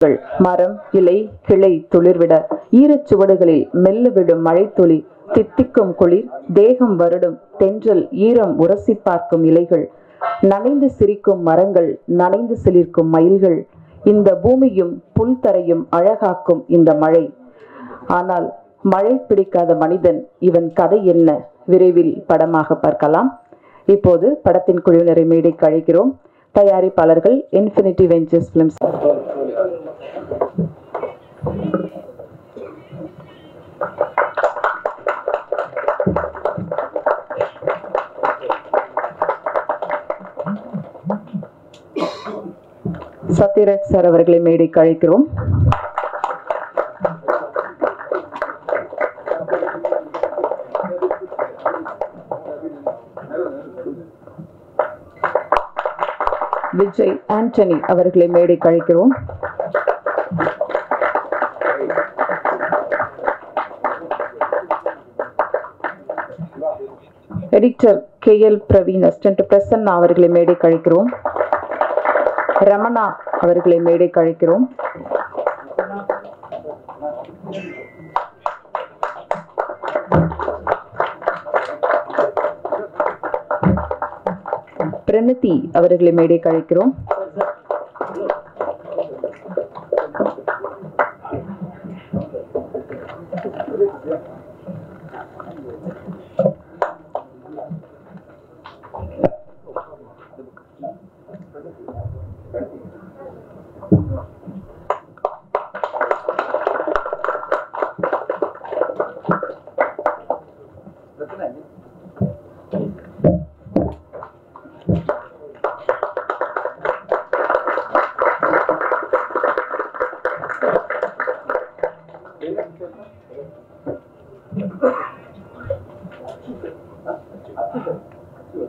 மரம் இலை கிளை துளிர்விட ஈரச்சுவடுகளில் மெல்ல விடும் மழைத்துளி தித்திக்கும் குளிர் தேகம் வருடும் தென்றல் ஈரம் உரசி பார்க்கும் இலைகள் நனைந்து சிரிக்கும் மரங்கள் நனைந்து சிலிர்க்கும் மயில்கள் இந்த பூமியும் புல் தரையும் அழகாக்கும் இந்த மழை. ஆனால் மழை பிடிக்காத மனிதன் இவன் கதை என்ன? விரைவில் படமாக பார்க்கலாம். இப்போது படத்தின் குழுவினரை மேடைக்கு அழைக்கிறோம். தயாரிப்பாளர்கள் infinity ventures films. Sathyaraj sir அவர்களை மேடைக்கு அழைக்கிறோம். விஜய் ஆண்டனி அவர்களை மேடைக்கு அழைக்கிறோம். Editor KL Praveen, assistant Prasanna அவர்களை மேடைக்கு அழைக்கிறோம். ரமணா அவர்களை மேடைக்கு அழைக்கிறோம். பிரணதி அவர்களை மேடைக்கு அழைக்கிறோம்.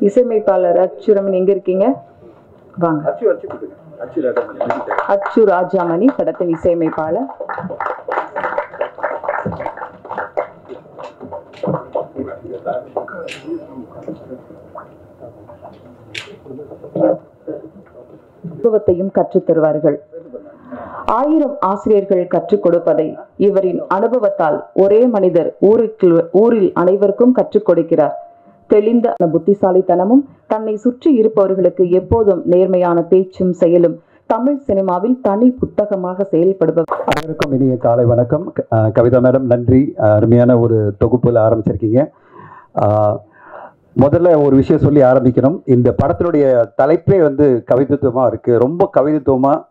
இசையமைப்பாளர் அச்சுரமன் எங்க இருக்கீங்க? வாங்க. அச்சு ராஜாமணி படத்தின் இசையமைப்பாளர். அனுபவத்தையும் கற்றுத் தருவார்கள். 1000 ஆசிரியர்கள் கற்றுக் கொடுப்பதை இவரின் அனுபவத்தால் ஒரே மனிதர் ஊரில் அனைவருக்கும் கற்றுக் கொடுக்கிறார். தெளிந்த புத்திசாலித்தனமும் தன்னை சுற்றி இருப்பவர்களுக்கு எப்போதும் நேர்மையான பேச்சும் செயலும் தமிழ் சினிமாவில் தனி புத்தகமாக செயல்படுபவர். அனைவருக்கும் இனிய காலை வணக்கம். கவிதா மேடம், நன்றி. அருமையான ஒரு தொகுப்பில் ஆரம்பிச்சிருக்கீங்க. முதல்ல ஒரு விஷயம் சொல்லி ஆரம்பிக்கணும். இந்த படத்தினுடைய தலைப்பே கவித்துவமாக இருக்குது. ரொம்ப கவித்துவமாக.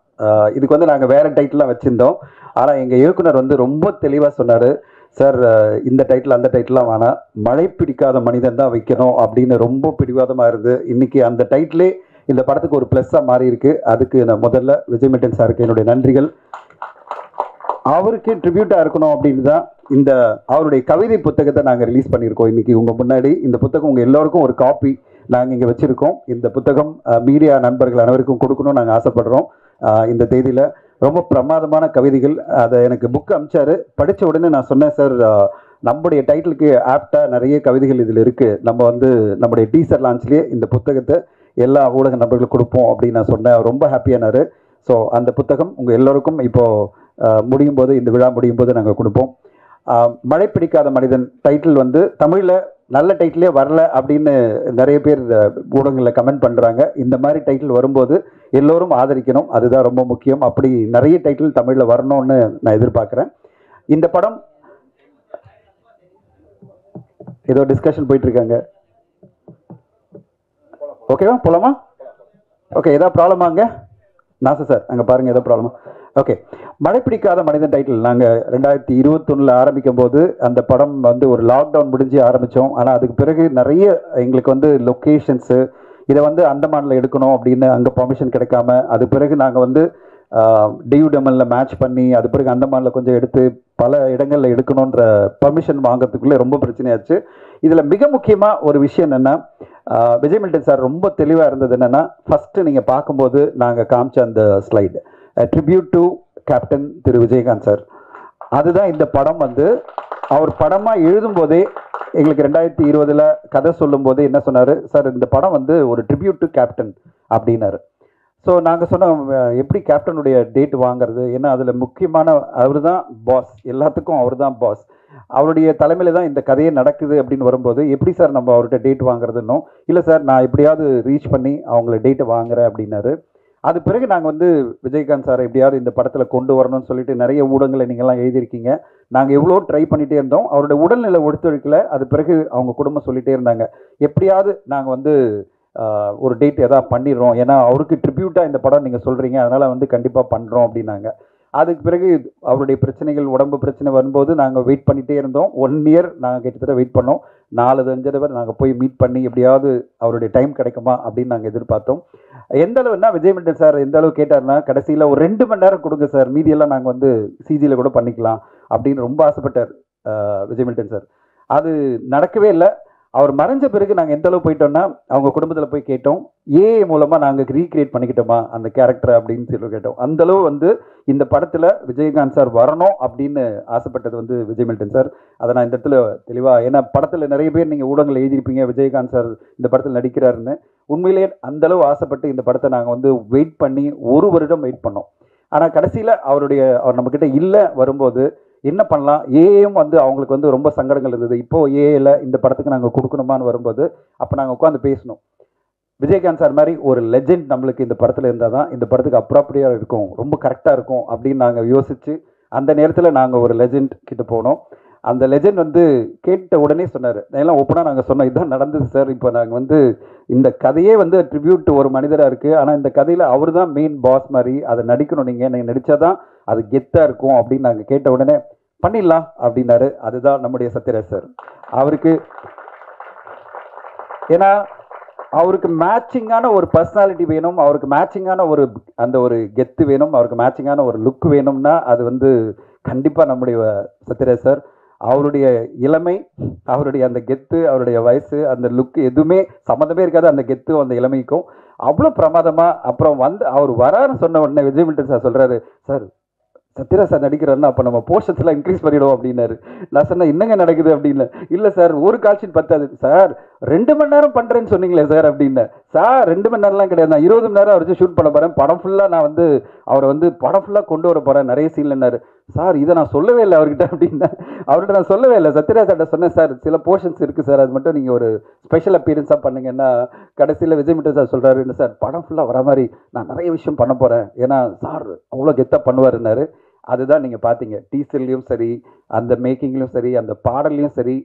இதுக்கு நாங்கள் வேறு டைட்டிலாம் வச்சுருந்தோம். ஆனால் எங்கள் இயக்குனர் ரொம்ப தெளிவாக சொன்னார், சார் இந்த டைட்டில் அந்த டைட்டிலாம் வேணாம், மழை பிடிக்காத மனிதன் தான் வைக்கணும் அப்படின்னு ரொம்ப பிடிவாதமாக இருந்து இன்னைக்கு அந்த டைட்டிலே இந்த படத்துக்கு ஒரு ப்ளஸ்ஸாக மாறி இருக்கு. அதுக்கு நான் முதல்ல விஜய் மில்டன் சாருக்கு என்னுடைய நன்றிகள். அவருக்கு ட்ரிபியூட்டாக இருக்கணும் அப்படின்னு தான் இந்த அவருடைய கவிதை புத்தகத்தை நாங்கள் ரிலீஸ் பண்ணியிருக்கோம். இன்னைக்கு உங்கள் முன்னாடி இந்த புத்தகம் உங்கள் எல்லோருக்கும் ஒரு காப்பி நாங்கள் இங்கே வச்சுருக்கோம். இந்த புத்தகம் மீடியா நண்பர்கள் அனைவருக்கும் கொடுக்கணும்னு நாங்கள் ஆசைப்படுறோம். இந்த தேதியில் ரொம்ப பிரமாதமான கவிதைகள். அதை எனக்கு புக் அனுப்பிச்சாரு. படித்த உடனே நான் சொன்னேன், சார் நம்முடைய டைட்டிலுக்கு ஆப்டாக நிறைய கவிதைகள் இதில் இருக்குது, நம்ம நம்முடைய டீசர் லான்ச்லேயே இந்த புத்தகத்தை எல்லா ஊடக நண்பர்களுக்கும் கொடுப்போம் அப்படின்னு நான் சொன்னேன். ரொம்ப ஹாப்பியானார். ஸோ அந்த புத்தகம் உங்கள் எல்லோருக்கும் இப்போது முடியும் போது, இந்த விழா முடியும் போது நாங்கள் கொடுப்போம். மழை பிடிக்காத மனிதன் டைட்டில் தமிழில் நல்ல டைட்டிலே வரல அப்படின்னு நிறைய பேர் ஊடகங்களில் கமெண்ட் பண்ணுறாங்க. இந்த மாதிரி டைட்டில் வரும்போது எல்லோரும் ஆதரிக்கணும், அதுதான் ரொம்ப முக்கியம். அப்படி நிறைய டைட்டில் தமிழில் வரணும்னு நான் எதிர்பார்க்குறேன். இந்த படம் ஏதோ டிஸ்கஷன் போயிட்டுருக்காங்க. ஓகேவா, போகலாமா? ஓகே, ஏதோ ப்ராப்ளமாங்க? நாசா சார் அங்கே பாருங்கள், ஏதோ ப்ராப்ளமா? ஓகே. மழை பிடிக்காத மனிதன் டைட்டில் நாங்கள் 2021 ஆரம்பிக்கும் போது அந்த படம் ஒரு லாக்டவுன் முடிஞ்சு ஆரம்பித்தோம். ஆனால் அதுக்கு பிறகு நிறைய எங்களுக்கு லொக்கேஷன்ஸு இதை அந்தமானில் எடுக்கணும் அப்படின்னு அங்கே பர்மிஷன் கிடைக்காம, அது பிறகு நாங்கள் டியூடமனில் மேட்ச் பண்ணி அது பிறகு அந்தமானில் கொஞ்சம் எடுத்து பல இடங்களில் எடுக்கணுன்ற பர்மிஷன் வாங்கிறதுக்குள்ளே ரொம்ப பிரச்சனையாச்சு. இதில் மிக முக்கியமாக ஒரு விஷயம் என்னென்னா, விஜய் மில்டன் சார் ரொம்ப தெளிவாக இருந்தது என்னென்னா, ஃபஸ்ட்டு நீங்கள் பார்க்கும்போது நாங்கள் காமிச்ச அந்த slide tribute to captain Thiru Vijayakanth sir. அதுதான் இந்த படம் அவர் படமாக எழுதும்போதே எங்களுக்கு 2020 கதை சொல்லும் போது என்ன சொன்னார், சார் இந்த படம் ஒரு ட்ரிபியூட் டு கேப்டன் அப்படின்னாரு. ஸோ நாங்கள் சொன்னோம் எப்படி கேப்டனுடைய டேட் வாங்குறது, ஏன்னா அதில் முக்கியமான அவர் தான் பாஸ், எல்லாத்துக்கும் அவர் தான் பாஸ், அவருடைய தலைமையில் தான் இந்த கதையே நடக்குது அப்படின்னு வரும்போது எப்படி சார் நம்ம அவர்கிட்ட டேட் வாங்குறதுன்னும், இல்லை சார் நான் எப்படியாவது ரீச் பண்ணி அவங்கள டேட்டை வாங்குறேன் அப்படின்னாரு. அது பிறகு நாங்கள் வந்து விஜயகாந்த் சார் எப்படியாவது இந்த படத்தில் கொண்டு வரணும்னு சொல்லிட்டு நிறைய ஊடகங்களை நீங்கள்லாம் எழுதியிருக்கீங்க. நாங்கள் எவ்வளோ ட்ரை பண்ணிகிட்டே இருந்தோம், அவருடைய உடல்நிலை ஒத்துழைக்கல. அது பிறகு அவங்க குடும்பம் சொல்லிகிட்டே இருந்தாங்க எப்படியாவது நாங்கள் வந்து ஒரு டேட் எதாவது பண்ணிடுறோம், ஏன்னா அவருக்கு ட்ரிபியூட்டாக இந்த படம் நீங்கள் சொல்கிறீங்க, அதனால் வந்து கண்டிப்பாக பண்ணுறோம் அப்படின்னாங்க. அதுக்கு பிறகு அவருடைய பிரச்சனைகள், உடம்பு பிரச்சனை வரும்போது நாங்கள் வெயிட் பண்ணிகிட்டே இருந்தோம். 1 இயர் நாங்கள் கிட்டத்தட்ட வெயிட் பண்ணோம். 4-5 தடவை நாங்கள் போய் மீட் பண்ணி எப்படியாவது அவருடைய டைம் கிடைக்குமா அப்படின்னு நாங்கள் எதிர்பார்த்தோம். எந்த அளவுன்னா விஜயமில்டன் சார் எந்த அளவு கேட்டார்னா, கடைசியில் ஒரு 2 மணி நேரம் கொடுங்க சார், மீதியெல்லாம் நாங்கள் வந்து சிஜியில் கூட பண்ணிக்கலாம் அப்படின்னு ரொம்ப ஆசைப்பட்டார் விஜயமில்டன் சார். அது நடக்கவே இல்லை. அவர் மறைஞ்ச பிறகு நாங்கள் எந்த அளவு போயிட்டோம்னா, அவங்க குடும்பத்தில் போய் கேட்டோம், ஏஐ மூலமாக நாங்கள் ரீக்ரியேட் பண்ணிக்கிட்டோமா அந்த கேரக்டரை அப்படின்னு சொல்லி கேட்டோம். அந்தளவு வந்து இந்த படத்தில் விஜயகாந்த் சார் வரணும் அப்படின்னு ஆசைப்பட்டது வந்து விஜயமில்டன் சார். அதை நான் இந்த இடத்துல தெளிவாக, ஏன்னா படத்தில் நிறைய பேர் நீங்கள் ஊடகங்கள் எழுதியிருப்பீங்க விஜயகாந்த் சார் இந்த படத்தில் நடிக்கிறாருன்னு. உண்மையிலேயே அந்தளவு ஆசைப்பட்டு இந்த படத்தை நாங்கள் வந்து வெயிட் பண்ணி 1 வருடம் வெயிட் பண்ணோம். ஆனால் கடைசியில் அவர் நம்மக்கிட்ட இல்லை வரும்போது என்ன பண்ணலாம், ஏஏயும் வந்து அவங்களுக்கு வந்து ரொம்ப சங்கடங்கள் இருந்தது. இப்போது ஏஏல இந்த படத்துக்கு நாங்கள் கொடுக்கணுமான்னு வரும்போது அப்போ நாங்கள் உட்காந்து பேசணும். விஜயகாந்த் சார் மாதிரி ஒரு லெஜெண்ட் நம்மளுக்கு இந்த படத்தில் இருந்தால் தான் இந்த படத்துக்கு அப்ராப்ரியாக இருக்கும், ரொம்ப கரெக்டாக இருக்கும் அப்படின்னு நாங்கள் யோசித்து அந்த நேரத்தில் நாங்கள் ஒரு லெஜெண்ட் கிட்ட போனோம். அந்த லெஜெண்ட் வந்து கேட்ட உடனே சொன்னார், எல்லாம் ஓப்பனாக நாங்கள் சொன்னோம், இதுதான் நடந்தது சார், இப்போ நாங்கள் வந்து இந்த கதையே வந்து ட்ரிபியூட் ஒரு மனிதராக இருக்குது, ஆனால் இந்த கதையில் அவர் தான் மெயின் பாஸ் மாதிரி, அதை நடிக்கணும், நீங்கள் நடித்தா தான் அது கெத்தாக இருக்கும் அப்படின்னு நாங்கள் கேட்ட உடனே பண்ணிடலாம் அப்படின்னாரு. அதுதான் நம்முடைய சத்யராஜ் சார். அவருக்கு ஏன்னா அவருக்கு மேட்சிங்கான ஒரு பர்சனாலிட்டி வேணும், அவருக்கு மேட்சிங்கான ஒரு கெத்து வேணும், அவருக்கு மேட்சிங்கான ஒரு லுக் வேணும்னா அது வந்து கண்டிப்பாக நம்முடைய சத்யராஜ் சார். அவருடைய இளமை, அவருடைய அந்த கெத்து, அவருடைய வயசு, அந்த லுக் எதுவுமே சம்மந்தமே இருக்காது அந்த கெத்து அந்த இளமைக்கும். அவ்வளோ பிரமாதமாக அப்புறம் வந்து அவர் வரான்னு சொன்ன உடனே விஜயமில்டன் சார் சொல்கிறாரு, சார் சத்யராஜ் சார் நடிக்கிறாருன்னா அப்போ நம்ம போர்ஷன்ஸ்லாம் இன்க்ரீஸ் பண்ணிவிடுவோம் அப்படின்னாரு. நான் சொன்னேன் என்னங்க நடக்குது அப்படின்னு. இல்லை சார் ஒரு காட்சின்னு பத்தாது சார், 2 மணி நேரம் பண்ணுறேன்னு சொன்னீங்களே சார் அப்படின்னு. சார் 2 மணி நேரம்லாம் கிடையாது, நான் 20 மணி நேரம் அவர் வச்சு ஷூட் பண்ண போகிறேன், படம் ஃபுல்லாக நான் வந்து அவரை வந்து படம் ஃபுல்லாக கொண்டு வர போகிறேன், நிறைய சீன்லன்னாரு. சார் இதை நான் சொல்லவே இல்லை அவர்கிட்ட அப்படின்னா. அவர்கிட்ட நான் சொல்லவே இல்லை, சத்யராஜ் சார்கிட்ட சொன்னேன், சார் சில போர்ஷன்ஸ் இருக்குது சார், அது மட்டும் நீங்கள் ஒரு ஸ்பெஷல் அப்பீரன்ஸாக பண்ணுங்கன்னா. கடைசியில் விஜயமில்டன் சார் சொல்கிறாரு, இல்லை சார் படம் ஃபுல்லாக வர மாதிரி நான் நிறைய விஷயம் பண்ண போகிறேன், ஏன்னா சார் அவ்வளோ கெத்தாக பண்ணுவாருன்னாரு. அதுதான் நீங்கள் பார்த்தீங்க டீசர்லையும் சரி, அந்த மேக்கிங்லையும் சரி, அந்த பாடல்லையும் சரி.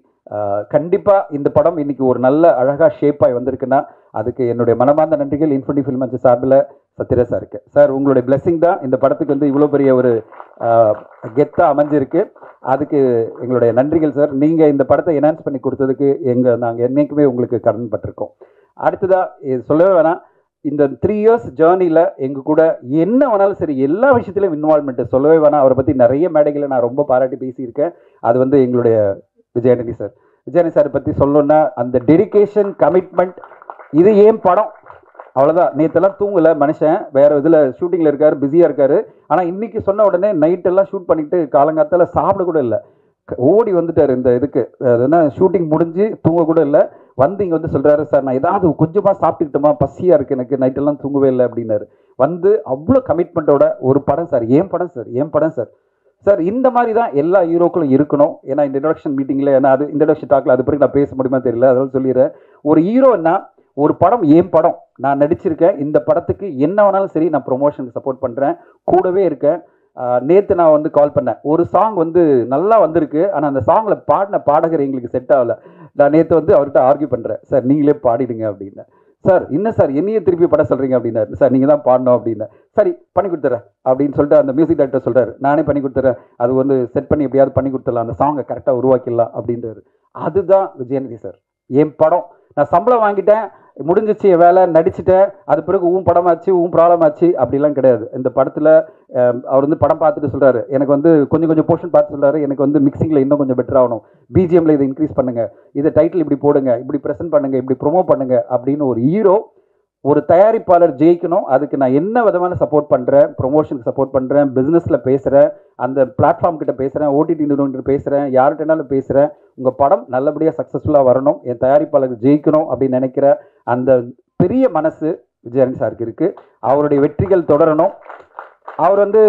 கண்டிப்பாக இந்த படம் இன்னைக்கு ஒரு நல்ல அழகாக ஷேப்பாகி வந்திருக்குன்னா அதுக்கு என்னுடைய மனமார்ந்த நன்றிகள் இன்ஃபினிட்டி ஃபில்ம் மன்ச் சார்பில் சத்யராஜ் சாருக்கு. சார் உங்களுடைய பிளெஸிங் தான் இந்த படத்துக்கு வந்து இவ்வளோ பெரிய ஒரு கெத்தாக அமைஞ்சிருக்கு, அதுக்கு எங்களுடைய நன்றிகள் சார். நீங்கள் இந்த படத்தை என்ஹான்ஸ் பண்ணி கொடுத்ததுக்கு நாங்கள் என்றைக்குமே உங்களுக்கு கடன் பட்டிருக்கோம். அடுத்ததாக சொல்லவே வேணாம், இந்த 3 இயர்ஸ் ஜேர்னியில் எங்கள் கூட என்ன வேணாலும் சரி எல்லா விஷயத்துலையும் இன்வால்மெண்ட்டு சொல்லவே வேணாம். அவரை பற்றி நிறைய மேடைகளை நான் ரொம்ப பாராட்டி பேசியிருக்கேன். அது வந்து எங்களுடைய விஜயானந்தி சார். விஜயானந்தி சாரை பற்றி சொல்லணுன்னா அந்த டெடிக்கேஷன், கமிட்மெண்ட், இது ஏன் படம் அவ்வளோதான். நேற்றெல்லாம் தூங்கலை மனுஷன், வேறு இதில் ஷூட்டிங்கில் இருக்கார், பிஸியாக இருக்கார். ஆனால் இன்றைக்கி சொன்ன உடனே நைட்டெல்லாம் ஷூட் பண்ணிவிட்டு காலங்காலத்தில் சாப்பிட கூட இல்லை, ஓடி வந்துட்டார் இந்த இதுக்கு. அதுனா ஷூட்டிங் முடிஞ்சு தூங்க கூட இல்லை, வந்து இங்கே வந்து சொல்கிறாரு, சார் நான் ஏதாவது கொஞ்சமாக சாப்பிட்டுக்கிட்டோமா, பசியாக இருக்குது எனக்கு, நைட்டெல்லாம் தூங்கவே இல்லை அப்படின்னாரு. வந்து அவ்வளோ கமிட்மெண்ட்டோட ஒரு படம் சார், ஏன் படம் சார், ஏன் படம் சார். சார் இந்த மாதிரி தான் எல்லா ஹீரோக்களும் இருக்கணும். ஏன்னா இந்த இன்ட்ரடக்ஷன் மீட்டிங்கில், ஏன்னா அது இன்ட்ரடக்ஷன் டாக்கில் அது பிறகு நான் பேச முடியுமா தெரியல, அதனால சொல்லிடுறேன். ஒரு ஹீரோன்னா ஒரு படம் ஏன் படம், நான் நடிச்சிருக்கேன், இந்த படத்துக்கு என்ன வேணாலும் சரி நான் ப்ரொமோஷனுக்கு சப்போர்ட் பண்ணுறேன், கூடவே இருக்கேன். நேற்று நான் வந்து கால் பண்ணேன், ஒரு சாங் வந்து நல்லா வந்திருக்கு, ஆனால் அந்த சாங்கில் பாடின பாடகர் எங்களுக்கு செட் ஆகலை. நான் நேற்று வந்து அவர்கிட்ட ஆர்கியூ பண்ணுறேன், சார் நீங்களே பாடிடுங்க அப்படின்னேன். சார் என்ன சார் என்னையே திருப்பி படம் சொல்கிறீங்க அப்படின்னாரு. சார் நீங்கள் தான் பாடணும் அப்படின்னா. சரி பண்ணி கொடுத்துறேன் அப்படின்னு சொல்லிட்டு அந்த மியூசிக் டைரக்டர் சொல்கிறாரு, நானே பண்ணி கொடுத்துறேன், அது வந்து செட் பண்ணி எப்படியாவது பண்ணி கொடுத்துடலாம், அந்த சாங்கை கரெக்டாக உருவாக்கிடலாம் அப்படின்றாரு. அதுதான் விஜயநிதி சார். என் படம் நான் சம்பளம் வாங்கிட்டேன், முடிஞ்சிச்சு என் வேலை, நடிச்சுட்டேன், அது பிறகு படமாச்சு ப்ராப்ளம் ஆச்சு அப்படிலாம் கிடையாது. இந்த படத்தில் அவர் வந்து படம் பார்த்துட்டு சொல்கிறாரு, எனக்கு வந்து கொஞ்சம் போர்ஷன் பார்த்து சொல்கிறாரு, எனக்கு வந்து மிக்சிங்கில் இன்னும் கொஞ்சம் பெட்டர் ஆகணும், பிஜிஎம்மில் இதை இன்க்ரீஸ் பண்ணுங்கள், இதை டைட்டில் இப்படி போடுங்க, இப்படி ப்ரெசென்ட் பண்ணுங்கள், இப்படி ப்ரொமோட் பண்ணுங்கள் அப்படின்னு. ஒரு ஹீரோ, ஒரு தயாரிப்பாளர் ஜெயிக்கணும், அதுக்கு நான் என்ன விதமான சப்போர்ட் பண்ணுறேன், ப்ரொமோஷனுக்கு சப்போர்ட் பண்ணுறேன், பிஸ்னஸில் பேசுகிறேன், அந்த பிளாட்ஃபார்ம் கிட்ட பேசுகிறேன், ஓடிடி நிறுவனத்தில் பேசுகிறேன், யார்கிட்டனாலும் பேசுகிறேன். உங்கள் படம் நல்லபடியாக சக்ஸஸ்ஃபுல்லாக வரணும், என் தயாரிப்பாளர் ஜெயிக்கணும் அப்படின்னு நினைக்கிற அந்த பெரிய மனசு விஜயன் சாருக்கு இருக்குது. அவருடைய வெற்றிகள் தொடரணும். அவர் வந்து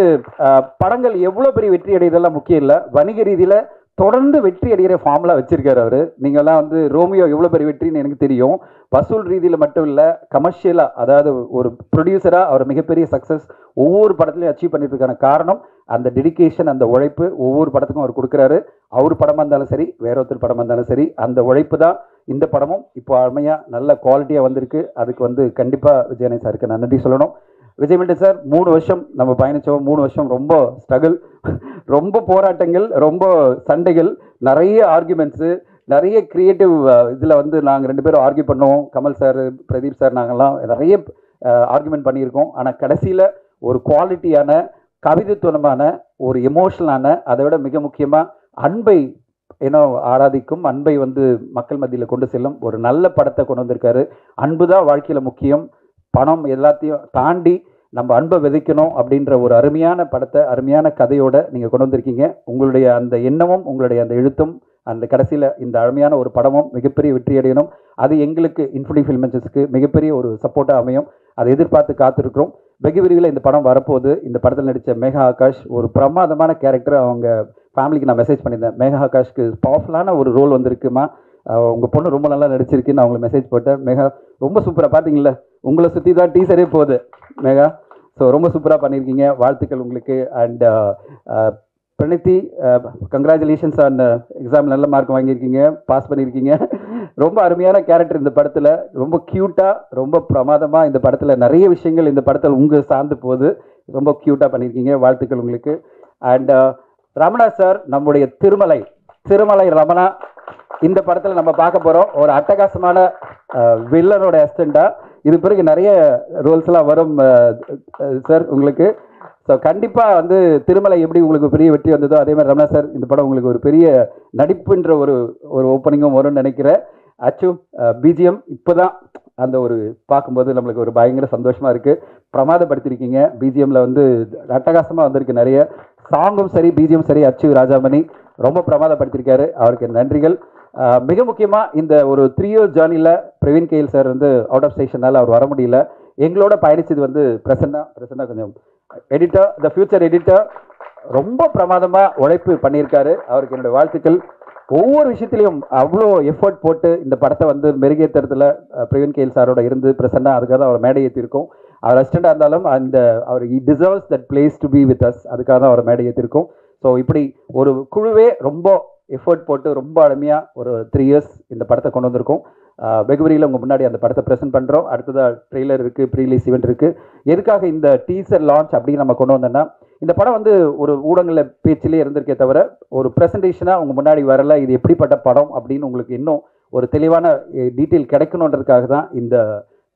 படங்கள் எவ்வளோ பெரிய வெற்றி அடையதெல்லாம் முக்கியம் இல்லை, வணிக ரீதியில் தொடர்ந்து வெற்றி அடைகிற ஃபார்முலா வச்சிருக்காரு அவர். நீங்கள்லாம் வந்து ரோமியோ எவ்வளோ பெரிய வெற்றின்னு எனக்கு தெரியும். வசூல் ரீதியில் மட்டும் இல்லை, கமர்ஷியலாக, அதாவது ஒரு ப்ரொடியூசராக அவர் மிகப்பெரிய சக்ஸஸ் ஒவ்வொரு படத்துலையும் அச்சீவ் பண்ணியிருக்கான காரணம் அந்த டெடிக்கேஷன், அந்த உழைப்பு ஒவ்வொரு படத்துக்கும் அவர் கொடுக்குறாரு. அவர் படமாக இருந்தாலும் சரி, வேற ஒருத்தர் படமாக இருந்தாலும் சரி, அந்த உழைப்பு தான் இந்த படமும் இப்போ அருமையாக நல்ல குவாலிட்டியாக வந்திருக்கு. அதுக்கு வந்து கண்டிப்பாக விஜயனை சாருக்கு நான் நன்றி சொல்லணும். விஜய் மில்டன் சார் 3 வருஷம் நம்ம பயணித்தோம். 3 வருஷம் ரொம்ப ஸ்ட்ரகிள், ரொம்ப போராட்டங்கள், ரொம்ப சண்டைகள், நிறைய ஆர்குமெண்ட்ஸு, நிறைய கிரியேட்டிவ் இதில் வந்து நாங்கள் 2 பேரும் ஆர்கியூ பண்ணுவோம். கமல் சார், பிரதீப் சார், நாங்கள்லாம் நிறைய ஆர்குமெண்ட் பண்ணியிருக்கோம். ஆனால் கடைசியில் ஒரு குவாலிட்டியான, கவிதைத்துவமான, ஒரு எமோஷனலான, அதை விட மிக முக்கியமாக அன்பை ஆராதிக்கும், அன்பை வந்து மக்கள் மத்தியில் கொண்டு செல்லும் ஒரு நல்ல படத்தை கொண்டு வந்திருக்காரு. அன்பு தான் வாழ்க்கையில் முக்கியம், பணம் எல்லாத்தையும் தாண்டி நம்ம அன்பை விதைக்கணும் அப்படின்ற ஒரு அருமையான படத்தை, அருமையான கதையோட நீங்கள் கொண்டு வந்திருக்கீங்க. உங்களுடைய அந்த எண்ணமும், உங்களுடைய அந்த எழுத்தும், அந்த கடைசியில் இந்த அருமையான ஒரு படமும் மிகப்பெரிய வெற்றி அடையணும். அது எங்களுக்கு இன்ஃபினிட்டி ஃபில்மென்ஸஸ்க்கு மிகப்பெரிய ஒரு சப்போர்ட்டாக அமையும். அதை எதிர்பார்த்து காத்திருக்கிறோம். வெகு விரைவில் இந்த படம் வரப்போகுது. இந்த படத்தில் நடித்த மேகா ஆகாஷ் ஒரு பிரமாதமான கேரக்டர். அவங்க ஃபேமிலிக்கு நான் மெசேஜ் பண்ணியிருந்தேன், மேகா ஆகாஷ்க்கு பவர்ஃபுல்லான ஒரு ரோல் வந்திருக்குமா, உங்கள் பொண்ணு ரொம்ப நல்லா நடிச்சிருக்குன்னு நான் அவங்களுக்கு மெசேஜ் போட்டேன். மேகா ரொம்ப சூப்பராக, பார்த்தீங்களா, உங்களை சுற்றி தான் டீசரே போகுது மேகா. ஸோ ரொம்ப சூப்பராக பண்ணியிருக்கீங்க, வாழ்த்துக்கள் உங்களுக்கு. அண்ட் பிரணீதி, கங்க்ராச்சுலேஷன்ஸ் ஆன் எக்ஸாம், நல்ல மார்க் வாங்கியிருக்கீங்க, பாஸ் பண்ணியிருக்கீங்க. ரொம்ப அருமையான கேரக்டர் இந்த படத்தில், ரொம்ப க்யூட்டாக, ரொம்ப பிரமாதமாக இந்த படத்தில் நிறைய விஷயங்கள் இந்த படத்தில் உங்கள் சார்ந்து போகுது. ரொம்ப க்யூட்டாக பண்ணியிருக்கீங்க, வாழ்த்துக்கள் உங்களுக்கு. அண்ட் ரமணா சார், நம்முடைய திருமலை ரமணா இந்த படத்தில் நம்ம பார்க்க போகிறோம். ஒரு அட்டகாசமான வில்லனோட அசிஸ்டண்டாக இது பிறகு நிறைய ரோல்ஸ்லாம் வரும் சார் உங்களுக்கு. ஸோ கண்டிப்பாக வந்து திருமலை எப்படி உங்களுக்கு பெரிய வெற்றி வந்ததோ அதே மாதிரி ரமணா சார் இந்த படம் உங்களுக்கு ஒரு பெரிய நடிப்புன்ற ஒரு ஓப்பனிங்கும் வரும்னு நினைக்கிறேன். அச்சு பிஜிஎம் இப்போ தான் அந்த ஒரு பார்க்கும்போது நம்மளுக்கு ஒரு பயங்கர சந்தோஷமாக இருக்குது. பிரமாதப்படுத்தியிருக்கீங்க. பிஜிஎம்மில் வந்து அட்டகாசமாக வந்திருக்கு, நிறைய சாங்கும் சரி, பிஜிஎம் சரி. அச்சு ராஜாமணி ரொம்ப பிரமாதப்படுத்தியிருக்காரு, அவருக்கு நன்றிகள். மிக முக்கியமாக இந்த ஒரு 3 year ஜேர்னியில் பிரவீன் கேஎல் சார் வந்து அவுட் ஆஃப் ஸ்டேஷனால் அவர் வர முடியல. எங்களோட பயணிச்சது வந்து பிரசன்னா கொஞ்சம் எடிட்டர், த ஃபியூச்சர் எடிட்டர், ரொம்ப பிரமாதமாக உழைப்பு பண்ணியிருக்காரு. அவருக்கு என்னுடைய வாழ்த்துக்கள். ஒவ்வொரு விஷயத்திலையும் அவ்வளோ எஃபர்ட் போட்டு இந்த படத்தை வந்து மெருகேற்றுறதுல பிரவீன் கேஎல் சாரோட இருந்து பிரசன்னா அதுக்காக தான் அவர் மேடை ஏற்றிருக்கோம். அவர் அசிஸ்டண்டாக இருந்தாலும் அவர் deserves that place to be with us, அதுக்காக தான் அவர் மேடை ஏற்றிருக்கோம். ஸோ இப்படி ஒரு குழுவே ரொம்ப எஃபர்ட் போட்டு ரொம்ப அருமையாக ஒரு 3 years இந்த படத்தை கொண்டு வந்திருக்கோம். வெகுவரியில் உங்கள் முன்னாடி அந்த படத்தை ப்ரெசென்ட் பண்ணுறோம். அடுத்ததாக ட்ரெய்லர் இருக்குது, ப்ரீலீஸ் ஈவெண்ட் இருக்குது. எதுக்காக இந்த டீசர் லான்ச் அப்படின்னு நம்ம கொண்டு வந்தோம்னா, இந்த படம் வந்து ஒரு ஊடகங்களில் பேச்சிலே இருந்திருக்கே தவிர ஒரு ப்ரெசன்டேஷனாக உங்கள் முன்னாடி வரல. இது எப்படிப்பட்ட படம் அப்படின்னு உங்களுக்கு இன்னும் ஒரு தெளிவான டீட்டெயில் கிடைக்கணுன்றதுக்காக தான் இந்த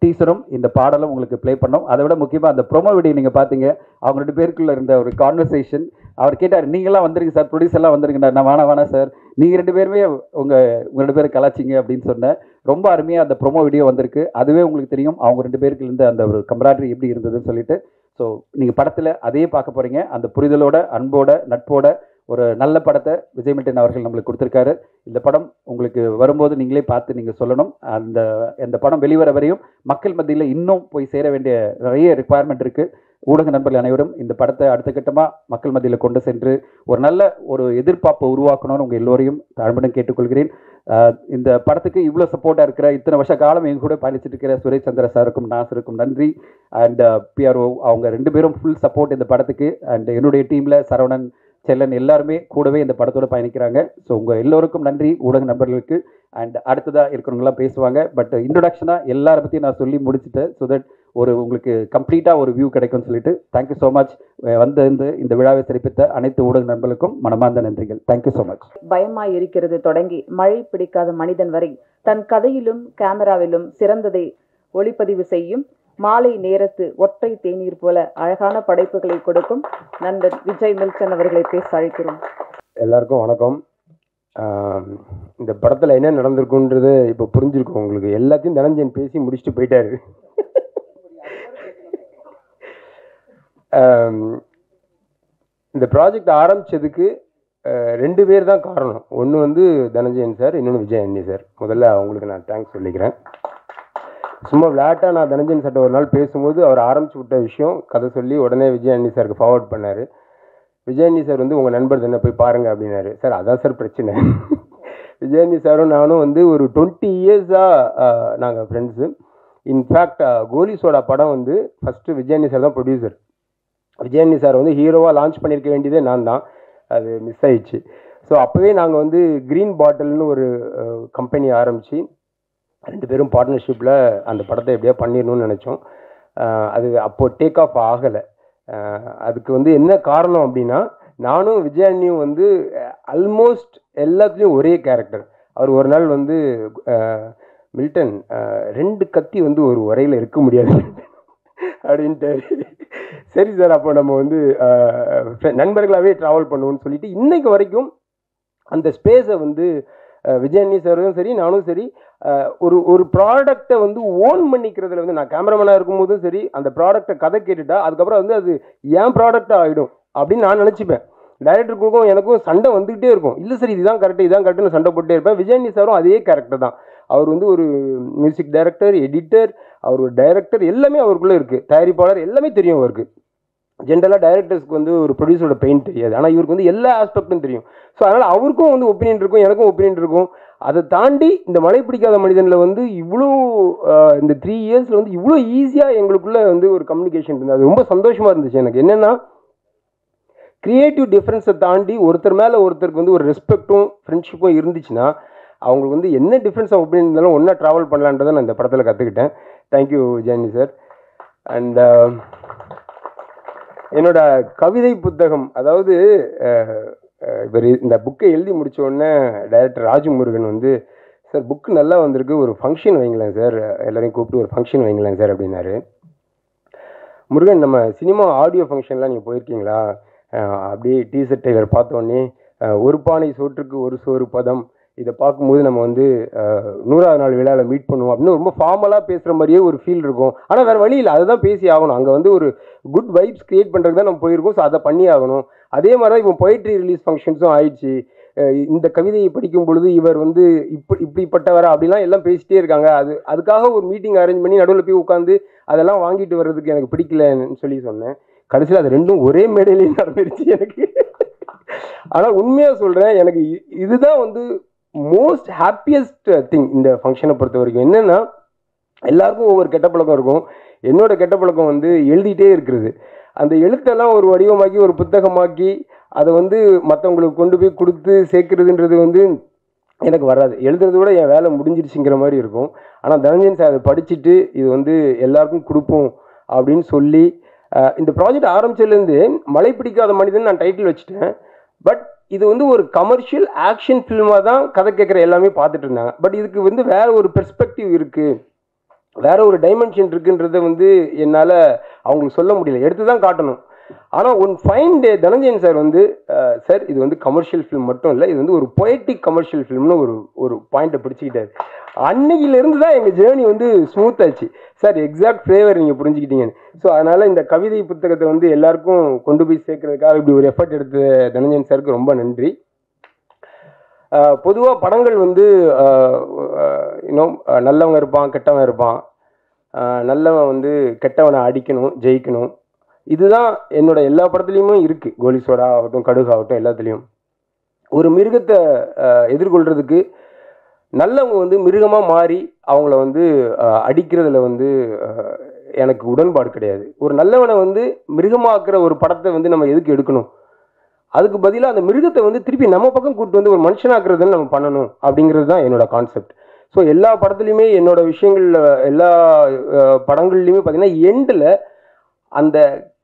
டீசரும் இந்த பாடலும் உங்களுக்கு ப்ளே பண்ணோம். அதை விட முக்கியமாக அந்த ப்ரொமோ வீடியோ நீங்கள் பார்த்தீங்க, அவங்க 2 பேருக்குள்ள இருந்த ஒரு கான்வர்சேஷன். அவர் கேட்டார், நீங்களாம் வந்துருங்க சார், ப்ரொடியூசர்லாம் வந்துருங்க. நான் வேணா சார், நீங்கள் 2 பேருமே உங்கள் 2 பேரும் கலாச்சிங்க அப்படின்னு சொன்னேன். ரொம்ப அருமையாக அந்த ப்ரொமோ வீடியோ வந்திருக்கு. அதுவே உங்களுக்கு தெரியும் அவங்க 2 பேருக்கு இருந்த அந்த ஒரு கம்பராட்ரி எப்படி இருந்ததுன்னு சொல்லிட்டு. ஸோ நீங்கள் படத்தில் அதையே பார்க்க போகிறீங்க. அந்த புரிதலோட, அன்போட, நட்போட ஒரு நல்ல படத்தை விஜய் மில்டன் அவர்கள் நம்மளுக்கு கொடுத்துருக்காரு. இந்த படம் உங்களுக்கு வரும்போது நீங்களே பார்த்து நீங்கள் சொல்லணும். அந்த படம் வெளிவர வரையும் மக்கள் மத்தியில் இன்னும் போய் சேர வேண்டிய நிறைய ரிக்குவயர்மெண்ட் இருக்குது. ஊடக நண்பர்கள் அனைவரும் இந்த படத்தை அடுத்த கட்டமாக மக்கள் மத்தியில் கொண்டு சென்று ஒரு நல்ல ஒரு எதிர்பார்ப்பை உருவாக்கணும்னு உங்கள் எல்லோரையும் தாழ்மையுடன் கேட்டுக்கொள்கிறேன். இந்த படத்துக்கு இவ்வளோ சப்போர்ட்டாக இருக்கிற, இத்தனை வருஷ காலம் எங்க கூட பயணிச்சுட்டு இருக்கிற சுரேஷ் சந்திர சாருக்கும் நாசருக்கும் நன்றி. அண்ட் பிஆர்ஓ அவங்க 2 பேரும் ஃபுல் சப்போர்ட் இந்த படத்துக்கு. அண்ட் என்னுடைய டீமில் சரவணன், செல்லன் எல்லாருமே கூடவே இந்த படத்தோடு பயணிக்கிறாங்க. ஸோ உங்கள் எல்லோருக்கும் நன்றி, ஊடக நண்பர்களுக்கு. அண்ட் அடுத்ததாக இருக்கிறவங்களாம் பேசுவாங்க. பட் இன்ட்ரொடக்ஷனாக எல்லாரை பற்றியும் நான் சொல்லி முடிச்சுட்டேன். ஸோ தட் ஒரு உங்களுக்கு கம்ப்ளீட்டாக ஒரு வியூ கிடைக்கும்னு சொல்லிட்டு தேங்க்யூ ஸோ மச். இந்த விழாவை சிறப்பித்த அனைத்து ஊடக நண்பர்களுக்கும் மனமார்ந்த நன்றிகள். Thank you so much. பயமாய் இருக்கிறது தொடங்கி மழை பிடிக்காத மனிதன் வரை தன் கதையிலும் கேமராவிலும் சிறந்ததை ஒளிப்பதிவு செய்யும் மாலை நேரத்து ஒற்றை தேநீர் போல அழகான படைப்புகளை கொடுக்கும் நண்பர் விஜய் மில்டன் அவர்களை பேச அழைக்கிறோம். எல்லாருக்கும் வணக்கம். இந்த படத்தில் என்ன நடந்திருக்குன்றது இப்போ புரிஞ்சிருக்கும் உங்களுக்கு. எல்லாத்தையும் தனஞ்சன் பேசி முடிச்சுட்டு போயிட்டாரு. இந்த ப்ராஜெக்ட் ஆரம்பித்ததுக்கு 2 பேர் தான் காரணம். ஒன்று வந்து தனஞ்சயன் சார், இன்னொன்று விஜய் அண்ணி சார். முதல்ல அவங்களுக்கு நான் தேங்க்ஸ் சொல்லிக்கிறேன். சும்மா விளையாட்டாக நான் தனஞ்சயன் சார்ட்ட ஒரு நாள் பேசும்போது அவர் ஆரம்பிச்சு விட்ட விஷயம் கதை சொல்லி உடனே விஜயாண்டி சாருக்கு ஃபார்வர்ட் பண்ணார். விஜயாண்டி சார் வந்து உங்கள் நண்பர் தானே போய் பாருங்கள் அப்படின்னாரு. சார் அதான் சார் பிரச்சனை. விஜயாண்டி சாரும் நானும் வந்து ஒரு 20 இயர்ஸாக நாங்கள் ஃப்ரெண்ட்ஸு. இன்ஃபேக்ட் கோலி சோடா படம் வந்து ஃபஸ்ட்டு விஜயாண்டி சார் தான் ப்ரொடியூசர். விஜயாண்டி சார் வந்து ஹீரோவாக லான்ச் பண்ணியிருக்க வேண்டியதே நான் தான், அது மிஸ் ஆயிடுச்சு. ஸோ அப்போவே நாங்கள் வந்து க்ரீன் பாட்டில்னு ஒரு கம்பெனி ஆரம்பித்து 2 பேரும் பார்ட்னர்ஷிப்பில் அந்த படத்தை எப்படியா பண்ணிடணும்னு நினச்சோம். அது அப்போது டேக் ஆஃப் ஆகலை. அதுக்கு வந்து என்ன காரணம் அப்படின்னா, நானும் விஜயாண்டியும் வந்து ஆல்மோஸ்ட் எல்லாத்துலேயும் ஒரே கேரக்டர். அவர் ஒரு நாள் வந்து மில்டன் 2 கத்தி வந்து ஒரு உரையில் இருக்க முடியாது அப்படின்ட்டு. சரி சார், அப்போ நம்ம வந்து நண்பர்களாகவே ட்ராவல் பண்ணுவோம்னு சொல்லிட்டு இன்னைக்கு வரைக்கும் அந்த ஸ்பேஸை வந்து விஜயாண்டி சாரும் சரி நானும் சரி ஒரு ப்ராடக்டை வந்து ஓன் பண்ணிக்கிறதுல வந்து நான் கேமராமேனாக இருக்கும்போதும் சரி அந்த ப்ராடக்டை கதை கேட்டுட்டா அதுக்கப்புறம் வந்து அது ஏன் ப்ராடக்டாக ஆகிடும் அப்படின்னு நான் நினச்சிப்பேன். டைரக்டருக்கும் எனக்கும் சண்டை வந்துக்கிட்டே இருக்கும். இல்லை சார் இதுதான் கரெக்டுன்னு சண்டை போட்டே இருப்பேன். விஜயாண்டி சாரும் அதே கேரக்டர் தான். அவர் வந்து ஒரு மியூசிக் டைரக்டர், எடிட்டர், அவர் ஒரு டைரக்டர், எல்லாமே அவருக்குள்ளே இருக்குது. தயாரிப்பாளர் எல்லாமே தெரியும் அவருக்கு. ஜென்ரலாக டைரக்டர்ஸ்க்கு வந்து ஒரு ப்ரொடியூசரோட பெயின் தெரியாது, ஆனால் இவருக்கு வந்து எல்லா ஆஸ்பெக்டும் தெரியும். ஸோ அதனால் அவருக்கும் வந்து ஒப்பீனியன் இருக்கும், எனக்கும் ஒப்பீனியன் இருக்கும். அதை தாண்டி இந்த மழை பிடிக்காத மனிதனில் வந்து இவ்வளோ இந்த 3 இயர்ஸில் வந்து இவ்வளோ ஈஸியாக எங்களுக்குள்ளே வந்து ஒரு கம்யூனிகேஷன் இருந்தது. அது ரொம்ப சந்தோஷமாக இருந்துச்சு எனக்கு. என்னென்னா க்ரியேட்டிவ் டிஃப்ரென்ஸை தாண்டி ஒருத்தர் மேலே ஒருத்தருக்கு வந்து ஒரு ரெஸ்பெக்டும் ஃப்ரெண்ட்ஷிப்பும் இருந்துச்சுன்னா அவங்களுக்கு வந்து என்ன டிஃப்ரென்ஸ் ஆஃப் ஒப்பீனியன் இருந்தாலும் ஒன்றா ட்ராவல் பண்ணலான்றதை நான் இந்த படத்தில் கற்றுக்கிட்டேன். Thank you Vijayandi sir. அண்ட் என்னோட கவிதை புத்தகம், அதாவது இவர் இந்த புக்கை எழுதி முடித்த உடனே டைரக்டர் ராஜமுருகன் வந்து சார் புக்கு நல்லா வந்திருக்கு, ஒரு ஃபங்க்ஷன் வைங்களேன் சார், எல்லோரையும் கூப்பிட்டு ஒரு ஃபங்க்ஷன் வைங்களேன் சார் அப்படின்னாரு. முருகன், நம்ம சினிமா ஆடியோ ஃபங்க்ஷன்லாம் நீங்கள் போயிருக்கீங்களா? அப்படியே டீசர்ட் ட்ரெய்லர் பார்த்தோன்னே ஒரு பானை சோற்றுக்கு ஒரு சோறு பதம், இதை பார்க்கும்போது நம்ம வந்து 100ஆவது நாள் விழாவில் மீட் பண்ணுவோம் அப்படின்னு ரொம்ப ஃபார்மலாக பேசுகிற மாதிரியே ஒரு ஃபீல் இருக்கும். ஆனால் வேறு வழி இல்லை, அதுதான் பேசி ஆகணும். அங்கே வந்து ஒரு குட் வைப்ஸ் க்ரியேட் பண்ணுறதுக்கு தான் நம்ம போயிருக்கோம். ஸோ அதை பண்ணி ஆகணும். அதே மாதிரி தான் இப்போ பொயிட்ரி ரிலீஸ் ஃபங்க்ஷன்ஸும் ஆயிடுச்சு. இந்த கவிதையை படிக்கும் பொழுது இவர் வந்து இப்படிப்பட்டவரா அப்படிலாம் எல்லாம் பேசிகிட்டே இருக்காங்க. அதுக்காக ஒரு மீட்டிங் அரேஞ்ச் பண்ணி நடுவில் போய் உட்காந்து அதெல்லாம் வாங்கிட்டு வர்றதுக்கு எனக்கு பிடிக்கலன்னு சொல்லி சொன்னேன். கடைசியில் அது ரெண்டும் ஒரே மேடையிலேயே நடந்துருச்சு எனக்கு. ஆனால் உண்மையாக சொல்கிறேன், எனக்கு இதுதான் வந்து மோஸ்ட் ஹாப்பியஸ்ட் திங் இந்த ஃபங்க்ஷனை பொறுத்த வரைக்கும். என்னென்னா எல்லாருக்கும் ஒவ்வொரு கெட்ட பழக்கம் இருக்கும். என்னோட கெட்ட பழக்கம் வந்து எழுதிட்டே இருக்கிறது. அந்த எழுத்தெல்லாம் ஒரு வடிவமாக்கி ஒரு புத்தகமாக்கி அதை வந்து மற்றவங்களுக்கு கொண்டு போய் கொடுத்து சேர்க்குறதுன்றது வந்து எனக்கு வராது. எழுதுறத விட என் வேலை முடிஞ்சிருச்சுங்கிற மாதிரி இருக்கும். ஆனால் தனஞ்சயன் சார் அதை படிச்சுட்டு இது வந்து எல்லாருக்கும் கொடுப்போம் அப்படின்னு சொல்லி இந்த ப்ராஜெக்ட் ஆரம்பிச்சதுலேருந்து மழை பிடிக்காத மனிதன் நான் டைட்டில் வச்சுட்டேன். பட் இது வந்து ஒரு கமர்ஷியல் ஆக்ஷன் ஃபில்மாக தான் கதை கேட்குற எல்லாமே பார்த்துட்டு இருந்தாங்க. பட் இதுக்கு வந்து வேற ஒரு பெர்ஸ்பெக்டிவ் இருக்குது, வேற ஒரு டைமென்ஷன் இருக்குன்றதை வந்து என்னால் அவங்களுக்கு சொல்ல முடியல, எடுத்து தான் காட்டணும். ஆனால் one fine day Dhananjayan sir வந்து சார் இது வந்து கமர்ஷியல் ஃபிலிம் மட்டும் இல்லை, இது வந்து ஒரு பொயட்டிக் கமர்ஷியல் ஃபிலிம்னு ஒரு பாயிண்ட்டை பிடிச்சிக்கிட்டாரு. அன்னையிலேருந்து தான் எங்கள் ஜேர்னி வந்து ஸ்மூத் ஆச்சு. சார் எக்ஸாக்ட் ஃப்ளேவர் நீங்கள் புரிஞ்சுக்கிட்டீங்கன்னு. ஸோ அதனால் இந்த கவிதை புத்தகத்தை வந்து எல்லாருக்கும் கொண்டு போய் சேர்க்கறதுக்காக இப்படி ஒரு எஃபர்ட் எடுத்த தனஞ்சயன் சாருக்கு ரொம்ப நன்றி. பொதுவாக படங்கள் வந்து இன்னும் நல்லவங்க இருப்பான், கெட்டவன் இருப்பான். நல்லவன் வந்து கெட்டவனை அடிக்கணும், ஜெயிக்கணும். இதுதான் என்னோட எல்லா படத்துலையுமே இருக்குது. கோலி சோடா ஆகட்டும், கடுகு ஆகட்டும், எல்லாத்துலேயும் ஒரு மிருகத்தை எதிர்கொள்கிறதுக்கு நல்லவங்க வந்து மிருகமாக மாறி அவங்கள வந்து அடிக்கிறதுல வந்து எனக்கு உடன்பாடு கிடையாது. ஒரு நல்லவனை வந்து மிருகமாக்குற ஒரு படத்தை வந்து நம்ம எதுக்கு எடுக்கணும்? அதுக்கு பதிலாக அந்த மிருகத்தை வந்து திருப்பி நம்ம பக்கம் கூப்பிட்டு வந்து ஒரு மனுஷனாக்குறதுன்னு நம்ம பண்ணணும் அப்படிங்கிறது தான் என்னோட கான்செப்ட். ஸோ எல்லா படத்துலையுமே என்னோட விஷயங்களில் எல்லா படங்கள்லையுமே பார்த்தீங்கன்னா எண்டில் அந்த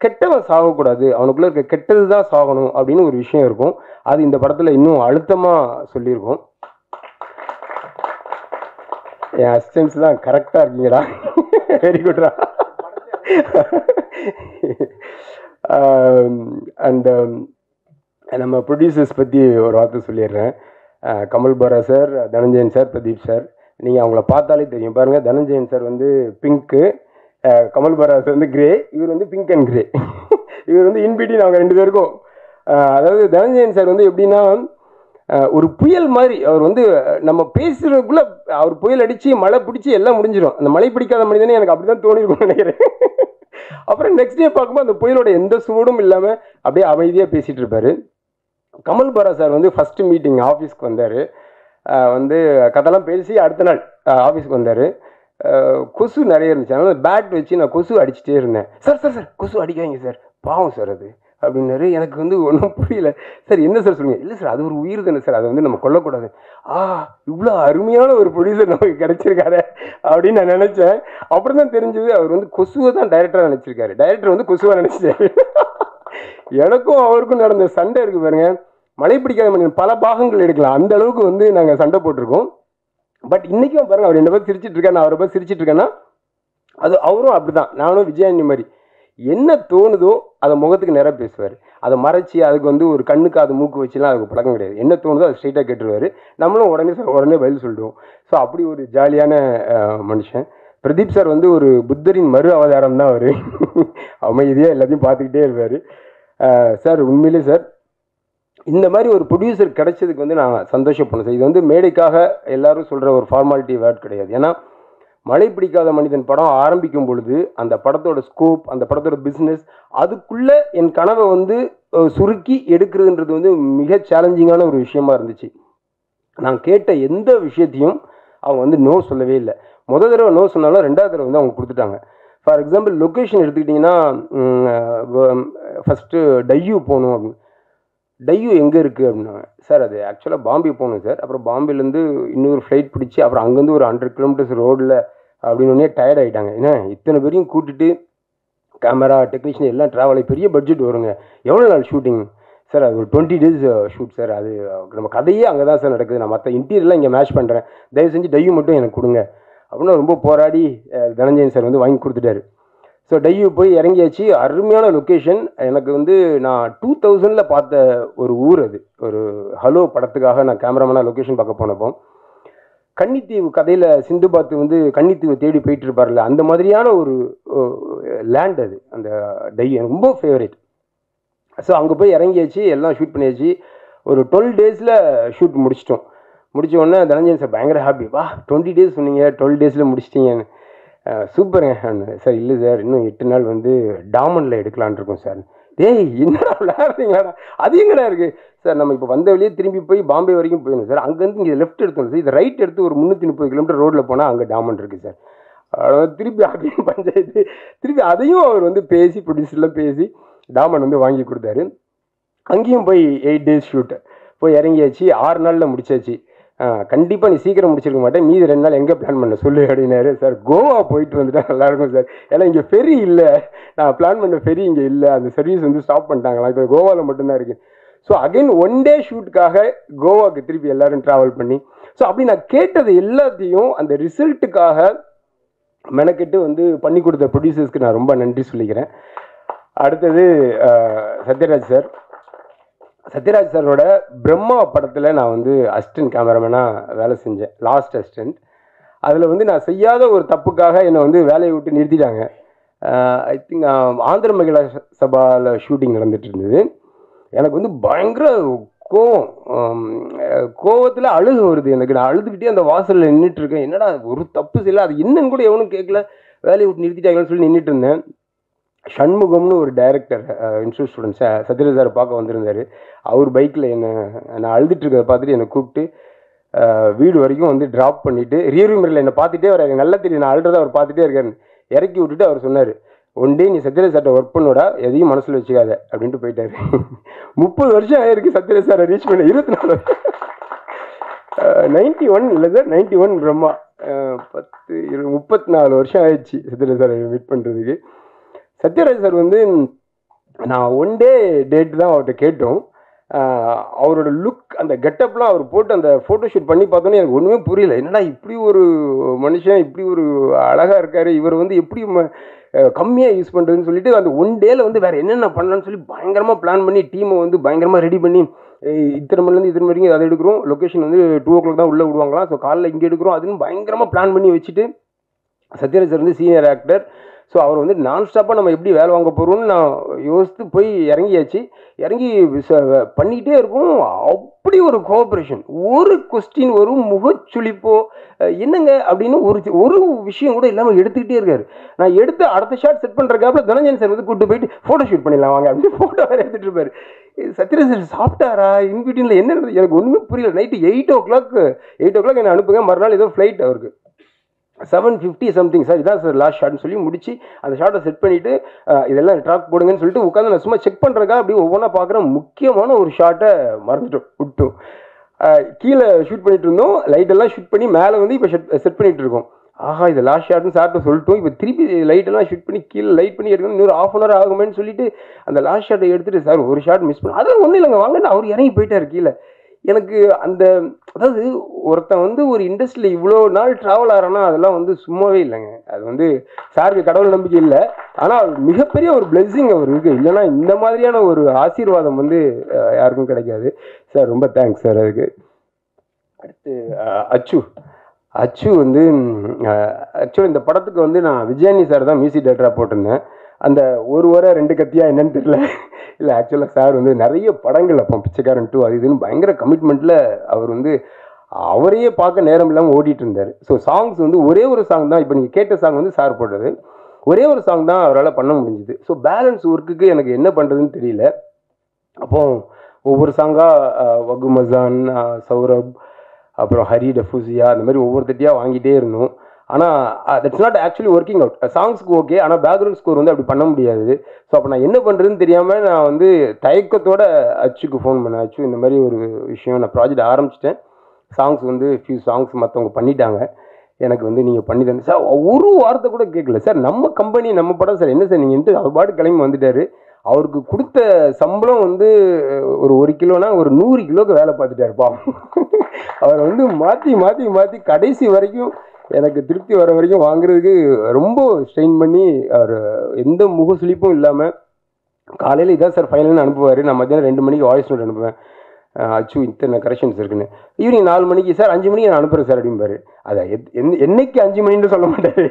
கெட்டவன் சாகக்கூடாது, அவனுக்குள்ளே இருக்க கெட்டது தான் சாகணும் அப்படின்னு ஒரு விஷயம் இருக்கும். அது இந்த படத்தில் இன்னும் அழுத்தமாக சொல்லியிருக்கோம். என் அசிஸ்டன்ஸ்லாம் கரெக்டாக இருக்கீங்கடா, வெரி குட்ரா. அண்ட் நம்ம ப்ரொடியூசர்ஸ் பற்றி ஒரு வார்த்தை சொல்லிடுறேன். Kamal Bohra sir, Dhananjayan sir, Pradeep sir, நீங்கள் அவங்கள பார்த்தாலே தெரியும். பாருங்கள், தனஞ்சயன் சார் வந்து பிங்க்கு, கமல் பாரா சார் வந்து கிரே, இவர் வந்து பிங்க் அண்ட் கிரே. இவர் வந்து இன்பிட்வீன் அவங்க 2 பேருக்கும். அதாவது தனஞ்சயன் சார் வந்து எப்படின்னா ஒரு புயல் மாதிரி அவர் வந்து நம்ம பேசுறதுக்குள்ள அவர் புயல் அடித்து மழை பிடிச்சி எல்லாம் முடிஞ்சிடும். அந்த மழை பிடிக்காத மனிதனே எனக்கு அப்படி தான் தோணிருக்கும்னு நினைக்கிறேன். அப்புறம் நெக்ஸ்ட் டே பார்க்கும்போது அந்த புயலோட எந்த சூடும் இல்லாமல் அப்படியே அமைதியாக பேசிகிட்டு இருப்பார். கமல் பாரா சார் வந்து ஃபஸ்ட்டு மீட்டிங் ஆஃபீஸ்க்கு வந்தார். வந்து கதைலாம் பேசி அடுத்த நாள் ஆஃபீஸ்க்கு வந்தார். கொசு நிறைய இருந்துச்சு. அதனால் பேட் வச்சு நான் கொசு அடிச்சுட்டே இருந்தேன். சார் சார் சார் கொசு அடிக்காதீங்க சார், பாவம் சார் அது அப்படின்னாரு. எனக்கு வந்து ஒன்றும் புரியல. சார் என்ன சார் சொல்லுங்கள்? இல்லை சார் அது ஒரு உயிர் தானே சார், அதை வந்து நம்ம கொல்லக்கூடாது. இவ்வளோ அருமையான ஒரு ப்ரொடியூசர் நமக்கு கிடைச்சிருக்காரு அப்படின்னு நான் நினச்சேன். அப்புறம் தான் தெரிஞ்சது அவர் வந்து கொசுவை தான் டைரக்டராக நினச்சிருக்காரு. டைரக்டர் வந்து கொசுவாக நினச்சிட்டாரு. எனக்கும் அவருக்கும் நடந்த சண்டை இருக்குது பாருங்க. மழை பிடிக்காத மனிதன் பல பாகங்கள் எடுக்கலாம், அந்த அளவுக்கு வந்து நாங்கள் சண்டை போட்டிருக்கோம். பட் இன்றைக்கும் பாருங்கள், அவர் என்ன பார்த்து சிரிச்சிட்டு இருக்கேன், நான் அவரை பார்த்து சிரிச்சிட்டு இருக்கேன்னா அது அவரும் அப்படி தான். நானும் விஜயாண்டி மாதிரி என்ன தோணுதோ அதை முகத்துக்கு நேராக பேசுவார். அதை மறைச்சி அதுக்கு வந்து ஒரு கண்ணுக்கு அது மூக்கு வச்சுலாம் அதுக்கு பழக்கம் கிடையாது. என்ன தோணுதோ அதை ஸ்ட்ரெயிட்டாக கேட்டுருவார். நம்மளும் உடனே பதில் சொல்லிடுவோம். ஸோ அப்படி ஒரு ஜாலியான மனுஷன். பிரதீப் சார் வந்து ஒரு புத்தரின் மறு அவதாரம் தான் அவர். அமைதியாக எல்லாத்தையும் பார்த்துக்கிட்டே இருப்பார். சார் உண்மையிலே சார் இந்த மாதிரி ஒரு ப்ரொடியூசர் கிடைச்சதுக்கு வந்து நான் சந்தோஷப்படணும் சார். இது வந்து மேடைக்காக எல்லாரும் சொல்கிற ஒரு ஃபார்மாலிட்டி வேர்ட் கிடையாது. ஏன்னா மழை பிடிக்காத மனிதன் படம் ஆரம்பிக்கும் பொழுது அந்த படத்தோட ஸ்கோப், அந்த படத்தோட பிஸ்னஸ், அதுக்குள்ளே என் கனவை வந்து சுருக்கி எடுக்கிறதுன்றது வந்து மிக சேலஞ்சிங்கான ஒரு விஷயமா இருந்துச்சு. நான் கேட்ட எந்த விஷயத்தையும் அவங்க வந்து நோ சொல்லவே இல்லை. முதல் தடவை நோ சொன்னாலும் ரெண்டாவது தடவை வந்து அவங்க கொடுத்துட்டாங்க. ஃபார் எக்ஸாம்பிள் லொக்கேஷன் எடுத்துக்கிட்டிங்கன்னா, ஃபஸ்ட்டு டையூ போகணும் அப்படின்னு. டையூ எங்கே இருக்குது அப்படின்னா, சார் அது ஆக்சுவலாக பாம்பே போகணும் சார். அப்புறம் பாம்பேலேருந்து இன்னொரு ஃப்ளைட் பிடிச்சி அப்புறம் அங்கேருந்து ஒரு 100 கிலோமீட்டர்ஸ் ரோடில் அப்படின்னு டயர்ட் ஆகிட்டாங்க. ஏன்னா இத்தனை பேரையும் கூட்டிட்டு கேமரா டெக்னீஷியன் எல்லாம் ட்ராவல் ஆகி பெரிய பட்ஜெட் வருங்க. எவ்வளோ நாள் ஷூட்டிங் சார்? அது ஒரு 20 days ஷூட் சார். அது நம்ம கதையே அங்கே தான் சார் நடக்குது. நான் மற்ற இன்டீரியர்லாம் இங்கே மேட்ச் பண்ணுறேன், தயவு செஞ்சு டையூ மட்டும் எனக்கு கொடுங்க அப்படின்னு ரொம்ப போராடி தனஞ்சயன் சார் வந்து வாங்கி கொடுத்துட்டாரு. ஸோ டையூ போய் இறங்கியாச்சு. அருமையான லொக்கேஷன். எனக்கு வந்து நான் 2000 பார்த்த ஒரு ஊர் அது. ஒரு ஹலோ படத்துக்காக நான் கேமராமேனாக லொக்கேஷன் பார்க்க போனப்போ, கன்னித்தீவு கதையில் சிந்துபாத்து வந்து கன்னித்தீவை தேடி போயிட்டு இருப்பார்ல, அந்த மாதிரியான ஒரு லேண்ட் அது. அந்த டையூ எனக்கு ரொம்ப ஃபேவரேட். ஸோ அங்கே போய் இறங்கியாச்சு, எல்லாம் ஷூட் பண்ணியாச்சு. ஒரு 12 days ஷூட் முடிச்சிட்டோம். முடிச்ச உடனே தனஞ்சயன் சார் பயங்கர ஹாப்பி. 20 days சொன்னீங்க, 12 days முடிச்சிட்டிங்கன்னு. சூப்பருங்க சார். இல்லை சார், இன்னும் 8 நாள் வந்து டாமனில் எடுக்கலான் இருக்கோம் சார். டேய் என்னடா விளையாடுறீங்களாடா, அது எங்கடா இருக்குது சார்? நம்ம இப்போ வந்த வழியே திரும்பி போய் பாம்பே வரைக்கும் போயிடணும் சார். அங்கேருந்து இங்கே லெஃப்ட் எடுத்தோம் சார், இதை ரைட் எடுத்து ஒரு 330 கிலோமீட்டர் ரோட்டில் போனால் அங்கே டாமன் இருக்குது சார். திருப்பி அதையும் பஞ்சாயத்து, திருப்பி அதையும் அவர் வந்து பேசி ப்ரொடியூசர்லாம் பேசி டாமன் வந்து வாங்கி கொடுத்தாரு. அங்கேயும் போய் 8 days ஷூட்டு போய் இறங்கியாச்சு. 6 நாளில் முடிச்சாச்சு. கண்டிப்பாக நீ சீக்கிரம் முடிச்சிருக்க மாட்டேன், மீதி 2 நாள் எங்கே பிளான் பண்ண சொல்லு அப்படின்னாரு. சார் கோவா போயிட்டு வந்துட்டா நல்லாயிருக்கும் சார், ஏன்னா இங்கே ஃபெரி இல்லை, நான் பிளான் பண்ண ஃபெரி இங்கே இல்லை, அந்த சர்வீஸ் வந்து ஸ்டாப் பண்ணிட்டாங்களா, இப்போ கோவாவில் மட்டும்தான் இருக்குது. ஸோ அகைன் 1 day ஷூட்டுக்காக கோவாவுக்கு திருப்பி எல்லோரும் ட்ராவல் பண்ணி, ஸோ அப்படி நான் கேட்டது எல்லாத்தையும் அந்த ரிசல்ட்டுக்காக மெனக்கெட்டு வந்து பண்ணி கொடுத்த ப்ரொடியூசர்ஸ்க்கு நான் ரொம்ப நன்றி சொல்லிக்கிறேன். அடுத்தது சத்யராஜ் சார். சத்யராஜ் சாரோட பிரம்மா படத்தில் நான் வந்து அசிஸ்டன்ட் கேமராமேனாக வேலை செஞ்சேன், லாஸ்ட் அசிஸ்டன்ட். அதில் வந்து நான் செய்யாத ஒரு தப்புக்காக என்னை வந்து வேலையை விட்டு நிறுத்திட்டாங்க. ஐ திங்க் ஆந்திர மகிழா சபாவில் ஷூட்டிங் நடந்துட்டு இருந்தது. எனக்கு வந்து பயங்கர கோவத்தில் அழுக வருது எனக்கு. நான் அழுதுகிட்டே அந்த வாசலில் நின்றுட்டுருக்கேன். என்னடா ஒரு தப்பு செய்யல, அது என்னன்னு கூட எவனும் கேட்கல, வேலையை விட்டு நிறுத்திட்டாங்கன்னு சொல்லி நின்றுட்டு இருந்தேன். ஷண்முகம்னு ஒரு director institute students Sathyaraj sir பார்க்க வந்திருந்தார். அவர் பைக்கில் நான் அழுதுட்டு இருக்கிறத பார்த்துட்டு என்னை கூப்பிட்டு வீடு வரைக்கும் வந்து ட்ராப் பண்ணிவிட்டு ரியர்வியூ மிரரில் என்னை பார்த்துட்டே வர, எனக்கு நல்லா தெரியும் நான் அழுறதை அவர் பார்த்துட்டே இருக்காருன்னு இறக்கி விட்டுட்டு அவர் சொன்னார், ஒன் டே நீ சத்யராஜ் சார்ட்ட ஒர்க் பண்ணோடா, எதையும் மனசில் வச்சுக்காத அப்படின்ட்டு போயிட்டார். 30 வருஷம் ஆயிருக்கு சத்யராஜ் சாரை ரீச் பண்ண. 24 91 இல்லை சார், 91 பிரம்மா 34 வருஷம் ஆயிடுச்சு சத்யராஜ் சாரை மீட் பண்ணுறதுக்கு. சத்யராஜ் சார் வந்து நான் 1 day டேட் தான் அவர்கிட்ட கேட்டோம். அவரோட லுக், அந்த கெட்டப்லாம் அவர் போட்டு அந்த ஃபோட்டோஷூட் பண்ணி பார்த்தோன்னே எனக்கு ஒன்றுமே புரியல. என்னடா இப்படி ஒரு மனுஷன் இப்படி ஒரு அழகாக இருக்கார், இவர் வந்து எப்படி கம்மியாக யூஸ் பண்ணுறதுன்னு சொல்லிட்டு அந்த 1 day வந்து வேறு என்னென்ன பண்ணலான்னு சொல்லி பயங்கரமாக பிளான் பண்ணி டீமை வந்து பயங்கரமாக ரெடி பண்ணி இத்தனை மணிலேருந்து இத்தனை வரைக்கும் அதை எடுக்கிறோம், லொக்கேஷன் வந்து 2 o'clock தான் உள்ளே விடுவாங்களாம், ஸோ காலைல இங்கே எடுக்கிறோம், அதுன்னு பயங்கரமாக பிளான் பண்ணி வச்சுட்டு சத்யராஜ் சார் வந்து சீனியர் ஆக்டர். ஸோ அவர் வந்து நான் ஸ்டாப்பாக நம்ம எப்படி வேலை வாங்க போகிறோம்னு நான் யோசித்து போய் இறங்கியாச்சு. இறங்கி பண்ணிக்கிட்டே இருக்கும். அப்படி ஒரு கோஆப்ரேஷன், ஒரு கொஸ்டின், ஒரு முகச்சுளிப்போ என்னங்க அப்படின்னு ஒரு விஷயம் கூட இல்லாமல் எடுத்துக்கிட்டே இருக்காரு. நான் எடுத்து அடுத்த ஷாட் செட் பண்ணுறக்காப்புல தனஞ்சன் சார் வந்து கூப்பிட்டு போயிட்டு ஃபோட்டோ ஷூட் பண்ணிடலாம் வாங்க அப்படின்னு ஃபோட்டோ வேறு எடுத்துகிட்டு இருப்பார். சத்யராஜ் சார் சாப்பிட்டாரா, இன்பிட்வீனில் என்ன நடந்தது எனக்கு ஒன்றுமே புரியல. நைட்டு 8 o'clock என்னை அனுப்புங்க, மறுநாள் ஏதோ ஃப்ளைட் அவருக்கு 7:50 சம்திங் சார், இதான் சார் லாஸ்ட் ஷாட்னு சொல்லி முடிச்சு அந்த ஷாட்டை செட் பண்ணிவிட்டு இதெல்லாம் ட்ராக் போடுங்கன்னு சொல்லிட்டு உட்காந்து நான் சும்மா செக் பண்ணுறக்கா அப்படி ஒவ்வொன்றா பார்க்குறேன். முக்கியமான ஒரு ஷாட்டை விட்டோம். கீழே ஷூட் பண்ணிட்டு இருந்தோம், லைட்டெல்லாம் ஷூட் பண்ணி மேலே வந்து இப்போ செட் பண்ணிட்டு இருக்கோம். ஆஹா இது லாஸ்ட் ஷாட்னு சார்ட்டு சொல்லிட்டோம். இப்போ திருப்பி லைட்டெல்லாம் ஷூட் பண்ணி கீழே லைட் பண்ணி எடுக்கணும், இன்னொரு 1/2 hour ஆகுமேன்னு சொல்லிட்டு அந்த லாஸ்ட் ஷாட்டை எடுத்துகிட்டு சார் ஒரு ஷாட் மிஸ் பண்ண அதெல்லாம் ஒன்றும் இல்லைங்க வாங்கன்னு அவர் இறங்கி போயிட்டார் கீழே. எனக்கு அந்த அதாவது ஒருத்தன் வந்து ஒரு இண்டஸ்ட்ரியில் இவ்வளோ நாள் ட்ராவல் ஆகிறான்னா அதெல்லாம் வந்து சும்மாவே இல்லைங்க. அது வந்து சாருக்கு கடவுள் நம்பிக்கை இல்லை, ஆனால் மிகப்பெரிய ஒரு பிளெஸ்ஸிங் அவர் இருக்குது. இல்லைன்னா இந்த மாதிரியான ஒரு ஆசீர்வாதம் வந்து யாருக்கும் கிடைக்காது. சார் ரொம்ப தேங்க்ஸ் சார் அதுக்கு. அடுத்து அச்சு வந்து ஆக்சுவலி இந்த படத்துக்கு வந்து நான் விஜயானி சார் தான் மியூசிக் டைரக்டராக போட்டிருந்தேன். அந்த ஒரு வரை 2 கத்தியா என்னன்னு தெரியல. இல்லை ஆக்சுவலாக சார் வந்து நிறைய படங்கள் அப்போ பிச்சைக்காரன் 2 அது இதுன்னு பயங்கர கமிட்மெண்ட்டில் அவர் வந்து அவரையே பார்க்க நேரம் இல்லாமல் ஓடிட்டு இருந்தார். ஸோ சாங்ஸ் வந்து ஒரே ஒரு சாங் தான், இப்போ நீங்கள் கேட்ட சாங் வந்து சார் போட்டது, ஒரே ஒரு சாங் தான் அவரால் பண்ண முடிஞ்சுது. ஸோ பேலன்ஸ் ஒர்க்குக்கு எனக்கு என்ன பண்ணுறதுன்னு தெரியல. அப்போ ஒவ்வொரு சாங்காக வகு மசான், சௌரப், அப்புறம் ஹரி டஃபூசியா, அந்த மாதிரி ஒவ்வொருத்தட்டியாக வாங்கிட்டே இருந்தோம். ஆனால் that's not actually working out. சாங்ஸ்க்கு ஓகே, ஆனால் பேக்ரவுண்ட் ஸ்கோர் வந்து அப்படி பண்ண முடியாது. ஸோ அப்போ நான் என்ன பண்ணுறதுன்னு தெரியாமல் நான் வந்து தயக்கத்தோட அச்சுக்கு ஃபோன் பண்ணேன். அச்சு இந்த மாதிரி ஒரு விஷயம், நான் ப்ராஜெக்ட் ஆரம்பிச்சிட்டேன், சாங்ஸ் வந்து ஃபியூ சாங்ஸ் மற்றவங்க பண்ணிட்டாங்க, எனக்கு வந்து நீங்கள் பண்ணி தரேன் சார். ஒரு வார்த்தை கூட கேட்கல சார். நம்ம கம்பெனி நம்ம படம் சார், என்ன சார் நீங்கள் அவர் பாட்டு கிளம்பி வந்துட்டார். அவருக்கு கொடுத்த சம்பளம் வந்து ஒரு கிலோனா ஒரு 100 கிலோக்கு வேலை பார்த்துட்டாருப்பா. அவர் வந்து மாற்றி கடைசி வரைக்கும் எனக்கு திருப்தி வர வரைக்கும் வாங்குறதுக்கு ரொம்ப ஸ்ட்ரெயின் பண்ணி அவர் எந்த முக சுளிப்பும் இல்லாமல் காலையில் இதான் சார் ஃபைனல்னு அனுப்புவார். நான் மத்தியானம் 2 மணிக்கு வாய்ஸ் நோட் அனுப்புவேன், அச்சு இத்தனை கரெக்ஷன்ஸ் இருக்குன்னு. ஈவினிங் 4 மணிக்கு சார் 5 மணிக்கு நான் அனுப்புகிறேன் சார் அப்படிம்பாரு. அதை என்னைக்கு 5 மணின்னு சொல்ல மாட்டார்.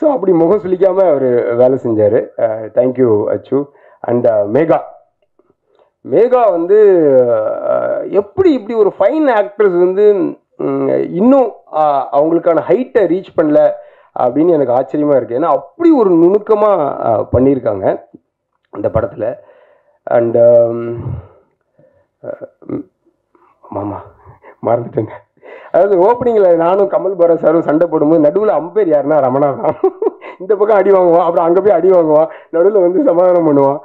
ஸோ அப்படி முகம் சுளிக்காமல் அவர் வேலை செஞ்சார். தேங்க்யூ அச்சு. அண்ட் மேகா வந்து எப்படி இப்படி ஒரு ஃபைன் ஆக்ட்ரஸ் வந்து இன்னும் அவங்களுக்கான ஹைட்டை ரீச் பண்ணல அப்படின்னு எனக்கு ஆச்சரியமாக இருக்குது. ஏன்னா அப்படி ஒரு நுணுக்கமாக பண்ணியிருக்காங்க அந்த படத்தில். அண்ட் மாமா மறந்துட்டேங்க, அதாவது ஓப்பனிங்கில் நானும் கமல் பாரா சாரும் சண்டை போடும்போது நடுவில் அம்பேர் யாருன்னா ரமணா தான். இந்த பக்கம் அடி வாங்குவான், அப்புறம் அங்கே போய் அடி வாங்குவான், நடுவில் வந்து சமாதானம் பண்ணுவான்.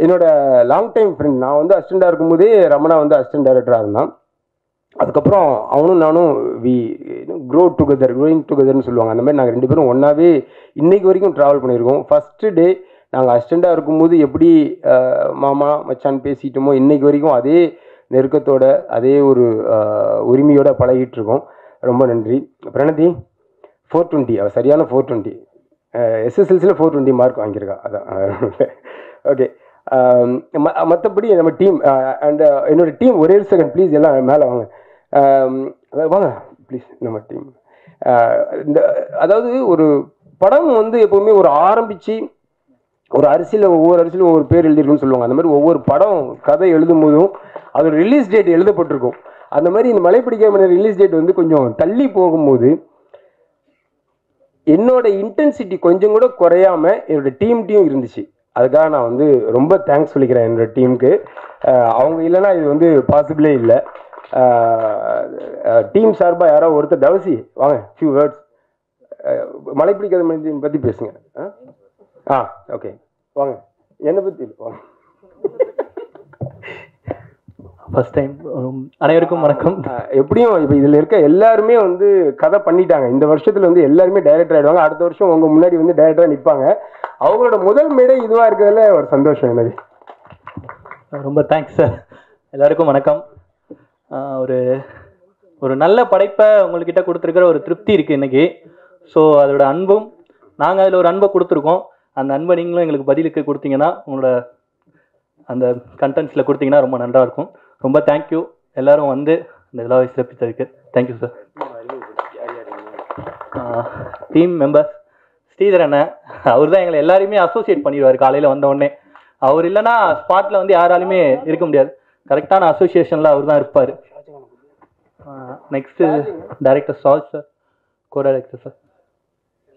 என்னோட லாங் டைம் ஃப்ரெண்ட், நான் வந்து அசிஸ்டண்டாக இருக்கும்போதே ரமணா வந்து அசிஸ்டன்ட் டைரக்டராக இருந்தான். அதுக்கப்புறம் அவனும் நானும் க்ரோயிங் டுகெதர்னு சொல்லுவாங்க, அந்த மாதிரி நாங்கள் 2 பேரும் ஒன்றாவே இன்னைக்கு வரைக்கும் ட்ராவல் பண்ணியிருக்கோம். ஃபஸ்ட்டு டே நாங்கள் அசிஸ்டண்டாக இருக்கும்போது எப்படி மாமா மச்சான் பேசிட்டோமோ இன்னைக்கு வரைக்கும் அதே நெருக்கத்தோட அதே ஒரு உரிமையோட பழகிட்டு இருக்கோம். ரொம்ப நன்றி. பிரணதி 420, அவள் சரியான 420, எஸ்எஸ்எல்சியில் 420 மார்க் வாங்கியிருக்கா. அதான் ஓகே. மற்றபடி நம்ம டீம் அண்ட் என்னோட டீம், ஒரே செகண்ட் ப்ளீஸ், எல்லாம் மேலே வாங்க வாங்க ப்ளீஸ். நம்ம டீம் இந்த அதாவது ஒரு படம் வந்து எப்போவுமே ஒரு ஆரம்பித்து ஒரு அரிசியில் ஒவ்வொரு அரிசியிலும் ஒவ்வொரு பேர் எழுதிருக்குன்னு சொல்லுவாங்க. அந்த மாதிரி ஒவ்வொரு படம் கதை எழுதும் போதும் அதோட ரிலீஸ் டேட் எழுதப்பட்டிருக்கும். அந்த மாதிரி இந்த மலைப்பிடிக்காம ரிலீஸ் டேட் வந்து கொஞ்சம் தள்ளி போகும்போது என்னோட இன்டென்சிட்டி கொஞ்சம் கூட குறையாம என்னோட டீம் இருந்துச்சு. அதுக்காக நான் வந்து ரொம்ப தேங்க்ஸ் சொல்லிக்கிறேன் என்னோட டீமுக்கு. அவங்க இல்லைன்னா இது வந்து பாசிபிளே இல்லை. டீம் சார்பாக யாரோ ஒருத்தர் தவசி வாங்க, ஃபியூ வேர்ட்ஸ் மலைப்பிடிக்காத மனிதன் பற்றி பேசுங்க. ஓகே வாங்க, என்னை பற்றி வாங்க. ஃபர்ஸ்ட் டைம் அனைவருக்கும் வணக்கம். எப்படியும் இப்போ இதில் இருக்க எல்லாருமே வந்து கதை பண்ணிட்டாங்க. இந்த வருஷத்தில் வந்து எல்லாருமே டைரக்டர் ஆகிடுவாங்க. அடுத்த வருஷம் உங்கள் முன்னாடி வந்து டைரக்டராக நிற்பாங்க. அவங்களோட முதல் மேடை இதுவாக இருக்கிறதுல ஒரு சந்தோஷம் எனக்கு. ரொம்ப தேங்க்ஸ் சார். எல்லாருக்கும் வணக்கம். ஒரு நல்ல படைப்பை உங்கள்கிட்ட கொடுத்துருக்கிற ஒரு திருப்தி இருக்குது இன்றைக்கி. ஸோ அதோட அன்பும், நாங்கள் அதில் ஒரு அன்பை கொடுத்துருக்கோம். அந்த அன்பை நீங்களும் எங்களுக்கு பதிலுக்கு கொடுத்தீங்கன்னா, உங்களோட அந்த கண்டென்ட்ஸில் கொடுத்தீங்கன்னா ரொம்ப நல்லா இருக்கும். ரொம்ப தேங்க்யூ எல்லோரும் வந்து இந்த விழாவை சிறப்பித்ததுக்கு. Thank you sir. Team members Sridhar அண்ணன், அவர் தான் எங்களை எல்லாருமே அசோசியேட் பண்ணிடுவார் காலையில் வந்த உடனே. அவர் இல்லைன்னா ஸ்பாட்டில் வந்து யாராலுமே இருக்க முடியாது. கரெக்டான அசோசியேஷனில் அவர் தான் இருப்பார். Next director சாஜ் sir, co director sir.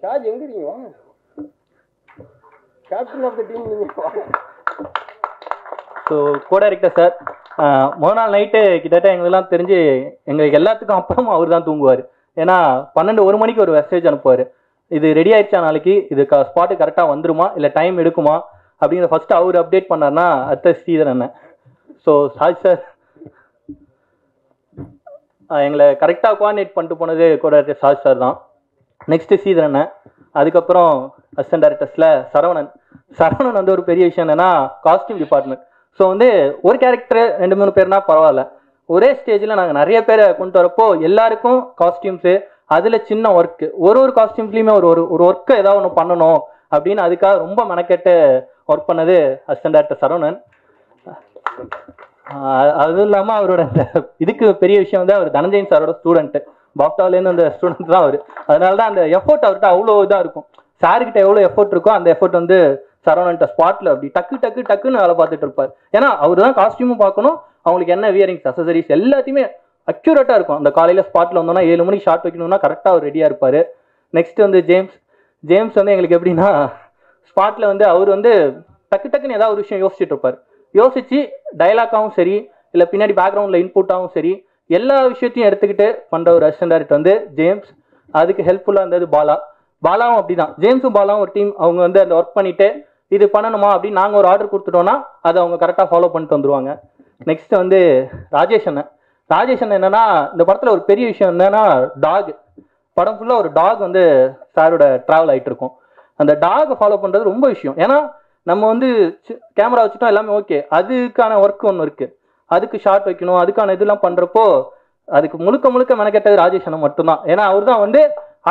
ஷாஜ் எங்க இருக்கீங்க? கேப்டன் ஆஃப் தி டீம் நீங்க. ஸோ கோ டைரக்டர் சார், முதல் நாள் நைட்டு கிட்டத்தட்ட எங்களுக்கெல்லாம் தெரிஞ்சு எங்களுக்கு எல்லாத்துக்கும் அப்புறமா அவர் தான் தூங்குவார். ஏன்னா 12-1 மணிக்கு ஒரு மெசேஜ் அனுப்புவார், இது ரெடி ஆயிடுச்சா நாளைக்கு, இது ஸ்பாட்டு கரெக்டாக வந்துருமா இல்லை டைம் எடுக்குமா அப்படிங்கிற ஃபர்ஸ்ட் அவர் அப்டேட் பண்ணார்னா அடுத்த ஸ்ரீதர் அண்ணன். ஸோ சாஜ் சார் எங்களை கரெக்டாக கோஆர்டினேட் பண்ணிட்டு போனது கோ டைரக்டர் சாஜ் சார் தான். நெக்ஸ்ட்டு ஸ்ரீதர் அண்ணன், அதுக்கப்புறம் அசிஸ்டன்ட் டைரக்டர்ஸில் சரவணன் வந்து ஒரு பெரிய விஷயம் என்னன்னா காஸ்டியூம் டிபார்ட்மெண்ட். ஸோ வந்து ஒரு கேரக்டர் 2-3 பேர்னா பரவாயில்ல, ஒரே ஸ்டேஜில் நாங்கள் நிறைய பேரை கொண்டு வரப்போ எல்லாருக்கும் காஸ்டியூம்ஸு, அதில் சின்ன ஒர்க்கு, ஒரு காஸ்டியூம்ஸ்லேயுமே ஒரு ஒர்க்கை ஏதாவது ஒன்று பண்ணணும் அப்படின்னு அதுக்காக ரொம்ப மெனக்கெட்டு ஒர்க் பண்ணது அசிஸ்டன்ட் டைரக்டர் சரவணன். அதுவும் இல்லாமல் அவரோட இதுக்கு பெரிய விஷயம் வந்து அவர் தனஞ்சயன் சாரோட ஸ்டூடெண்ட்டு, பாப்டாலேருந்து அந்த ஸ்டூடெண்ட் தான் அவர். அதனால தான் அந்த எஃபோர்ட் அவர்கிட்ட அவ்வளோ இதாக இருக்கும். சார்கிட்ட எவ்வளோ எஃபோர்ட் இருக்கோ அந்த எஃபோர்ட் வந்து சரவணன்ட்ட ஸ்பாட்டில் அப்படி டக்குன்னு வேலை பார்த்துட்டு இருப்பார். ஏன்னா அவர் தான் காஸ்டியூமும் பார்க்கணும், அவங்களுக்கு என்ன வியரிங்ஸ் அசசரிஸ் எல்லாத்தையுமே அக்யூரேட்டாக இருக்கும். அந்த காலையில் ஸ்பாட்டில் வந்தோம்னா 7 மணிக்கு ஷார்ட் வைக்கணும்னா கரெக்டாக அவர் ரெடியாக இருப்பார். நெக்ஸ்ட் வந்து ஜேம்ஸ் வந்து எங்களுக்கு எப்படின்னா ஸ்பாட்டில் வந்து அவர் வந்து டக்குன்னு ஏதாவது ஒரு விஷயம் யோசிச்சுட்டு இருப்பார். யோசிச்சு டைலாக்காகவும் சரி இல்லை பின்னாடி பேக்ரவுண்டில் இன்புட்டாகவும் சரி எல்லா விஷயத்தையும் எடுத்துக்கிட்டு பண்ணுற ஒரு அசிஸ்டன்ட் டைரக்டர் வந்து ஜேம்ஸ். அதுக்கு ஹெல்ப்ஃபுல்லாக இருந்தது பாலாவும் அப்படி தான். ஜேம்ஸும் பாலாவும் ஒரு டீம், அவங்க வந்து அந்த ஒர்க் பண்ணிவிட்டு இது பண்ணணுமா அப்படின்னு நாங்கள் ஒரு ஆர்டர் கொடுத்துட்டோன்னா அதை அவங்க கரெக்டாக ஃபாலோ பண்ணிட்டு வந்துடுவாங்க. நெக்ஸ்ட் வந்து ராஜேஷ் அண்ணன் என்னன்னா இந்த படத்தில் ஒரு பெரிய விஷயம் என்னன்னா படம் ஃபுல்லாக ஒரு டாக் வந்து சாரோட ட்ராவல் ஆகிட்டு இருக்கும். அந்த டாகை ஃபாலோ பண்ணுறது ரொம்ப விஷயம். ஏன்னா நம்ம வந்து கேமரா வச்சுட்டோம் எல்லாமே ஓகே, அதுக்கான ஒர்க் ஒன்று இருக்குது, அதுக்கு ஷார்ட் வைக்கணும், அதுக்கான இதெல்லாம் பண்ணுறப்போ அதுக்கு முழுக்க மெனக்கெட்டது ராஜேஷ் அண்ணன் மட்டும்தான். ஏன்னா அவர் தான் வந்து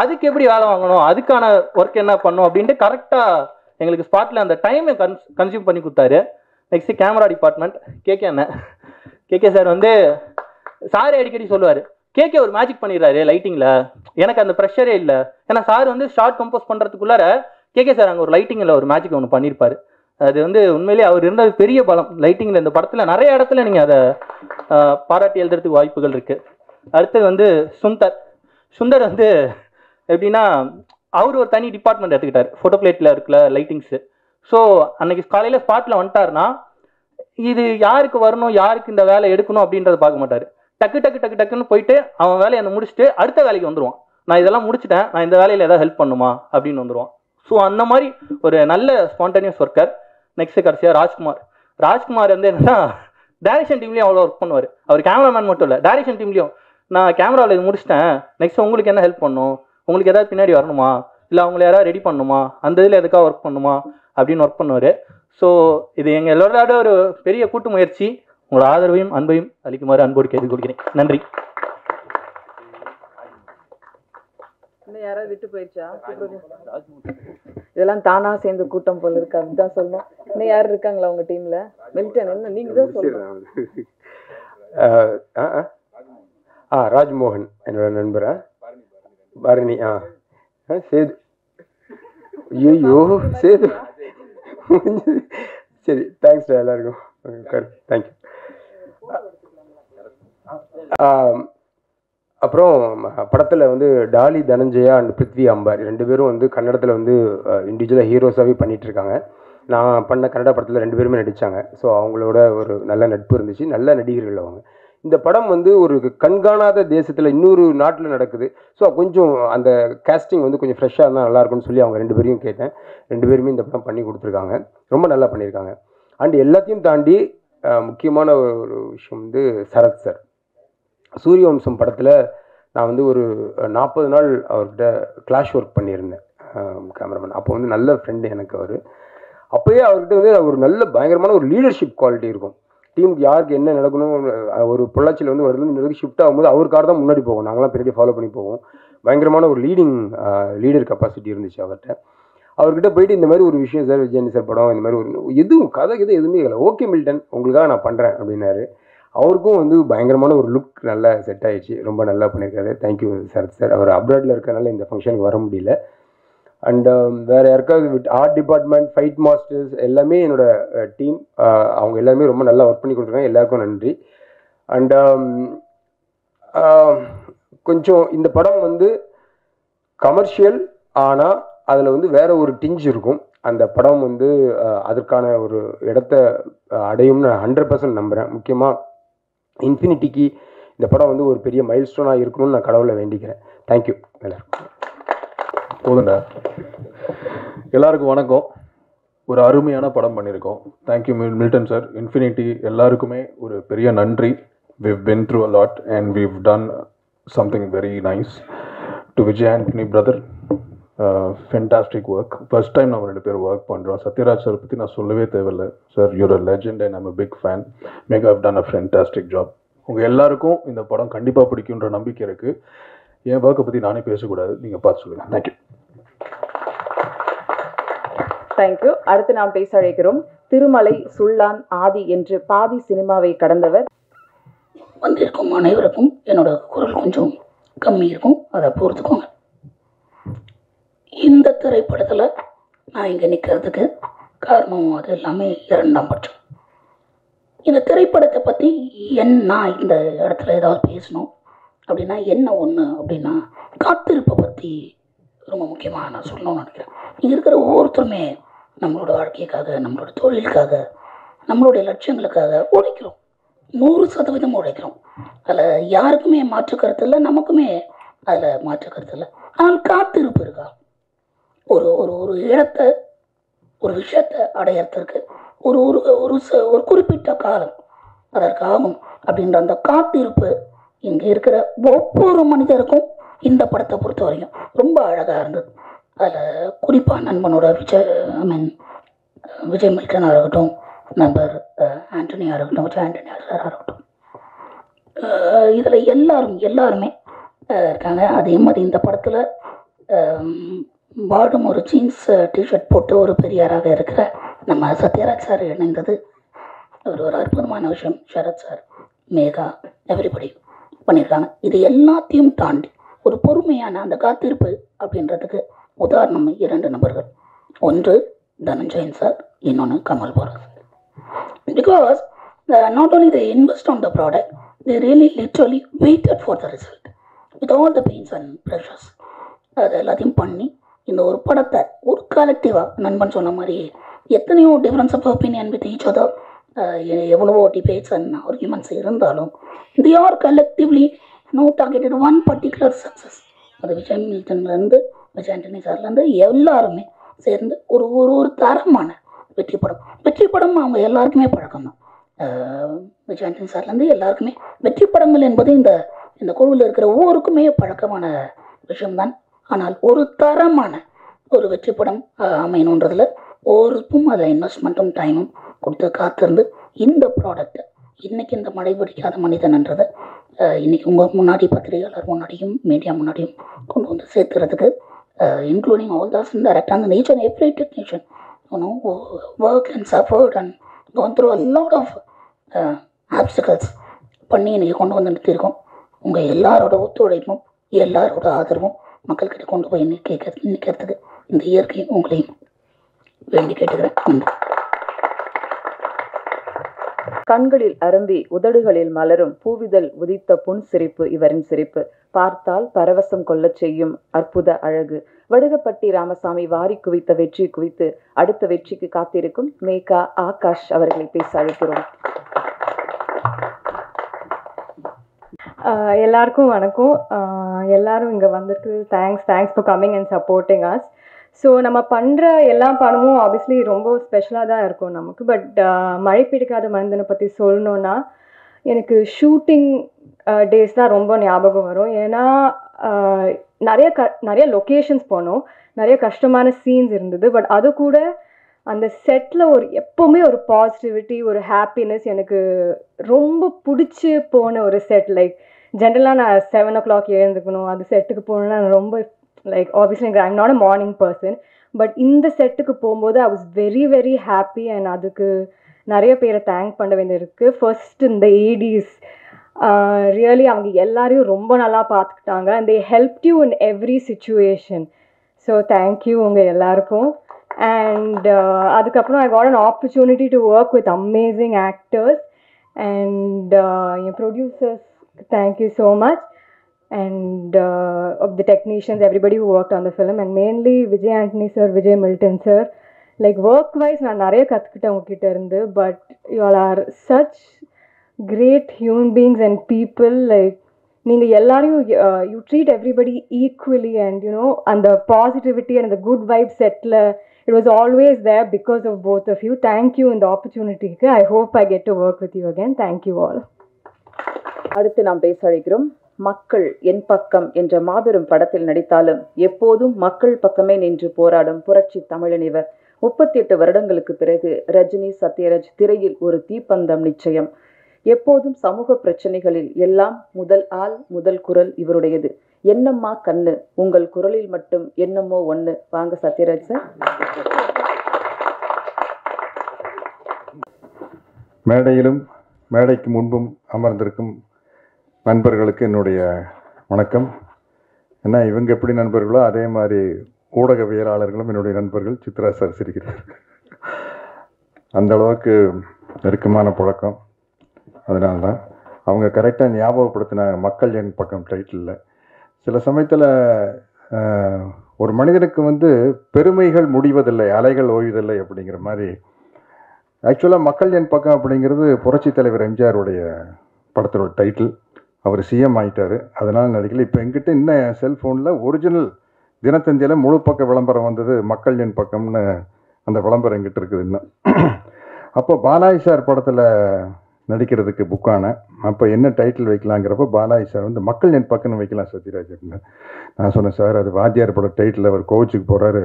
அதுக்கு எப்படி வேலை வாங்கணும், அதுக்கான ஒர்க் என்ன பண்ணும் அப்படின்ட்டு கரெக்டாக எங்களுக்கு ஸ்பாட்டில் அந்த டைமை கன்சியூம் பண்ணி கொடுத்தாரு. Next camera department KK sir வந்து சார் அடிக்கடி சொல்லுவார், கேகே ஒரு மேஜிக் பண்ணிடுறாரு லைட்டிங்கில், எனக்கு அந்த ப்ரெஷரே இல்லை. ஏன்னா சார் வந்து ஷார்ட் கம்போஸ் பண்ணுறதுக்குள்ளார கேகே சார் அங்கே ஒரு லைட்டிங்கில் ஒரு மேஜிக் ஒன்று பண்ணியிருப்பார். அது வந்து உண்மையிலேயே அவர் இருந்தது பெரிய பலம் லைட்டிங்கில். இந்த படத்தில் நிறைய இடத்துல நீங்கள் அதை பாராட்டி எழுதுறதுக்கு வாய்ப்புகள் இருக்குது. அடுத்தது வந்து சுந்தர் வந்து எப்படின்னா அவர் ஒரு தனி டிபார்ட்மெண்ட் எடுத்துக்கிட்டார், ஃபோட்டோ பிளேட்டில் இருக்கிற லைட்டிங்ஸு. ஸோ அன்னைக்கு காலையில் ஸ்பாட்டில் வந்துட்டார்னா இது யாருக்கு வரணும், யாருக்கு இந்த வேலை எடுக்கணும் அப்படின்றத பார்க்க மாட்டார். டக்குன்னு போயிட்டு அவன் வேலையை அந்த முடிச்சுட்டு அடுத்த வேலைக்கு வந்துடுவான். நான் இதெல்லாம் முடிச்சுட்டேன், நான் இந்த வேலையில் ஏதாவது ஹெல்ப் பண்ணுமா அப்படின்னு வந்துடுவான். ஸோ அந்த மாதிரி ஒரு நல்ல ஸ்பான்டேனியஸ் ஒர்க்கர். நெக்ஸ்ட் கடைசியாக ராஜ்குமார் வந்து என்னன்னா டைரக்ஷன் டீம்லேயும் அவ்வளோ ஒர்க் பண்ணுவார். அவர் கேமராமேன் மட்டும் இல்லை, டைரக்ஷன் டீம்லேயும் நான் கேமராவில் இது முடிச்சிட்டேன், நெக்ஸ்ட் உங்களுக்கு என்ன ஹெல்ப் பண்ணணும், உங்களுக்கு ஏதாவது பின்னாடி வரணுமா, இல்லை அவங்கள யாராவது ரெடி பண்ணணுமா, அந்த இதில் எதுக்காக ஒர்க் பண்ணுமா அப்படின்னு ஒர்க் பண்ணுவார். ஸோ இது எங்கள் எல்லோரோட ஒரு பெரிய கூட்டு முயற்சி. உங்களோட ஆதரவையும் அன்பையும் அளிக்குமாறு அன்போடு கேட்டுக்கொள்கிறேன். நன்றி. யாராவது விட்டு போயிடுச்சா? இதெல்லாம் தானா சேர்ந்த கூட்டம் போல இருக்கு, அதுதான் சொல்லணும். இன்னும் யாரும் இருக்காங்களா உங்க டீம்ல? மில்டன் என்ன நீங்க தான் சொல்லணும். ராஜ்மோகன் என்னோட நண்பரா, பரணி, சேது, ஐயோ சேது, சரி தேங்க்ஸ் எல்லாருக்கும், தேங்க்யூ. அப்புறம் படத்தில் வந்து டாலி தனஞ்சயா அண்ட் பிருத்வி அம்பாரி 2 பேரும் வந்து கன்னடத்தில் வந்து இண்டிவிஜுவலாக ஹீரோஸாகவே பண்ணிகிட்ருக்காங்க. நான் பண்ண கன்னட படத்தில் 2 பேருமே நடித்தாங்க. ஸோ அவங்களோட ஒரு நல்ல நட்பு இருந்துச்சு, நல்ல நடிகர்கள் அவங்க. இந்த படம் வந்து ஒரு கண்காணாத தேசத்தில் இன்னொரு நாட்டில் நடக்குது. ஸோ கொஞ்சம் அந்த கேஸ்டிங் வந்து கொஞ்சம் ஃப்ரெஷ்ஷாக இருந்தால் நல்லாயிருக்கும்னு சொல்லி அவங்க 2 பேரையும் கேட்டேன். 2 பேருமே இந்த படம் பண்ணி கொடுத்துருக்காங்க, ரொம்ப நல்லா பண்ணியிருக்காங்க. அண்ட் எல்லாத்தையும் தாண்டி முக்கியமான ஒரு விஷயம் வந்து சரத் சார். சூரியவம்சம் படத்தில் நான் வந்து ஒரு 40 நாள் அவர்கிட்ட கிளாஷ் ஒர்க் பண்ணியிருந்தேன் கேமராமேன். அப்போ வந்து நல்ல ஃப்ரெண்டு எனக்கு அவர். அப்போயே அவர்கிட்ட வந்து ஒரு நல்ல பயங்கரமான ஒரு லீடர்ஷிப் குவாலிட்டி இருக்கும். டீமுக்கு யாருக்கு என்ன நடக்கணும், ஒரு பொள்ளாச்சியில் வந்து ஒரு இடத்துல ஷிஃப்ட் ஆகும்போது அவருக்காக தான் முன்னாடி போவோம், நாங்களாம் பின்னாடி ஃபாலோ பண்ணி போவோம். பயங்கரமான ஒரு லீடர் கெப்பாசிட்டி இருந்துச்சு அவர்கிட்ட. அவர்கிட்ட போயிட்டு இந்த மாதிரி ஒரு விஷயம் சார், விஜயன் சார் படம் இந்த மாதிரி ஒரு எதுவும் கதை எதுவுமே இல்லை, ஓகே மில்டன் உங்களுக்காக நான் பண்ணுறேன் அப்படின்னாரு. அவருக்கும் வந்து பயங்கரமான ஒரு லுக் நல்லா செட் ஆகிடுச்சு, ரொம்ப நல்லா பண்ணியிருக்காரு. Thank you Sarath sir. அவர் அப்ராடில் இருக்கிறனால இந்த ஃபங்க்ஷனுக்கு வர முடியல. அண்ட் வேறு யாருக்காவது with art department, fight masters எல்லாமே என்னோட டீம். அவங்க எல்லாருமே ரொம்ப நல்லா ஒர்க் பண்ணி கொடுத்துருக்காங்க. எல்லாருக்கும் நன்றி. அண்ட் கொஞ்சம் இந்த படம் வந்து கமர்ஷியல், ஆனால் அதில் வந்து வேற ஒரு டிஞ்ச் இருக்கும். அந்த படம் வந்து அதற்கான ஒரு இடத்த அடையும்னு 100% நம்புகிறேன். முக்கியமாக இன்ஃபினிட்டிக்கு இந்த படம் வந்து ஒரு பெரிய மைல் ஸ்டோனாக இருக்கணும்னு நான் கடவுளை வேண்டிக்கிறேன். தேங்க்யூ எல்லாருக்கும். போதுண்டா. எல்லாருக்கும் வணக்கம். ஒரு அருமையான படம் பண்ணியிருக்கோம். தேங்க்யூ மில்டன் சார், இன்ஃபினிட்டி எல்லாருக்குமே ஒரு பெரிய நன்றி. we've been through a lot and we've done something very nice. to Vijay Antony brother, fantastic work. First time நம்ம 2 பேர் ஒர்க் பண்ணுறோம். சத்யராஜ் சார் பற்றி நான் சொல்லவே தேவையில்லை. Sir you're a legend and I'm a big fan. Mega have done a fantastic job. உங்கள் எல்லாருக்கும் இந்த படம் கண்டிப்பாக பிடிக்குன்ற நம்பிக்கை இருக்குது. என் ஒர்க்கை பற்றி நானே பேசக்கூடாது, நீங்கள் பார்த்து சொல்லுங்கள். தேங்க்யூ. தேங்க்யூ. அடுத்து நாம் பேச அழைக்கிறோம் திருமலை, சுள்ளான், ஆதி என்று பாதி சினிமாவை கடந்தவர். வந்திருக்கும் அனைவருக்கும் என்னோட குரல் கொஞ்சம் கம்மி இருக்கும், அதை பொறுத்துக்கோங்க. இந்த திரைப்படத்தில் நான் இங்கே நிற்கிறதுக்கு காரணம் அது எல்லாமே 2ஆம் பட்சம். இந்த திரைப்படத்தை பற்றி நான் இந்த இடத்துல ஏதாவது பேசணும் அப்படின்னா என்ன ஒன்று அப்படின்னா காத்திருப்பை பற்றி ரொம்ப முக்கியமாக நான் சொல்லணும்னு நினைக்கிறேன். இங்கே இருக்கிற ஒவ்வொருத்தருமே நம்மளோட வாழ்க்கைக்காக, நம்மளோட தொழிலுக்காக, நம்மளுடைய லட்சியங்களுக்காக உழைக்கிறோம். 100% உழைக்கிறோம். அதில் யாருக்குமே மாற்று கருத்து இல்லை, நமக்குமே அதில் மாற்று கருத்து இல்லை. ஆனால் காத்திருப்பு இருக்கா? ஒரு ஒரு ஒரு இடத்தை, ஒரு விஷயத்தை அடையிறதுக்கு ஒரு ஒரு ஒரு குறிப்பிட்ட காலம் அதற்கு ஆகும் அப்படின்ற அந்த காத்திருப்பு இங்கே இருக்கிற ஒவ்வொரு மனிதருக்கும் இந்த படத்தை பொறுத்த வரைக்கும் ரொம்ப அழகாக இருந்தது. அதில் குறிப்பாக நண்பனோட விஜய் மில்டனாக இருக்கட்டும், நண்பர் ஆண்டனியாக இருக்கட்டும், விஜய் ஆண்டனி சாராக இருக்கட்டும், இதில் எல்லாருமே இருக்காங்க. அதே மாதிரி இந்த படத்தில் பாடும் ஒரு ஜீன்ஸ் டிஷர்ட் போட்டு ஒரு பெரியாராக இருக்கிற நம்ம சத்யராஜ் சார் இணைந்தது ஒரு அற்புதமான விஷயம். சரத் சார், மேகா, எவ்ரிபடி பண்ணியிருக்காங்க. இது எல்லாத்தையும் தாண்டி ஒரு பொறுமையான அந்த காத்திருப்பு அப்படின்றதுக்கு உதாரணம் 2 நபர்கள். ஒன்று தனஞ்சயன் சார், இன்னொன்று Kamal போராஸ். Because not only they invest on the product, they really literally waited for the result with all the pains and pressures. அது எல்லாத்தையும் பண்ணி இந்த ஒரு படத்தை ஒரு கலெக்டிவாக, நண்பன் சொன்ன மாதிரி எத்தனையோ difference of opinion with each other, எவ்வளவோ டிபேட்ஸ் அண்ட் ஆர்குமெண்ட்ஸ் இருந்தாலும் they are collectively targeted one particular success. அது விஜய் மில்டன்லேருந்து விஜய் ஆண்டனி சார்லேருந்து எல்லாருமே சேர்ந்து ஒரு ஒரு தரமான வெற்றி படம் அவங்க எல்லாருக்குமே பழக்கம் தான். விஜய் ஆண்டனி சார்லேருந்து எல்லாருக்குமே வெற்றி படங்கள் என்பது இந்த குழுவில் இருக்கிற ஒவ்வொருக்குமே பழக்கமான விஷயம்தான். ஆனால் ஒரு தரமான ஒரு வெற்றி படம் அமையணுன்றதுல ஒவ்வொருக்கும் அதில் இன்வெஸ்ட்மெண்ட்டும் டைமும் கொடுத்து காத்திருந்து இந்த ப்ராடக்டை இன்றைக்கி இந்த மழை பிடிக்காத மனிதன்ன்றதை இன்றைக்கி உங்கள் முன்னாடி, பத்திரிகையாளர் முன்னாடியும், மீடியா முன்னாடியும் கொண்டு வந்து சேர்த்துறதுக்கு, இன்க்ளூடிங் ஆல் தாஸ் டைரக்ட் அந்த each and every technician, work and suffered and gone through a lot of obstacles பண்ணி இன்றைக்கி கொண்டு வந்து நிறுத்தியிருக்கோம். உங்கள் எல்லாரோட ஒத்துழைப்பும், எல்லாரோட ஆதரவும் மக்கள்கிட்ட கொண்டு போய் நிற்கிறதுக்கு இந்த இயற்கையும் உங்களையும் வேண்டி கேட்டுக்கிறேன். கண்களில் அரும்பி உதடுகளில் மலரும் பூவிதழ் உதித்த புன் சிரிப்பு இவரின் சிரிப்பு. பார்த்தால் பரவசம் கொள்ளச் செய்யும் அற்புத அழகு. வடுகப்பட்டி ராமசாமி வாரி குவித்த வெற்றி குவித்து அடுத்த வெற்றிக்கு காத்திருக்கும் மேகா, ஆகாஷ் அவர்களை பேச அழைக்கிறோம். எல்லாருக்கும் வணக்கம். எல்லாரும் இங்கே வந்துட்டு thanks for coming and supporting us. So நம்ம பண்ணுற எல்லா படமும் ஆப்வியஸ்லி ரொம்ப ஸ்பெஷலாக தான் இருக்கும் நமக்கு. பட் மழை பிடிக்காத மனிதனை பற்றி சொல்லணுன்னா எனக்கு ஷூட்டிங் டேஸ் தான் ரொம்ப ஞாபகம் வரும். ஏன்னா நிறைய லொக்கேஷன்ஸ் போனோம், நிறைய கஷ்டமான சீன்ஸ் இருந்தது. பட் அது கூட அந்த செட்டில் எப்போவுமே ஒரு பாசிட்டிவிட்டி, ஒரு ஹாப்பினஸ் எனக்கு ரொம்ப பிடிச்சி போன ஒரு செட். லைக் ஜென்ரலாக நான் 7 o'clock எழுந்துக்கணும், அது செட்டுக்கு போகணுன்னா நான் ரொம்ப obviously I'm not a morning person, but இந்த செட்டுக்கு போகும்போது I was very very happy and அதுக்கு நிறைய பேரை தேங்க் பண்ண வேண்டியிருக்கு. ஃபர்ஸ்ட் இந்த ADs ரியலி அவங்க எல்லாரையும் ரொம்ப நல்லா பார்த்துக்கிட்டாங்க and they helped you in every situation. So so thank you உங்கள் எல்லாருக்கும். And அதுக்கப்புறம் I got an opportunity to work with amazing actors and your producers, thank you so much, and of the technicians, everybody who worked on the film, and mainly Vijay Antony sir, Vijay Milton sir. Like work wise நான் நிறைய கற்றுக்கிட்டேன் உங்ககிட்ட இருந்து, but you all are such great human beings and people. Like நீங்கள் எல்லாரையும் you treat everybody equally, and you know and the positivity and the good vibe setல it was always there because of both of you. Thank you in the opportunity. I hope I get to work with you again. Thank you all. அடுத்து நாம் பேச அழைக்கிறோம். மக்கள் என் பக்கம் என்ற மாபெரும் படத்தில் நடித்தாலும் எப்போதும் மக்கள் பக்கமே நின்று போராடும் புரட்சி தமிழன் இவர். 38 வருடங்களுக்கு பிறகு ரஜினி சத்யராஜ் திரையில் ஒரு தீப்பந்தம் நிச்சயம். எப்போதும் சமூக பிரச்சனைகளில் எல்லாம் முதல் ஆள் முதல் குரல் இவருடையது. என்னம்மா கண்ணு, உங்கள் குரலில் மட்டும் என்னமோ ஒண்ணு. வாங்க சத்யராஜ் சார். மேடையிலும் மேடைக்கு முன்பும் அமர்ந்திருக்கும் நண்பர்களுக்கு என்னுடைய வணக்கம். ஏன்னா இவங்க எப்படி நண்பர்களோ அதே மாதிரி ஊடகவியலாளர்களும் என்னுடைய நண்பர்கள். சித்ரா சார் சிரிக்கிறார். அந்த அளவுக்கு நெருக்கமான பழக்கம். அதனால தான் அவங்க கரெக்டாக ஞாபகப்படுத்தினாங்க மக்கள் என் பக்கம் டைட்டிலில். சில சமயத்தில் ஒரு மனிதனுக்கு வந்து பெருமைகள் முடிவதில்லை, அலைகள் ஓய்வதில்லை அப்படிங்கிற மாதிரி. ஆக்சுவலாக மக்கள் என் பக்கம் அப்படிங்கிறது புரட்சி தலைவர் எம்ஜிஆருடைய படத்தோட டைட்டில். அவர் சிஎம் ஆகிட்டார், அதனால் நடிக்கல. இப்போ எங்கிட்ட இன்னும் என் செல்ஃபோனில் ஒரிஜினல் தினத்தந்தியில் முழு பக்க விளம்பரம் வந்தது, மக்கள் என் பக்கம்னு அந்த விளம்பரம் எங்கிட்ட இருக்குது இன்னும். அப்போ பாலாஜி சார் படத்தில் நடிக்கிறதுக்கு புக்கான அப்போ என்ன டைட்டில் வைக்கலாங்கிறப்ப பாலாஜி சார் வந்து மக்கள் என் பக்கம்னு வைக்கலாம் சத்யராஜ் அப்படின்னு. நான் சொன்னேன், சார் அது வாத்தியார் படம் டைட்டில், அவர் கோச்சுக்கு போகிறாரு,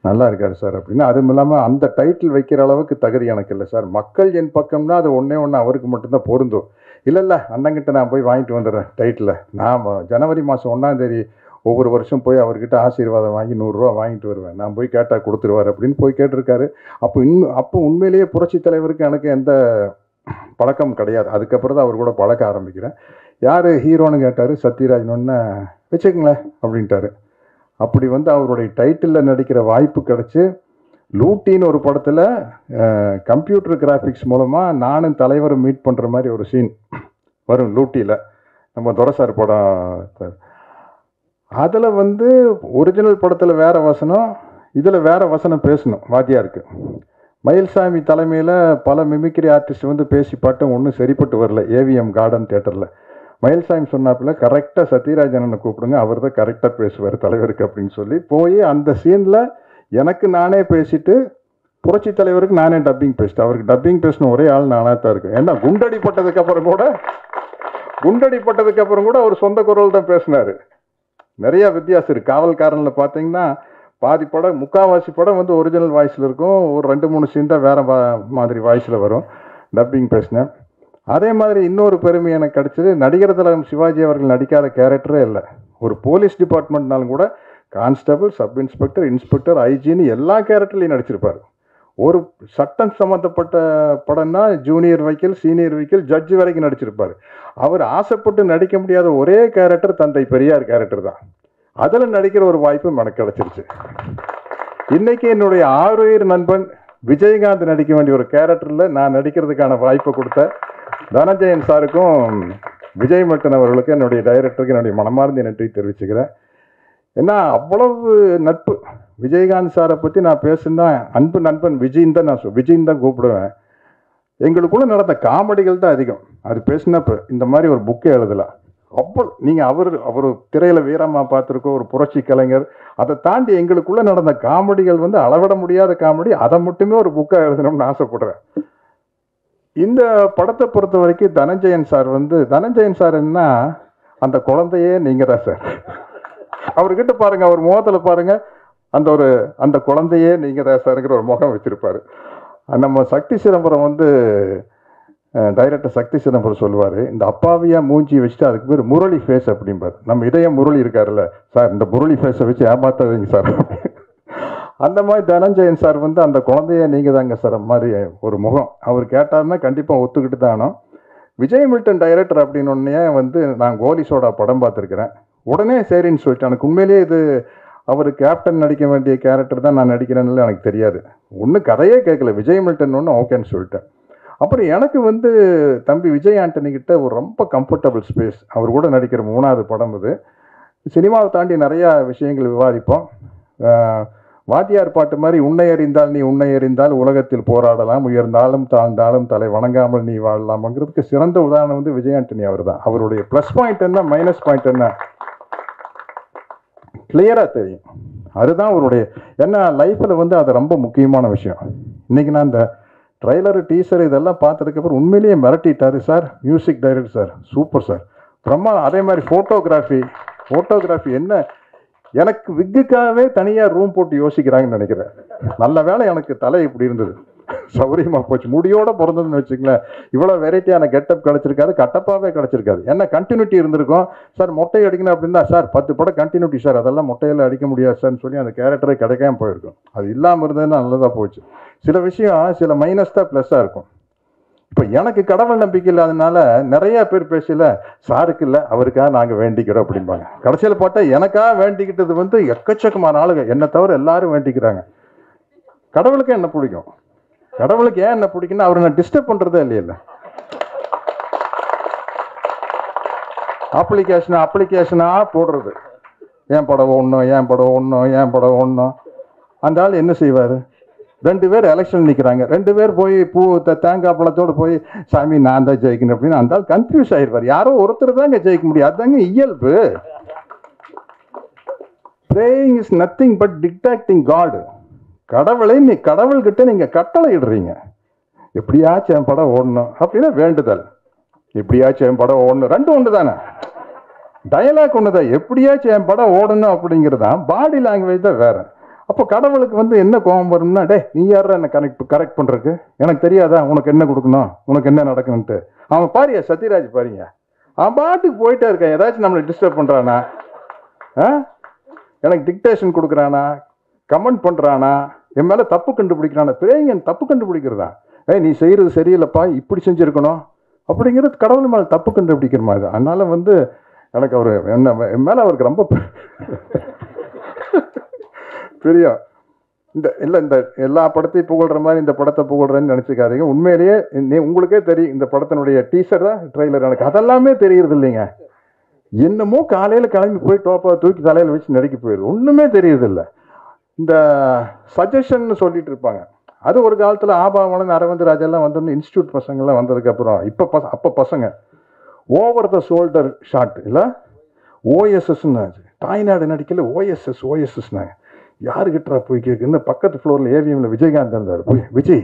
நல்லா இருக்கார் சார் அப்படின்னு. அதுவும் இல்லாமல் அந்த டைட்டில் வைக்கிற அளவுக்கு தகுதி எனக்கு இல்லை சார். மக்கள் என் பக்கம்னா அது ஒன்றே ஒன்று அவருக்கு மட்டும்தான் பொருந்தும். இல்லை அண்ணங்கிட்ட நான் போய் வாங்கிட்டு வந்துடுறேன் டைட்டில். நான் ஜனவரி மாதம் 1ஆம் தேதி ஒவ்வொரு வருஷம் போய் அவர்கிட்ட ஆசீர்வாதம் வாங்கி 100 ரூபா வாங்கிட்டு வருவேன். நான் போய் கேட்டால் கொடுத்துருவார் அப்படின்னு போய் கேட்டிருக்காரு. அப்போ உண்மையிலேயே புரட்சி தலைவருக்கு எனக்கு எந்த பழக்கம் கிடையாது. அதுக்கப்புறம் தான் அவர் கூட பழக்க ஆரம்பிக்கிறேன். யார் ஹீரோன்னு கேட்டார். சத்யராஜ்னு வச்சுக்கங்களேன் அப்படின்ட்டாரு. அப்படி வந்து அவருடைய டைட்டிலில் நடிக்கிற வாய்ப்பு கிடச்சி லூட்டின்னு ஒரு படத்தில் கம்ப்யூட்டர் கிராஃபிக்ஸ் மூலமாக நானும் தலைவரும் மீட் பண்ணுற மாதிரி ஒரு சீன் வரும் லூட்டியில். நம்ம துரைசார் படம். அதில் வந்து ஒரிஜினல் படத்தில் வேறு வசனம், இதில் வேறு வசனம் பேசணும் வாத்தியாருக்கு. மயில்சாமி தலைமையில் பல மிமிக்ரி ஆர்டிஸ்ட் வந்து பேசி பாட்டும் ஒன்றும் சரிப்பட்டு வரல ஏவிஎம் கார்டன் தியேட்டரில். மயில்சாமி சொன்னாப்புல கரெக்டாக சத்யராஜனை கூப்பிடுங்க, அவர் தான் கரெக்டாக பேசுவார் தலைவருக்கு அப்படின்னு சொல்லி போய் அந்த சீனில் எனக்கு நானே பேசிட்டு புரட்சி தலைவருக்கு நானே டப்பிங் பேசிட்டேன். அவருக்கு டப்பிங் பேசின ஒரே ஆள் நானாக தான் இருக்கும். ஏன்னா குண்டடிப்பட்டதுக்கப்புறம் கூட அவர் சொந்த குரல் தான் பேசினார். நிறையா வித்தியாசம் இருக்குது. காவல்காரனில் பார்த்தீங்கன்னா பாதி படம், முக்கால்வாசி படம் வந்து ஒரிஜினல் வாய்ஸில் இருக்கும். ஒரு 2-3 சீன் தான் வேறு மாதிரி வாய்ஸில் வரும். டப்பிங் பேசினேன். அதே மாதிரி இன்னொரு பெருமை எனக்கு கிடச்சிது. நடிகர் திலகம் சிவாஜி அவர்கள் நடிக்காத கேரக்டரே இல்லை. ஒரு போலீஸ் டிபார்ட்மெண்ட்னாலும் கூட கான்ஸ்டபிள், சப் இன்ஸ்பெக்டர், இன்ஸ்பெக்டர், ஐஜின்னு எல்லா கேரக்டர்லையும் நடிச்சிருப்பார். ஒரு சட்டம் சம்மந்தப்பட்ட படம்னா ஜூனியர் வைக்கல், சீனியர் வைக்கல், ஜட்ஜு வரைக்கும் நடிச்சிருப்பார். அவர் ஆசைப்பட்டு நடிக்க முடியாத ஒரே கேரக்டர் தந்தை பெரியார் கேரக்டர் தான். அதில் நடிக்கிற ஒரு வாய்ப்பும் எனக்கு கிடச்சிருச்சு. இன்றைக்கி என்னுடைய ஆறுயிர் நண்பன் விஜயகாந்த் நடிக்க வேண்டிய ஒரு கேரக்டரில் நான் நடிக்கிறதுக்கான வாய்ப்பை கொடுத்த தனஞ்சயன் சாருக்கும் விஜய் மில்டன் அவர்களுக்கு, என்னுடைய டைரக்டருக்கு என்னுடைய மனமார்ந்த நன்றி தெரிவிச்சுக்கிறேன். ஏன்னா அவ்வளவு நட்பு. விஜயகாந்த் சாரை பற்றி நான் பேசுனா அன்பு நண்பன் விஜயின் தான் விஜயின் தான் கூப்பிடுவேன். எங்களுக்குள்ளே நடந்த காமெடிகள் தான் அதிகம். அது பேசினப்போ இந்த மாதிரி ஒரு புக்கே எழுதலாம். அவ்வளோ நீங்கள் அவர் திரையில் வீரமாக பார்த்துருக்கோம், ஒரு புரட்சி கலைஞர். அதை தாண்டி எங்களுக்குள்ளே நடந்த காமெடிகள் வந்து அளவிட முடியாத காமெடி. அதை மட்டுமே ஒரு புக்காக எழுதணும்னு ஆசைப்படுறேன். இந்த படத்தை பொறுத்த வரைக்கும் தனஞ்சயன் சார் என்ன, அந்த குழந்தையே நீங்கள் தான் சார். அவர்கிட்ட பாருங்கள், அவர் முகத்தில் பாருங்கள், அந்த குழந்தையே நீங்கள் தான் சாருங்கிற ஒரு முகம் வச்சுருப்பார். நம்ம சக்தி சிதம்பரம் வந்து டைரக்டர் சக்தி சிதம்பரம் சொல்லுவார், இந்த அப்பாவியாக மூஞ்சி வச்சுட்டு அதுக்கு பேர் முரளி ஃபேஸ் அப்படிம்பார். நம்ம இதயம் முரளி இருக்காருல்ல சார், இந்த முரளி ஃபேஸை வச்சு ஏமாத்தாதீங்க சார். அந்த மாதிரி தனஞ்சயன் சார் வந்து அந்த குழந்தைய நீங்கள் தாங்க சார் மாதிரி ஒரு முகம். அவர் கேட்டார்னா கண்டிப்பாக ஒத்துக்கிட்டு தானோ. விஜய் மில்டன் டைரக்டர் அப்படின்னு ஒன்னே வந்து நான் கோலி சோடா படம் பார்த்துருக்குறேன். உடனே சரின்னு சொல்லிட்டு எனக்கு உண்மையிலேயே இது அவர் கேப்டன் நடிக்க வேண்டிய கேரக்டர் தான் நான் நடிக்கிறேன்னு எனக்கு தெரியாது. ஒன்றும் கதையே கேட்கல, விஜய் மில்டன் ஒன்று ஓகேன்னு சொல்லிட்டேன். அப்புறம் எனக்கு வந்து தம்பி விஜய் ஆண்டனி கிட்ட ஒரு ரொம்ப கம்ஃபர்டபுள் ஸ்பேஸ். அவர் கூட நடிக்கிற 3வது படம் இது. சினிமாவை தாண்டி நிறையா விஷயங்கள் விவாதிப்போம். வாத்தியார் பாட்டு மாதிரி உன்னை அறிந்தால் நீ உன்னை அறிந்தால் உலகத்தில் போராடலாம், உயர்ந்தாலும் தாழ்ந்தாலும் தலை வணங்காமல் நீ வாழலாம்ங்கிறதுக்கு சிறந்த உதாரணம் வந்து விஜய் ஆண்டனி அவர் தான். அவருடைய ப்ளஸ் பாயிண்ட் என்ன மைனஸ் பாயிண்ட் என்ன கிளியராக தெரியும். அதுதான் அவருடைய ஏன்னா லைஃப்பில் வந்து அது ரொம்ப முக்கியமான விஷயம். இன்றைக்கி நான் இந்த ட்ரைலரு டீசர் இதெல்லாம் பார்த்ததுக்கப்புறம் உண்மையிலேயே மிரட்டிட்டாரு sir. Music director sir super sir, பிரம்மாண்டம். அதே மாதிரி ஃபோட்டோகிராஃபி என்ன எனக்கு விக்குக்காகவே தனியாக ரூம் போட்டு யோசிக்கிறாங்கன்னு நினைக்கிறேன். நல்ல வேளை எனக்கு தலை இப்படி இருந்தது, சௌரியமாக போச்சு. முடியோட பிறந்ததுன்னு வச்சுங்களேன், இவ்வளோ வெரைட்டியான கெட்டப் கிடச்சிருக்காது, கட்டப்பாகவே கிடச்சிருக்காது. என்ன கண்டினியூட்டி இருந்திருக்கும் சார். மொட்டை அடிக்கணும் அப்படின்னா சார் 10 படம் கண்டினியூட்டி சார், அதெல்லாம் மொட்டையில் அடிக்க முடியாது சார்னு சொல்லி அந்த கேரக்டரே கிடைக்காம போயிருக்கும். அது இல்லாமல் இருந்ததுன்னா நல்லதாக போச்சு. சில விஷயம் சில மைனஸ் தான் ப்ளஸ்ஸாக இருக்கும். இப்போ எனக்கு கடவுள் நம்பிக்கை இல்லாதனால நிறைய பேர் பேசல சாருக்கு இல்லை அவருக்காக நாங்கள் வேண்டிக்கிறோம் அப்படிம்பாங்க. கடைசியில் பார்த்தா எனக்காக வேண்டிக்கிட்டது வந்து எக்கச்சக்கமான ஆளுங்க, என்னை தவிர எல்லாரும் வேண்டிக்கிறாங்க. கடவுளுக்கு என்ன பிடிக்கும், கடவுளுக்கு ஏன் என்ன பிடிக்குன்னா அவரை நான் டிஸ்டர்ப் பண்ணுறதே இல்லையில்ல. அப்ளிகேஷனாக போடுறது, ஏன் படம் ஒன்றும். அந்த ஆள் என்ன செய்வார்? 2 பேர் எலெக்ஷன் நிற்கிறாங்க, 2 பேர் போய் தேங்காய் பழத்தோடு போய் சாமி நான் தான் ஜெயிக்கணும் அப்படின்னு அந்த ஆள் கன்ஃபியூஸ் ஆகிடுவார். யாரோ ஒருத்தர் தாங்க ஜெயிக்க முடியும், அதுதாங்க இயல்பு. Praying is nothing but dictating God. கடவுள்கிட்ட நீங்கள் கட்டளை இடுறீங்க, எப்படியாச்சும் என் படம் ஓடணும் அப்படின்னா வேண்டுதல், எப்படியாச்சும் என் படம் ஓடணும், 2 ஒன்று தானே. டயலாக் ஒன்று தான், எப்படியாச்சும் என் படம் ஓடணும் அப்படிங்கிறது தான். பாடி லாங்குவேஜ் தான் வேறு. அப்போ கடவுளுக்கு வந்து என்ன கோபம் வரும்னா, டே நீ யாரா என்ன கரெக்ட் பண்ணுறதுக்கு, எனக்கு தெரியாதா உனக்கு என்ன கொடுக்கணும், உனக்கு என்ன நடக்கணுன்ட்டு. அவன் பாரியா சத்யராஜ் பாருங்க, அவன் பாட்டுக்கு போயிட்டே இருக்கான். ஏதாச்சும் நம்மளை டிஸ்டர்ப் பண்ணுறானா, எனக்கு டிக்டேஷன் கொடுக்குறானா, கமெண்ட் பண்ணுறானா, என் மேலே தப்பு கண்டுபிடிக்கிறானா. பிரேயன் தப்பு கண்டுபிடிக்கிறதா, நீ செய்கிறது சரியில்லைப்பா இப்படி செஞ்சுருக்கணும் அப்படிங்கிறது கடவுள் மேலே தப்பு கண்டுபிடிக்கிற மாதிரி. அதனால் வந்து எனக்கு அவர் என் மேலே அவருக்கு ரொம்ப பெரிய இந்த எல்லா படத்தையும் புகழ்கிற மாதிரி இந்த படத்தை புகழ்றேன்னு நினச்சிக்காதீங்க. உண்மையிலேயே உங்களுக்கே தெரியும், இந்த படத்தினுடைய டீசர் தான் ட்ரெய்லர், எனக்கு அதெல்லாமே தெரியுறது இல்லைங்க. என்னமோ காலையில் கிளம்பி போய் டோப்பா தூக்கி தலையில் வச்சு நடிக்க போயிடுது, ஒன்றுமே தெரியுது இல்லை. இந்த சஜஷன் சொல்லிட்டு இருப்பாங்க, அது ஒரு காலத்தில் ஆபாவனம் அரவிந்த் ராஜெல்லாம் வந்தோம்னு இன்ஸ்டியூட் பசங்கள்லாம் வந்ததுக்கப்புறம் அப்போ பசங்க ஓவர் த ஷோல்டர் ஷாட் இல்லை ஓஎஸ்எஸ்ன்னு தாய்நாடு நடிக்கல ஓஎஸ்எஸ்னாங்க. யாருக்கிட்டா போய் கேட்குன்னு பக்கத்து ஃப்ளோரில் ஏவிஎம்ல விஜயகாந்த் இருந்தார். போய் விஜய்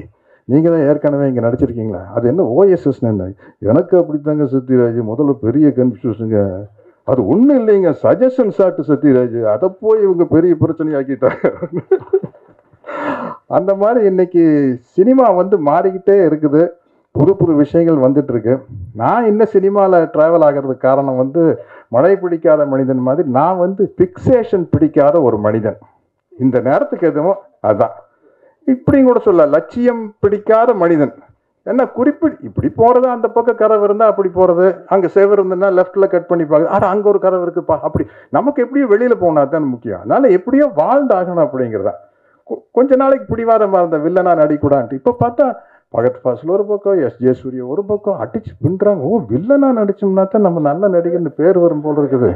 நீங்கள் தான் ஏற்கனவே இங்கே நடிச்சிருக்கீங்களா, அது என்ன ஓஎஸ்எஸ்ன்னு. எனக்கு அப்படித்தாங்க சத்யராஜ், முதல்ல பெரிய கன்ஃபியூஷனுங்க. அது ஒன்றும் இல்லைங்க, சஜஷன் ஷாட்டு சத்யராஜ், அதை போய் இவங்க பெரிய பிரச்சனை ஆக்கிட்டாங்க. அந்த மாதிரி இன்னைக்கு சினிமா வந்து மாறிக்கிட்டே இருக்குது, புது விஷயங்கள் வந்துட்டு இருக்கு. நான் இன்னும் சினிமாவில் ட்ராவல் ஆகிறதுக்கு காரணம் வந்து மழை பிடிக்காத மனிதன் மாதிரி நான் வந்து ஃபிக்ஸேஷன் பிடிக்காத ஒரு மனிதன். இந்த நேரத்துக்கு எதுவும் அதான் இப்படியும் கூட சொல்ல, லட்சியம் பிடிக்காத மனிதன். என்ன இப்படி போகிறது, அந்த பக்கம் கதவு இருந்தால் அப்படி போகிறது, அங்கே செவர் இருந்ததுன்னா லெஃப்டில் கட் பண்ணி பார்க்குது, ஆனால் அங்கே ஒரு கதவு இருக்குப்பா, அப்படி நமக்கு எப்படியோ வெளியில் போனா தான் முக்கியம். அதனால் எப்படியோ வாழ்ந்தாகணும் அப்படிங்கிறதா. கொஞ்ச நாளைக்கு பிடிவாதமாக இருந்த வில்லனா நடிக்கூடான்ட்டு இப்போ பார்த்தா பகத் ஃபாசில் ஒரு பக்கம், எஸ்ஜே சூர்யா ஒரு பக்கம் அடிச்சு பின்னுறாங்க. ஓ வில்லனா நடிச்சோம்னா தான் நம்ம நல்ல நடிகர்னு பேர் வரும் போல் இருக்குது.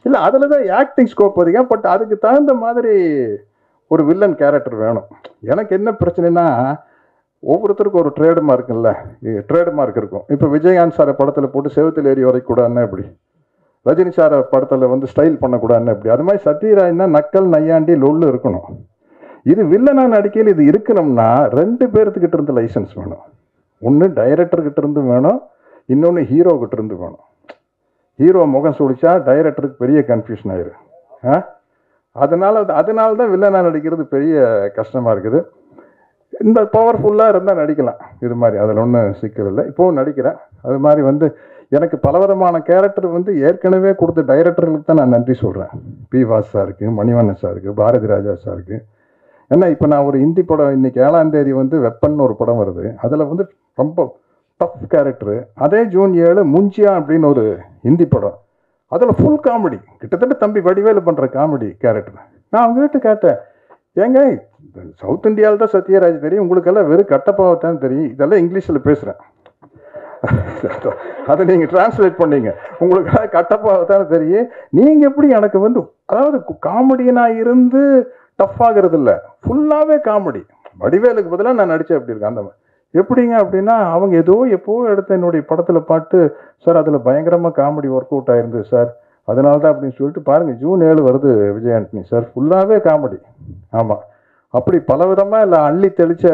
இல்லை அதில் தான் ஆக்டிங் ஸ்கோப் அதிகம், பட் அதுக்கு தகுந்த மாதிரி ஒரு வில்லன் கேரக்டர் வேணும். எனக்கு என்ன பிரச்சனைனா, ஒவ்வொருத்தருக்கும் ஒரு ட்ரேடுமார்க் இருக்கும். இப்போ விஜயகாந்த் சாரை படத்தில் போட்டு செவத்தில் ஏறி வரைக்கூடாதுன்னா எப்படி, ரஜினி சாரை படத்தில் வந்து ஸ்டைல் பண்ணக்கூடாதுன்னு எப்படி, அது மாதிரி சத்யராஜ்னா நக்கல் நையாண்டி லொல்லு இருக்கணும். இது வில்லனா நடிக்கையில் இது இருக்கணும்னா 2 பேர்த்துக்கிட்ட இருந்து லைசன்ஸ் வேணும். ஒன்று டைரக்டர்கிட்ட இருந்து வேணும், இன்னொன்று ஹீரோக்கிட்ட இருந்து வேணும். ஹீரோ முகம் சுழிச்சா டைரக்டருக்கு பெரிய கன்ஃபியூஷன் ஆயிரு. அதனால தான் வில்லனா நடிக்கிறது பெரிய கஷ்டமாக இருக்குது. இந்த பவர்ஃபுல்லாக இருந்தால் நடிக்கலாம் இது மாதிரி, அதில் ஒன்றும் சிக்கல் இல்லை. இப்போவும் நடிக்கிறேன். அது மாதிரி வந்து எனக்கு பலவிதமான கேரக்டர் வந்து ஏற்கனவே கொடுத்த டைரக்டர்களுக்கு தான் நான் நன்றி சொல்கிறேன். பி வாஸ் சாருக்கு, மணிவண்ணன் சாருக்கு, பாரதி ராஜா சாருக்கு. ஏன்னா இப்போ நான் ஒரு ஹிந்தி படம் இன்னைக்கு 7ஆம் தேதி வந்து வெப்பன் ஒரு படம் வருது, அதில் வந்து ரொம்ப டஃப் கேரக்டரு. அதே ஜூன் 7 முஞ்சியா அப்படின்னு ஒரு ஹிந்தி படம், அதில் ஃபுல் காமெடி, கிட்டத்தட்ட தம்பி வடிவேலு பண்ணுற காமெடி கேரக்டர். நான் அவங்ககிட்ட கேட்டேன், ஏங்க சவுத் இந்தியாவில் தான் சத்யராஜ் தெரியும், உங்களுக்கெல்லாம் வெறும் கட்டப்பாவத்தான் தெரியும், இதெல்லாம் இங்கிலீஷில் பேசுகிறேன், அதை நீங்கள் டிரான்ஸ்லேட் பண்ணீங்க, உங்களுக்கெல்லாம் கட்டப்பாவத்தானே தெரியும், நீங்கள் எப்படி எனக்கு வந்து அதாவது காமெடியனாக இருந்து டஃப் ஆகிறது இல்லை, ஃபுல்லாகவே காமெடி. வடிவேலுக்கு பதிலாக நான் நடித்தேன் அப்படி இருக்கேன். அந்த மாதிரி எப்படிங்க அப்படின்னா, அவங்க எப்போ எடுத்த என்னுடைய படத்தில் பாட்டு சார் அதில் பயங்கரமாக காமெடி ஒர்க் அவுட் ஆயிருந்தது சார், அதனால தான் அப்படின்னு சொல்லிட்டு பாருங்கள், ஜூன் 7 வருது விஜய் ஆண்டனி சார், ஃபுல்லாகவே காமெடி. ஆமாம், அப்படி பலவிதமாக இல்லை அள்ளி தெளித்த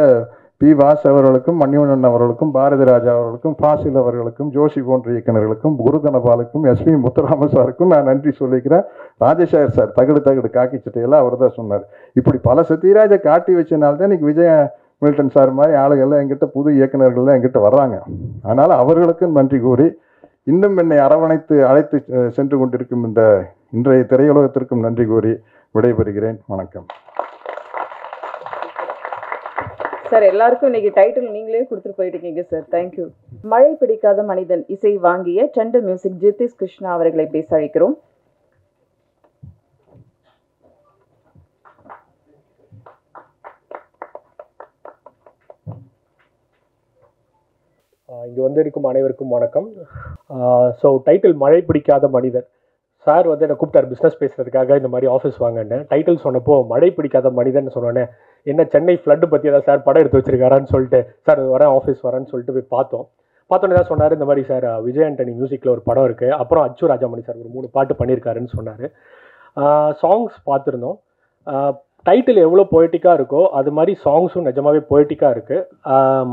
பி வாஸ் அவர்களுக்கும், மணிவண்ணன் அவர்களுக்கும், பாரதி ராஜா அவர்களுக்கும், ஃபாசில் அவர்களுக்கும், ஜோஷி போன்ற இயக்குநர்களுக்கும், குருதனபாலுக்கும், எஸ்பி முத்துராம சாருக்கும் நான் நன்றி சொல்லிக்கிறேன். ராஜேஷாயர் சார் தகடு காக்கி சட்டையெல்லாம் அவர் தான் சொன்னார். இப்படி பல சத்யராஜை காட்டி வச்சனால்தான் இன்னைக்கு விஜய் மில்டன் சார் மாதிரி ஆளுகள்லாம் எங்கிட்ட, புது இயக்குநர்கள்லாம் எங்கிட்ட வர்றாங்க. அதனால் அவர்களுக்கும் நன்றி கூறி, இன்னும் என்னை அரவணைத்து அழைத்து சென்று கொண்டிருக்கும் இந்த இன்றைய திரையுலகத்திற்கும் நன்றி கூறி விடைபெறுகிறேன். வணக்கம் சார். எல்லாருக்கும் இன்னைக்கு டைட்டில் நீங்களே கொடுத்துட்டு போயிட்டீங்க சார், தேங்க்யூ. மழை பிடிக்காத மனிதன் இசை வாங்கிய சண்ட மியூசிக் ஜிதேஷ் கிருஷ்ணா அவர்களை பேச அழைக்கிறோம். இங்கே வந்திருக்கும் அனைவருக்கும் வணக்கம். ஸோ டைட்டில் மழை பிடிக்காத மனிதன். சார் வந்து என்னை கூப்பிட்டார் பிஸ்னஸ் பேசுகிறதுக்காக, இந்த மாதிரி ஆஃபீஸ் வாங்கன்னு. டைட்டில் சொன்னப்போ மழை பிடிக்காத மனிதன் சொன்னோன்னே, என்ன சென்னை ஃப்ளட்டு பற்றி ஏதாவது சார் படம் எடுத்து வச்சிருக்காரான்னு சொல்லிட்டு, சார் வரேன் ஆஃபீஸ் வரேன்னு சொல்லிட்டு போய் பார்த்தோன்னே தான் சொன்னார், இந்த மாதிரி சார் விஜய் ஆண்டனி மியூசிக்கில் ஒரு படம் இருக்குது, அப்புறம் அச்சு ராஜாமணி சார் ஒரு 3 பாட்டு பண்ணியிருக்காருன்னு சொன்னார். சாங்ஸ் பார்த்துருந்தோம். டைட்டில் எவ்வளோ பொய்டிக்காக இருக்கோ அது மாதிரி சாங்ஸும் நிஜமாவே பொய்டிக்காக இருக்குது.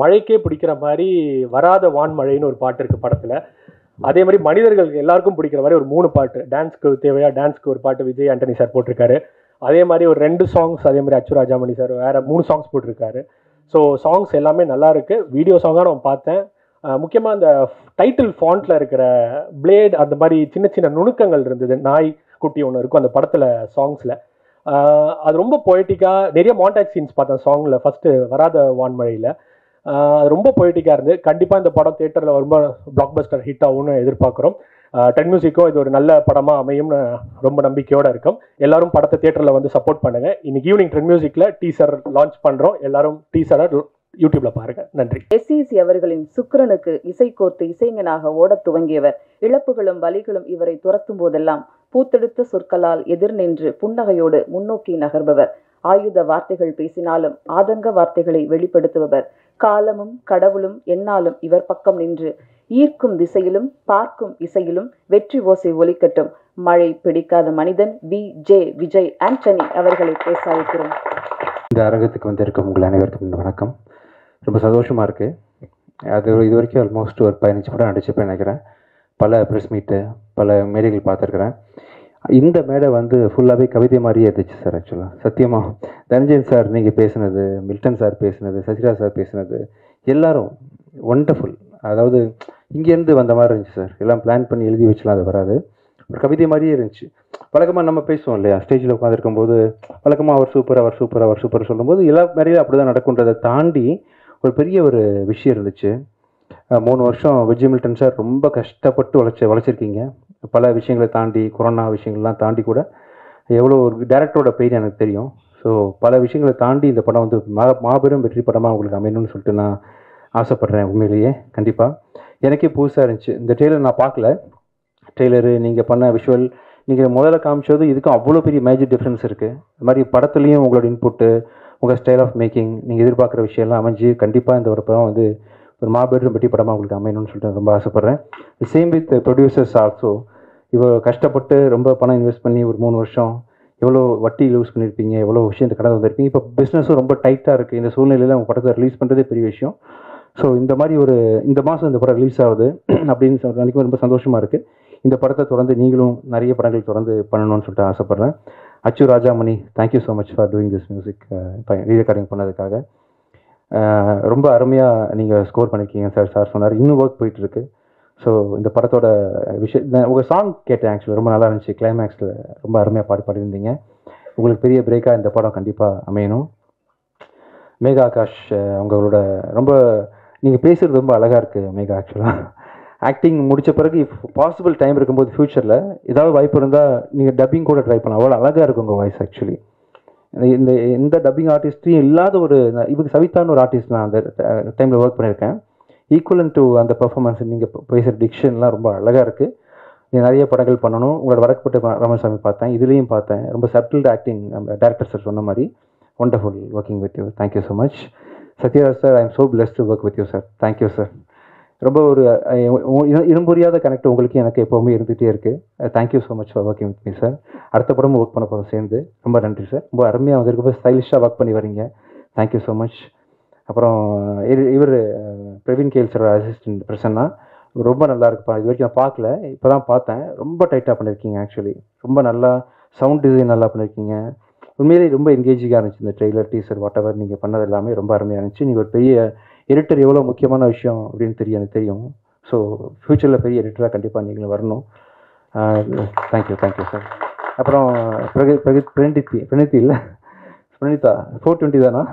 மழைக்கே பிடிக்கிற மாதிரி வராத வான்மழைன்னு ஒரு பாட்டு இருக்குது படத்தில். அதே மாதிரி மனிதர்களுக்கு எல்லாருக்கும் பிடிக்கிற மாதிரி ஒரு 3 பாட்டு, டான்ஸ்க்கு தேவையா டான்ஸ்க்கு ஒரு பாட்டு விஜய் ஆண்டனி சார் போட்டிருக்காரு. அதே மாதிரி ஒரு 2 சாங்ஸ் அதே மாதிரி அச்சு ராஜாமணி சார் வேறு 3 சாங்ஸ் போட்டிருக்காரு. ஸோ சாங்ஸ் எல்லாமே நல்லா இருக்குது. வீடியோ சாங்காக நான் பார்த்தேன். முக்கியமாக அந்த டைட்டில் ஃபாண்ட்டில் இருக்கிற பிளேட் அந்த மாதிரி சின்ன சின்ன நுணுக்கங்கள் இருந்தது. நாய் குட்டி ஒன்று இருக்கும் அந்த படத்தில் சாங்ஸில். அது ரொம்ப பொய்டிக்காக, நிறைய மாண்டாக் சீன்ஸ் பார்த்தேன் சாங்கில் ஃபஸ்ட்டு வராத வான்மழையில். அது ரொம்ப பொய்டிக்காக இருந்து, கண்டிப்பாக இந்த படம் தியேட்டரில் ரொம்ப பிளாக் பஸ்டர் ஹிட் ஆகும்னு எதிர்பார்க்குறோம். டென் மியூசிக்கும் இது ஒரு நல்ல படமாக அமையும்னு ரொம்ப நம்பிக்கையோடு இருக்கும். எல்லாரும் படத்தை தியேட்டரில் வந்து சப்போர்ட் பண்ணுங்கள். இன்னைக்கு ஈவினிங் டென் மியூசிக்கில் டீசர் லான்ச் பண்ணுறோம். எல்லாரும் டீசரை யூடியூப்ல பாருங்க. நன்றி. எஸ்இசி அவர்களின் சுக்கிரனுக்கு இசை கோர்த்து இசைஞனாக ஓடத் துவங்கியவர். இழப்புகளும் வலிகளும் இவரை துரத்தும் போதெல்லாம் பூத்தெடுத்த சொற்களால் எதிர் நின்று புன்னகையோடு முன்னோக்கி நகர்பவர். ஆயுத வார்த்தைகள் பேசினாலும் ஆதங்க வார்த்தைகளை வெளிப்படுத்துபவர். காலமும் கடவுளும் எந்நாளும் இவர் பக்கம் நின்று ஈர்க்கும் திசையிலும் பார்க்கும் இசையிலும் வெற்றி ஓசை ஒலிக்கட்டும். மழை பிடிக்காத மனிதன் விஜய் ஆண்டனி அவர்களை பேச அழைக்கிறோம். இந்த அரங்கத்துக்கு வந்திருக்கும் உங்கள் அனைவருக்கும் வணக்கம். ரொம்ப சந்தோஷமாக இருக்குது. அது இது வரைக்கும் ஆல்மோஸ்ட் ஒரு 15 படம் நடிச்சுப்பேன் நினைக்கிறேன். பல ப்ரெஸ் மீட்டு, பல மேடைகள் பார்த்துருக்குறேன். இந்த மேடை வந்து ஃபுல்லாகவே கவிதை மாதிரியே இருந்துச்சு சார். ஆக்சுவலாக சத்தியமாக தனஞ்சயன் சார் நீங்கள் பேசுனது, மில்டன் சார் பேசுனது, சசிராஜ் சார் பேசுனது எல்லாரும் ஒண்டர்ஃபுல். அதாவது இங்கேருந்து வந்த மாதிரி இருந்துச்சு சார். எல்லாம் பிளான் பண்ணி எழுதி வச்சுலாம் அது வராது, ஒரு கவிதை மாதிரியே இருந்துச்சு. வழக்கமாக நம்ம பேசுவோம் இல்லையா, ஸ்டேஜில் உட்காந்துருக்கும் போது வழக்கமாக அவர் சூப்பர் சொல்லும்போது எல்லா மேடையிலும் அப்படி தான் நடக்குன்றதை தாண்டி ஒரு பெரிய ஒரு விஷயம் இருந்துச்சு. 3 வருஷம் விஜய் மில்டன் சார் ரொம்ப கஷ்டப்பட்டு வளைச்சிருக்கீங்க. பல விஷயங்களை தாண்டி, கொரோனா விஷயங்கள்லாம் தாண்டி கூட எவ்வளோ ஒரு டேரக்டரோட பெயின் எனக்கு தெரியும். ஸோ பல விஷயங்களை தாண்டி இந்த படம் வந்து மாபெரும் வெற்றி படமாக உங்களுக்கு அமையணும்னு சொல்லிட்டு நான் ஆசைப்பட்றேன். உண்மையிலேயே கண்டிப்பாக எனக்கே புதுசாக இருந்துச்சு. இந்த ட்ரெய்லர் நான் பார்க்கல. ட்ரெய்லரு நீங்கள் பண்ண விஷுவல், நீங்கள் முதல்ல காமிச்சது இதுக்கும் அவ்வளோ பெரிய மேஜர் டிஃப்ரென்ஸ் இருக்குது. இது மாதிரி படத்துலேயும் உங்களோட இன்புட்டு, உங்கள் ஸ்டைல் ஆஃப் மேக்கிங், நீங்கள் எதிர்பார்க்குற விஷயம்லாம் அமைஞ்சு கண்டிப்பாக இந்த ஒரு படம் வந்து ஒரு மாபெரும் வெற்றி படமாக உங்களுக்கு அமையணும்னு சொல்லிட்டு ரொம்ப ஆசைப்பட்றேன். Same with producers also. இவ்வளோ கஷ்டப்பட்டு ரொம்ப பணம் இன்வெஸ்ட் பண்ணி ஒரு 3 வருஷம் எவ்வளோ வட்டி யூஸ் பண்ணியிருப்பீங்க, எவ்வளோ விஷயத்தை கடந்து வந்திருப்பீங்க. இப்போ பிஸ்னஸும் ரொம்ப டைட்டாக இருக்குது. இந்த சூழ்நிலையில் உங்கள் படத்தை ரிலீஸ் பண்ணுறதே பெரிய விஷயம். ஸோ இந்த மாதிரி இந்த மாதம் இந்த படம் ரிலீஸ் ஆகுது அப்படின்னு நினைக்கும் ரொம்ப சந்தோஷமாக இருக்குது. இந்த படத்தை தொடர்ந்து நீங்களும் நிறைய படங்கள் தொடர்ந்து பண்ணணும்னு சொல்லிட்டு ஆசைப்பட்றேன். Achu Rajamani, thank you so much for doing this music, rerecording பண்ணதுக்காக. ரொம்ப அருமையாக நீங்கள் ஸ்கோர் பண்ணியிருக்கீங்க சார் சொன்னார். இன்னும் ஒர்க் போயிட்டுருக்கு. ஸோ இந்த படத்தோட விஷயம் உங்கள் சாங் கேட்டேன். ஆக்சுவலி ரொம்ப நல்லா இருந்துச்சு. கிளைமேக்ஸில் ரொம்ப அருமையாக பாடியிருந்தீங்க. உங்களுக்கு பெரிய பிரேக்காக இந்த படம் கண்டிப்பாக அமையணும். மேகா ஆகாஷ், உங்களோட ரொம்ப நீங்கள் பேசுகிறது ரொம்ப அழகாக இருக்குது மேகா. ஆக்சுவலாக ஆக்டிங் முடித்த பிறகு இஃப் பாசிபிள் டைம் இருக்கும்போது ஃப்யூச்சரில் ஏதாவது வாய்ப்பு இருந்தால் நீங்கள் டப்பிங் கூட ட்ரை பண்ணலாம். அவ்வளோ அழகாக இருக்கும் உங்கள் வாய்ஸ் ஆக்சுவலி. இந்த எந்த டப்பிங் ஆர்டிஸ்ட்டையும் இல்லாத ஒரு இவங்க சவிதான்னு ஒரு ஆர்டிஸ்ட் நான் அந்த டைமில் ஒர்க் பண்ணியிருக்கேன். ஈக்குவலன் டு அந்த பெர்ஃபார்மன்ஸ் நீங்கள் பேசுகிற டிக்ஷன்லாம் ரொம்ப அழகாக இருக்குது. நீங்கள் நிறைய படங்கள் பண்ணணும். உங்களோட வடக்குப்பட்ட ராமசாமி பார்த்தேன், இதுலேயும் பார்த்தேன். ரொம்ப சட்டில்டு ஆக்டிங். நம்ம டேரக்டர் சார் சொன்ன மாதிரி wonderful working with you. Thank you so much. Sathyaraj sir, I am so blessed to work with you sir. Thank you sir. ரொம்ப ஒரு இனம்புரியாத கனெக்ட் உங்களுக்கு எனக்கு எப்போவுமே இருந்துகிட்டே இருக்குது. Thank you so much for working with me sir. அடுத்த படமும் ஒர்க் பண்ண போகிறோம் சேர்ந்து. ரொம்ப நன்றி சார். ரொம்ப அருமையாக வந்திருக்க, ஸ்டைலிஷாக ஒர்க் பண்ணி வரீங்க. Thank you so much. அப்புறம் இவர் பிரவீன் கேல் சார் அசிஸ்டன்ட் பிரசன்னா, ரொம்ப நல்லா இருக்குப்பா. இது வரைக்கும் நான் பார்க்கல, இப்போ தான் பார்த்தேன். ரொம்ப டைட்டாக பண்ணியிருக்கீங்க ஆக்சுவலி. ரொம்ப நல்லா சவுண்ட் டிசைன் நல்லா பண்ணியிருக்கீங்க. உண்மையிலேயே ரொம்ப என்கேஜிங்காக இருந்துச்சு இந்த ட்ரெய்லர், டீசர், வாட் எவர் நீங்கள் பண்ணது எல்லாமே ரொம்ப அருமையாக இருந்துச்சு. நீங்கள் ஒரு பெரிய எடிட்டர் எவ்வளோ முக்கியமான விஷயம் அப்படின்னு எனக்கு தெரியும். ஸோ ஃப்யூச்சரில் பெரிய எடிட்டராக கண்டிப்பாக நீங்களும் வரணும். Thank you sir. அப்புறம் பிரணீதி இல்லை பிரணீதா 420 தானா?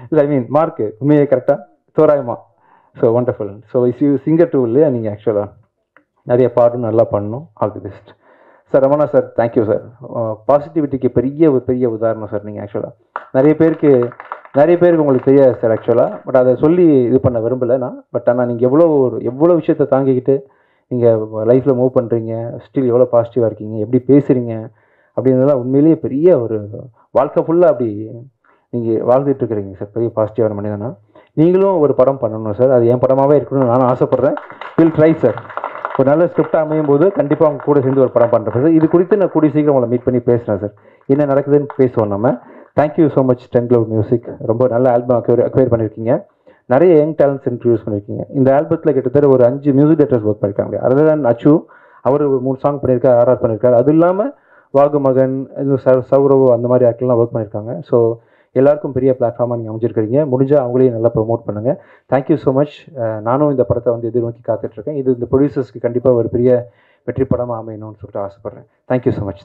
இல்லை ஐ மீன் மார்க்கு உண்மையே கரெக்டாக தோராயமாக. So wonderful. So singer too இல்லையா நீங்கள்? ஆக்சுவலாக நிறைய பாட்டும் நல்லா பண்ணணும். All the best sir. Ramana sir, thank you sir. பாசிட்டிவிட்டிக்கு பெரிய உதாரணம் சார் நீங்கள். ஆக்சுவலாக நிறைய பேருக்கு உங்களுக்கு தெரியாது சார் ஆக்சுவலாக. பட் அதை சொல்லி இது பண்ண விரும்பலை நான். பட் ஆனால் நீங்கள் எவ்வளோ விஷயத்தை தாங்கிக்கிட்டு நீங்கள் லைஃப்பில் மூவ் பண்ணுறீங்க, ஸ்டில் எவ்வளோ பாசிட்டிவாக இருக்கீங்க, எப்படி பேசுகிறீங்க அப்படின்றதெல்லாம் உண்மையிலேயே பெரிய ஒரு வாழ்க்கை ஃபுல்லாக அப்படி நீங்கள் வாழ்ந்துட்டுருக்கிறீங்க சார். பெரிய பாசிட்டிவான மனிதனா. நீங்களும் ஒரு படம் பண்ணணும் சார். அது என் படமாகவே இருக்கணும்னு நானும் ஆசைப்பட்றேன். Will try sir. ஒரு நல்ல ஸ்கிரிப்டாக அமையும் போது கண்டிப்பாக அவங்க கூட சேர்ந்து ஒரு படம் பண்ணுறேன் சார். இது குறித்து நான் கூடிய சீக்கிரம் உங்களை மீட் பண்ணி பேசுகிறேன் சார். என்ன நடக்குதுன்னு பேசுவோம் நம்ம. Thank you so much 10 Cloud music. ரொம்ப நல்ல ஆல்பம் அக்வயர் பண்ணியிருக்கீங்க. நிறைய யங் டேலண்ட்ஸ் இன்ட்ரடியூஸ் பண்ணியிருக்கீங்க. இந்த ஆல்பத்தில் கிட்டத்தட்ட ஒரு 5 மியூசிக் டேரக்டர்ஸ் ஒர்க் பண்ணியிருக்காங்க. அதர் தென் அச்சு, அவர் ஒரு 3 சாங் பண்ணியிருக்காரு, RR பண்ணியிருக்காரு. அது இல்லாமல் வாகுமகன், சௌரவ், அந்த மாதிரி ஆக்டர்லாம் ஒர்க் பண்ணியிருக்காங்க. ஸோ எல்லாருக்கும் பெரிய பிளாட்ஃபார்மாக நீங்கள் அமைஞ்சிருக்கிறீங்க. முடிஞ்சால் அவங்களையும் நல்லா ப்ரொமோட் பண்ணுங்கள். Thank you so much. நானும் இந்த படத்தை எதிர்நோக்கி காத்துட்ருக்கேன். இது இந்த ப்ரொடியூசர்ஸ்க்கு கண்டிப்பாக ஒரு பெரிய வெற்றி படமாக அமையணும்னு சொல்லிட்டு ஆசைப்பட்றேன். Thank you so much.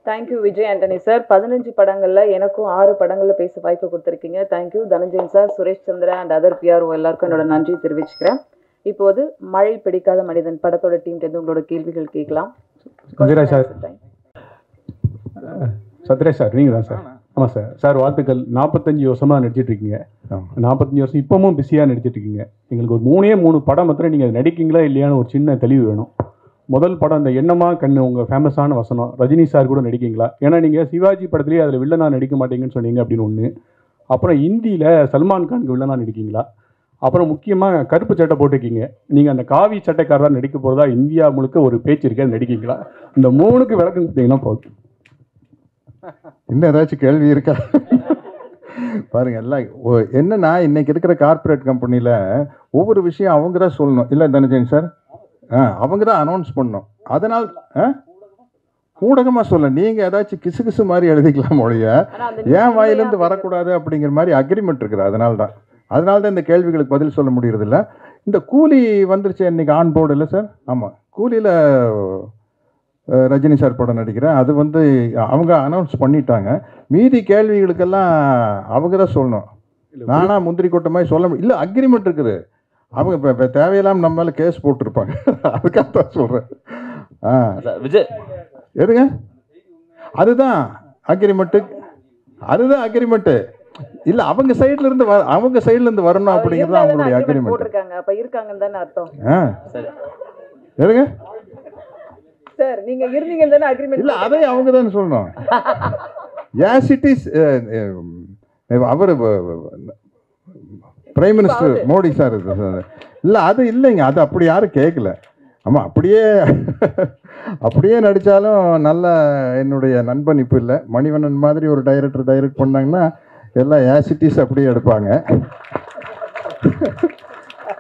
Thank you Vijay Antony sir. 15 படங்களில் எனக்கும் 6 படங்களில் பேச வாய்ப்பு கொடுத்துருக்கீங்க. Thank you Dhananjayan sir, Suresh Chandra and other PRO எல்லாருக்கும் என்னோட நன்றி தெரிவிச்சுக்கிறேன். இப்போது மழை பிடிக்காத மனிதன் படத்தோட டீம்லேருந்து உங்களோட கேள்விகள் கேட்கலாம். சத்யராஜ் சார், நீங்கள் தான் சார்? ஆமாம் சார். சார் வாழ்த்துக்கள். 45 வருஷமாக நடிச்சிட்டு இருக்கீங்க. 45 வருஷம் இப்பவும் பிஸியாக நடிச்சிட்டு இருக்கீங்க. எங்களுக்கு ஒரு 3 படம் மாத்திரம் நீங்கள் நடிக்கீங்களா இல்லையான்னு ஒரு சின்ன தெளிவு வேணும். முதல் படம் இந்த எண்ணமா கண்ணு, உங்கள் ஃபேமஸான வசனம். ரஜினி சார் கூட நடிக்கீங்களா? ஏன்னா நீங்கள் சிவாஜி படத்துலேயே அதில் வில்லனா நடிக்க மாட்டீங்கன்னு சொன்னீங்க அப்படின்னு ஒன்று. அப்புறம் ஹிந்தியில் சல்மான் கானுக்கு வில்லனா நடிக்கீங்களா? அப்புறம் முக்கியமாக கருப்பு சட்டை போட்டிருக்கீங்க. நீங்கள் அந்த காவி சட்டைக்காரராக நடிக்க போகிறதா இந்தியா முழுக்க ஒரு பேச்சு இருக்கேன், நடிக்கீங்களா? இந்த 3க்கு விளக்கம் கொடுத்தீங்கன்னா போதும். இன்னும் ஏதாச்சும் கேள்வி இருக்கா? பாருங்க, எல்லாம் என்னன்னா இன்னைக்கு இருக்கிற கார்பரேட் கம்பெனியில் ஒவ்வொரு விஷயம் அவங்க தான் சொல்லணும். இல்லை தனஞ்சயன் சார், அவங்க தான் அனௌன்ஸ் பண்ணணும். அதனால் ஊடகமாக சொல்ல நீங்கள் ஏதாச்சும் கிசு மாதிரி எழுதிக்கலாம் ஒழிய ஏன் வாயிலேருந்து வரக்கூடாது அப்படிங்கிற மாதிரி அக்ரிமெண்ட் இருக்குது. அதனால தான் இந்த கேள்விகளுக்கு பதில் சொல்ல முடியறதில்ல. இந்த கூலி வந்துருச்சு இன்னைக்கு ஆன் போர்டு இல்லை சார்? ஆமாம், கூலியில் ரஜினி சார் படம் நடிக்கிறேன். அது அவங்க அனௌன்ஸ் பண்ணிட்டாங்க. மீதி கேள்விகளுக்கெல்லாம் அவங்க தான் சொல்லணும். நானா முந்திரி கொட்ட மாதிரி சொல்ல முடியும். இல்லை, அக்ரிமெண்ட் இருக்குது. அவங்க இப்போ தேவையில்லாமல் நம்ம மேலே கேஸ் போட்டிருப்பாங்க. அதுக்காக தான் சொல்கிறேன். விஜய் எதுங்க? அதுதான் அக்ரிமெண்ட்டு. இல்லை, அவங்க சைட்லேருந்து வரணும் அப்படிங்கிறது அவங்களுடைய அக்ரிமெண்ட். எதுங்க சார், நீங்க இருந்தீங்கன்னு தானே அக்ரிமெண்ட்? இல்ல, அதை அவங்க தான் சொல்லணும். yes it is. அவர் பிரைம் மினிஸ்டர் மோடி சார். இல்ல, அது இல்லைங்க, அது அப்படி யாரும் கேட்கல. ஆமா, அப்படியே நடிச்சாலும் நல்ல என்னுடைய நண்பன் இப்போ இல்லை, மணிவண்ணன் மாதிரி ஒரு டைரக்ட் பண்ணாங்கன்னா எல்லாம் yes it is அப்படியே எடுப்பாங்க.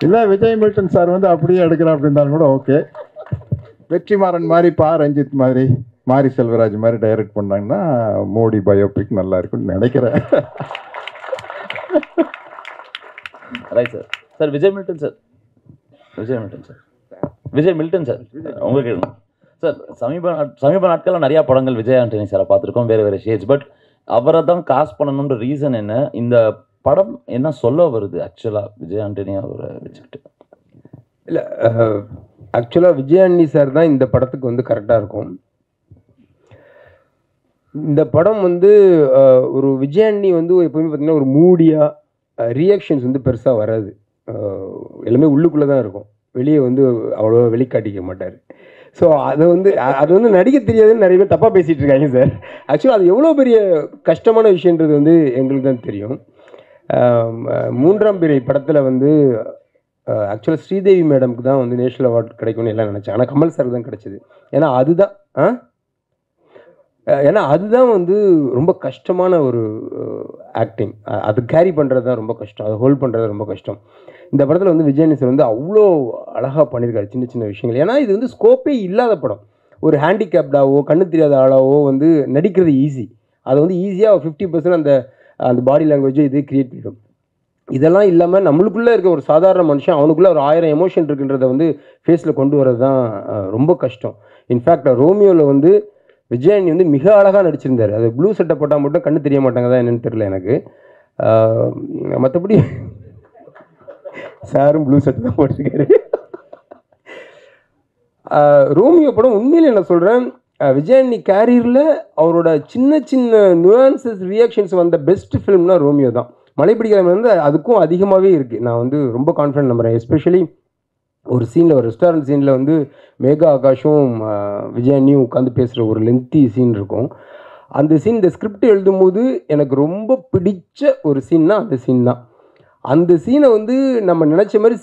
இல்லை, விஜய் மில்டன் சார் அப்படியே எடுக்கிறேன் அப்படின்னாலும் கூட ஓகே. வெற்றிமாறன் மாதிரி, ரஞ்சித் மாதிரி, மாரி செல்வராஜ் மாதிரி டைரக்ட் பண்ணாங்கன்னா மோடி பயோபிக் நல்லா இருக்குன்னு நினைக்கிறேன். Right sir. Sir Vijay Milton sir உங்களுக்கு சார் சமீப நாட்களில் நிறையா படங்கள் விஜய் ஆண்டனி சாரை பார்த்துருக்கோம், வேறு ஷேட்ஸ். பட் அவரை தான் காஸ்ட் பண்ணணுன்ற ரீசன் என்ன? இந்த படம் என்ன சொல்ல வருது ஆக்சுவலாக விஜய் ஆண்டனி அவரை வச்சுக்கிட்டு? இல்லை, ஆக்சுவலாக விஜய் ஆண்டனி சார் தான் இந்த படத்துக்கு வந்து கரெக்டாக இருக்கும். இந்த படம் வந்து ஒரு விஜய் ஆண்டனி வந்து எப்பவுமே பார்த்தீங்கன்னா ஒரு மூடியாக ரியாக்ஷன்ஸ் வந்து பெருசாக வராது. எல்லாமே உள்ளுக்குள்ளே தான் இருக்கும், வெளியே வந்து அவ்வளோ வெளிக்காட்டிக்க மாட்டார். ஸோ அது வந்து நடிக்க தெரியாதுன்னு நிறைய பேர் தப்பாக பேசிகிட்டு இருக்காங்க சார். ஆக்சுவலாக அது எவ்வளோ பெரிய கஷ்டமான விஷயன்றது வந்து எங்களுக்கு தான் தெரியும். மூன்றாம் பிறை படத்தில் வந்து ஆக்சுவலாக ஸ்ரீதேவி மேடம்க்கு தான் வந்து நேஷனல் அவார்டு கிடைக்கும்னு எல்லாம் நினச்சேன். ஆனால் கமல் சார் தான் கிடைச்சிது. ஏன்னா அதுதான் வந்து ரொம்ப கஷ்டமான ஒரு ஆக்டிங். அது கேரி பண்ணுறது தான் ரொம்ப கஷ்டம், அதை ஹோல்ட் பண்ணுறது ரொம்ப கஷ்டம். இந்த படத்தில் வந்து விஜய் சார் வந்து அவ்வளோ அழகாக பண்ணியிருக்காரு சின்ன சின்ன விஷயங்கள். ஏன்னா இது வந்து ஸ்கோப்பே இல்லாத படம். ஒரு ஹேண்டிகேப்டாவோ கண்ணு தெரியாத ஆளாவோ வந்து நடிக்கிறது ஈஸி. அதை வந்து ஈஸியாக 50% அந்த பாடி லாங்குவேஜை இது கிரியேட் பண்ணிடும். இதெல்லாம் இல்லாமல் நம்மளுக்குள்ளே இருக்க ஒரு சாதாரண மனுஷன் அவனுக்குள்ளே ஒரு 1000 எமோஷன் இருக்குன்றதை வந்து ஃபேஸில் கொண்டு வரது தான் ரொம்ப கஷ்டம். இன்ஃபேக்ட் ரோமியோவில் வந்து விஜய் வந்து மிக அழகாக நடிச்சிருந்தார். அது ப்ளூ சட்டை போட்டால் மட்டும் கண்ணு தெரிய மாட்டாங்க தான் என்னென்னு தெரியல எனக்கு. மற்றபடி சாரும் ப்ளூ சட்டை தான் போட்டிருக்காரு. ரோமியோ படம் உண்மையில் என்ன சொல்கிறேன், விஜய் கேரியரில் அவரோட சின்ன சின்ன நுவான்சஸ் ரியாக்ஷன்ஸ் வந்த பெஸ்ட் ஃபிலிம்னா ரோமியோ தான். மலைப்பிடிக்காமல் வந்து அதுக்கும் அதிகமாகவே இருக்குது. நான் வந்து ரொம்ப கான்ஃபிடென்ட் நம்புகிறேன். எஸ்பெஷலி ஒரு சீனில், ஒரு ரெஸ்டாரண்ட் சீனில் வந்து மேகா ஆகாஷும் விஜயனியும் உட்காந்து பேசுகிற ஒரு லென்த்தி சீன் இருக்கும். அந்த சீன் இந்த ஸ்கிரிப்ட் எழுதும்போது எனக்கு ரொம்ப பிடிச்ச ஒரு சீன்னா அந்த சீன் தான். அந்த சீனை வந்து நம்ம நினச்ச மாதிரி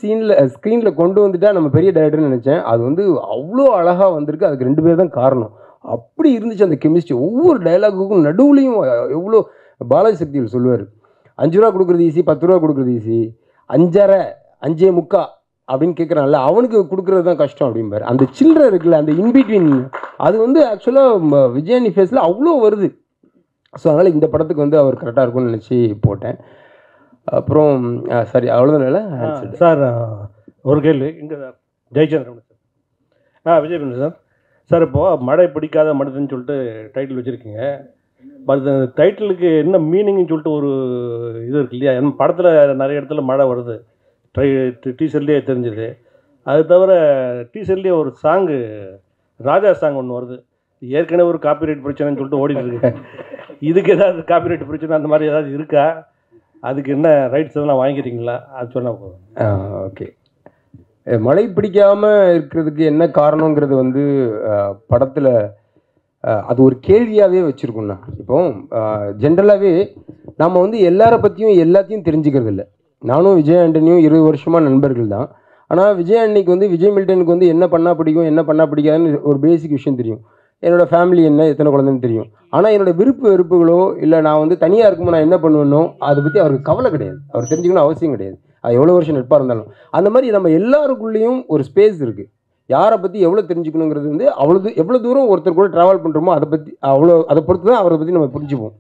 ஸ்க்ரீனில் கொண்டு வந்துட்டா நம்ம பெரிய டைரக்டர்னு நினச்சேன். அது வந்து அவ்வளோ அழகாக வந்திருக்கு. அதுக்கு 2 பேர் தான் காரணம். அப்படி இருந்துச்சு அந்த கெமிஸ்ட்ரி. ஒவ்வொரு டைலாகுக்கும் நடுவுலையும் எவ்வளோ பாலாஜி சக்திகள் சொல்லுவார், 5 ரூபா கொடுக்குறது ஈஸி, 10 ரூபா கொடுக்குறது ஈஸி, 5.5 5.75 அப்படின்னு கேட்குறான்ல, அவனுக்கு கொடுக்குறது தான் கஷ்டம் அப்படிம்பார். அந்த சில்லறை இருக்குல்ல, அந்த இன்பிட்வீன், அது வந்து ஆக்சுவலாக விஜயானி ஃபேஸில் அவ்வளோ வருது. ஸோ அதனால் இந்த படத்துக்கு வந்து அவர் கரெக்டாக இருக்கும்னு நினச்சி போட்டேன். அப்புறம் சரி, அவ்வளோதான சார். ஒரு கேள்வி இங்கே ஜெயச்சந்திரன் சார். விஜய் சார், இப்போது மழை பிடிக்காத மனிதன் சொல்லிட்டு டைட்டில் வச்சுருக்கீங்க. பட் அந்த டைட்டிலுக்கு என்ன மீனிங்னு சொல்லிட்டு ஒரு இது இருக்கு இல்லையா? என் படத்தில் நிறைய இடத்துல மழை வருது, டீசர்லேயே தெரிஞ்சுது. அது தவிர டீசர்லேயே ஒரு சாங்கு, ராஜா சாங் ஒன்று வருது. ஏற்கனவே ஒரு காப்பிரைட் பிரச்சனைன்னு சொல்லிட்டு ஓடிட்டு இருக்கு. இதுக்கு ஏதாவது காப்பிரைட் பிரச்சனை அந்த மாதிரி ஏதாவது இருக்கா? அதுக்கு என்ன ரைட்ஸ் எல்லாம் வாங்கிக்கிறீங்களா? அது சொன்னால் போதும். ஓகே. மழை பிடிக்காமல் இருக்கிறதுக்கு என்ன காரணங்கிறது வந்து படத்தில் அது ஒரு கேள்வியாகவே வச்சுருக்கோண்ணா. இப்போ ஜென்ரலாகவே நம்ம வந்து எல்லாரை பற்றியும் எல்லாத்தையும் தெரிஞ்சுக்கிறது இல்லை. நானும் விஜய் ஆண்டனியும் 20 வருஷமாக நண்பர்கள் தான். ஆனால் விஜய் ஆண்டனிக்கு வந்து விஜய் மில்டனுக்கு வந்து என்ன பண்ணால் பிடிக்கும், என்ன பண்ணால் பிடிக்காதுன்னு ஒரு பேசிக் விஷயம் தெரியும். என்னோடய ஃபேமிலி என்ன, எத்தனை குழந்தைன்னு தெரியும். ஆனால் என்னோடய விருப்பு வெறுப்புகளோ இல்லை நான் வந்து தனியாக இருக்கும்போது நான் என்ன பண்ணுவேனோ அதை பற்றி அவருக்கு கவலை கிடையாது. அவர் தெரிஞ்சுக்கணும் அவசியம் கிடையாது. அது எவ்வளோ வருஷம் நட்பாக இருந்தாலும். அந்த மாதிரி நம்ம எல்லாருக்குள்ளேயும் ஒரு ஸ்பேஸ் இருக்குது. யாரை பற்றி எவ்வளோ தெரிஞ்சுக்கணுங்கிறது வந்து எவ்வளோ தூரம் ஒருத்தர் கூட ட்ராவல் பண்ணுறோமோ அதை பொறுத்து தான் அவரை பற்றி நம்ம புரிஞ்சுப்போம்.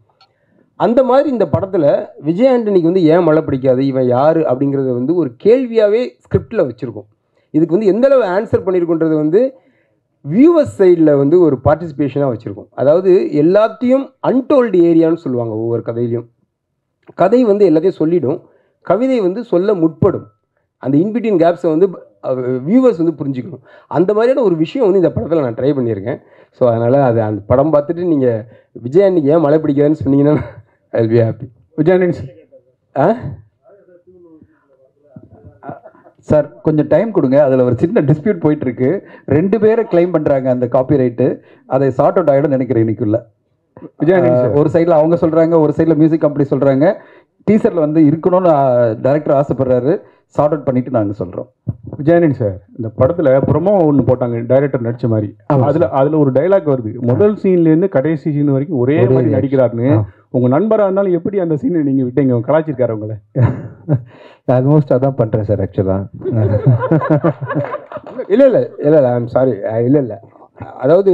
அந்த மாதிரி இந்த படத்தில் விஜய் ஆண்டனிக்கு வந்து ஏன் மழை பிடிக்காது, இவன் யார் அப்படிங்கிறத வந்து ஒரு கேள்வியாகவே ஸ்கிரிப்டில் வச்சுருக்கோம். இதுக்கு வந்து எந்தளவு ஆன்சர் பண்ணியிருக்குன்றது வந்து வியூவர்ஸ் சைடில் வந்து ஒரு பார்ட்டிசிபேஷனாக வச்சுருக்கோம். அதாவது எல்லாத்தையும் அன்டோல்டு ஏரியான்னு சொல்லுவாங்க. ஒவ்வொரு கதையிலையும் கதை வந்து எல்லாத்தையும் சொல்லிடும், கவிதை வந்து சொல்ல முற்படும். அந்த இன்பிட்வீன் கேப்ஸை வந்து வியூவர்ஸ் வந்து புரிஞ்சுக்கணும். அந்த மாதிரியான ஒரு விஷயம் வந்து இந்த படத்தில் நான் ட்ரை பண்ணியிருக்கேன். ஸோ அதனால் அது அந்த படம் பார்த்துட்டு நீங்கள் விஜய் அன்னைக்கு ஏன் மழை பிடிக்காதுன்னு சொன்னீங்கன்னா I will be happy. Vijay அண்ணன் சார் கொஞ்சம் டைம் கொடுங்க. அதில் ஒரு சின்ன டிஸ்பியூட் போயிட்டுருக்கு. 2 பேரை கிளைம் பண்ணுறாங்க அந்த காப்பி ரைட்டு. அதை சார்ட் அவுட் ஆகிடும் நினைக்கிறேன் இன்னைக்குள்ள. விஜய் ஒரு சைடில் அவங்க சொல்கிறாங்க, ஒரு சைடில் மியூசிக் கம்பெனி சொல்கிறாங்க. டீசரில் வந்து இருக்கணும்னு டைரக்டர் ஆசைப்படுறாரு. சார்ட் அவுட் பண்ணிட்டு நாங்கள் சொல்கிறோம். விஜயானி சார், இந்த படத்தில் ப்ரொமோ ஒன்று போட்டாங்க டைரக்டர் நடித்த மாதிரி. அதில் ஒரு டைலாக் வருது, முதல் சீன்லேருந்து கடைசி சீன் வரைக்கும் ஒரே மாதிரி நடிக்கிறாருன்னு. உங்கள் நண்பராக இருந்தாலும் எப்படி அந்த சீனை நீங்கள் விட்டீங்க? கலாச்சிருக்காரு உங்களை? ஆல்மோஸ்ட் அதான் பண்ணுறேன் சார் ஆக்சுவலாக. இல்லை ஐம் சாரி. இல்லை அதாவது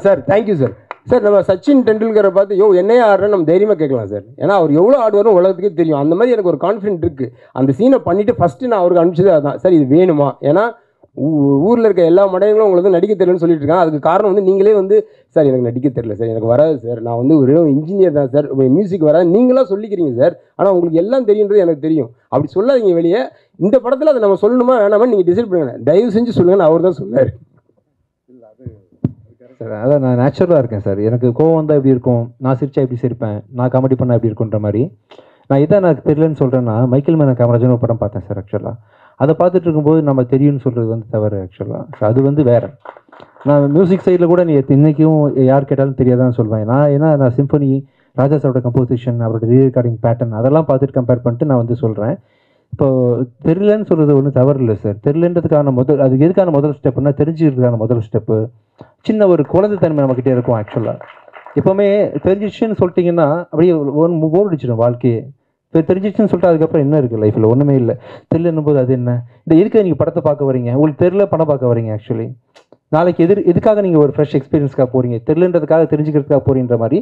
சார் தேங்க்யூ சார். சார் நம்ம சச்சின் டெண்டுல்கரை பார்த்து என்னையே ஆடுறேன்னு நம்ம தைரியமாக கேட்கலாம் சார். ஏன்னா அவர் எவ்வளோ ஆடுவாரும் உலகத்துக்கே தெரியும். அந்த மாதிரி எனக்கு ஒரு கான்ஃபிடென்ட் இருக்குது. அந்த சீனை பண்ணிவிட்டு ஃபஸ்ட்டு நான் அவருக்கு அனுப்பிச்சதே அதான், சார் இது வேணுமா? ஏன்னா ஊரில் இருக்க எல்லா மடையங்களும் உங்களுக்கு வந்து நடிக்க தெரியலன்னு சொல்லிட்டு இருக்காங்க. அதுக்கு காரணம் வந்து நீங்களே வந்து சார் எனக்கு நடிக்க தெரியல சார், எனக்கு வராது சார், நான் வந்து ஒரு இன்ஜினியர் தான் சார், மியூசிக் வராது நீங்களாம் சொல்லிக்கிறீங்க சார், ஆனால் உங்களுக்கு எல்லாம் தெரியுன்றது எனக்கு தெரியும். அப்படி சொல்லாதீங்க வெளியே. இந்த படத்தில் அதை நம்ம சொல்லணுமா வேணாமா நீங்கள் டிசைட் பண்ணுங்க, தயவு செஞ்சு சொல்லுங்கன்னு அவர் தான் சொன்னார். சார் அதான் நான் நேச்சுரலாக இருக்கேன் சார். எனக்கு கோவம் வந்தால் எப்படி இருக்கும், நான் சிரிச்சா எப்படி சிரிப்பேன், நான் காமெடி பண்ணால் எப்படி இருக்குன்ற மாதிரி. நான் இதான் எனக்கு தெரியலன்னு சொல்கிறேன்னா மைக்கேல் மேனன் காமராஜன் ஒரு படம் பார்த்தேன் சார். ஆக்சுவலாக அதை பார்த்துட்டு இருக்கும்போது நம்ம தெரியும்னு சொல்கிறது வந்து தவறு. ஆக்சுவலாக அது வந்து வேறு. நான் மியூசிக் சைடில் கூட நீ இன்றைக்கும் யார் கேட்டாலும் தெரியாதான்னு சொல்வேன். நான் சிம்பனி, ராஜா சாரோட கம்போசிஷன், அவரோட ரீரெக்கார்டிங் பேட்டர்ன் அதெல்லாம் பார்த்துட்டு கம்பேர் பண்ணிட்டு நான் வந்து சொல்கிறேன். இப்போ தெரியலன்னு சொல்கிறது ஒன்றும் தவறு இல்லை சார். தெரியலன்றதுக்கான அது எதுக்கான முதல் ஸ்டெப்புன்னா தெரிஞ்சுக்கிறதுக்கான முதல் ஸ்டெப்பு சின்ன ஒரு குழந்தைத்தன்மை நம்மக்கிட்டே இருக்கும். ஆக்சுவலாக எப்போவுமே தெரிஞ்சிச்சுன்னு சொல்லிட்டிங்கன்னா அப்படியே போர் அடிச்சிடும் வாழ்க்கையே. இப்போ தெரிஞ்சிச்சுன்னு சொல்லிட்டு அதுக்கப்புறம் என்ன இருக்குது லைஃப்பில்? ஒன்றுமே இல்லை. தெரியலன்னும் போது அது என்ன? இந்த எதுக்கு நீங்கள் படத்தை பார்க்க வரீங்க? உங்களுக்கு தெரியல படம் பார்க்க வரீங்க. ஆக்சுவலி நாளைக்கு எதுக்காக நீங்கள் ஒரு ஃப்ரெஷ் எக்ஸ்பீரியன்ஸ்க்காக போகிறீங்க? தெரியலன்றதுக்காக தெரிஞ்சுக்கிறதுக்காக போகிறீன்ற மாதிரி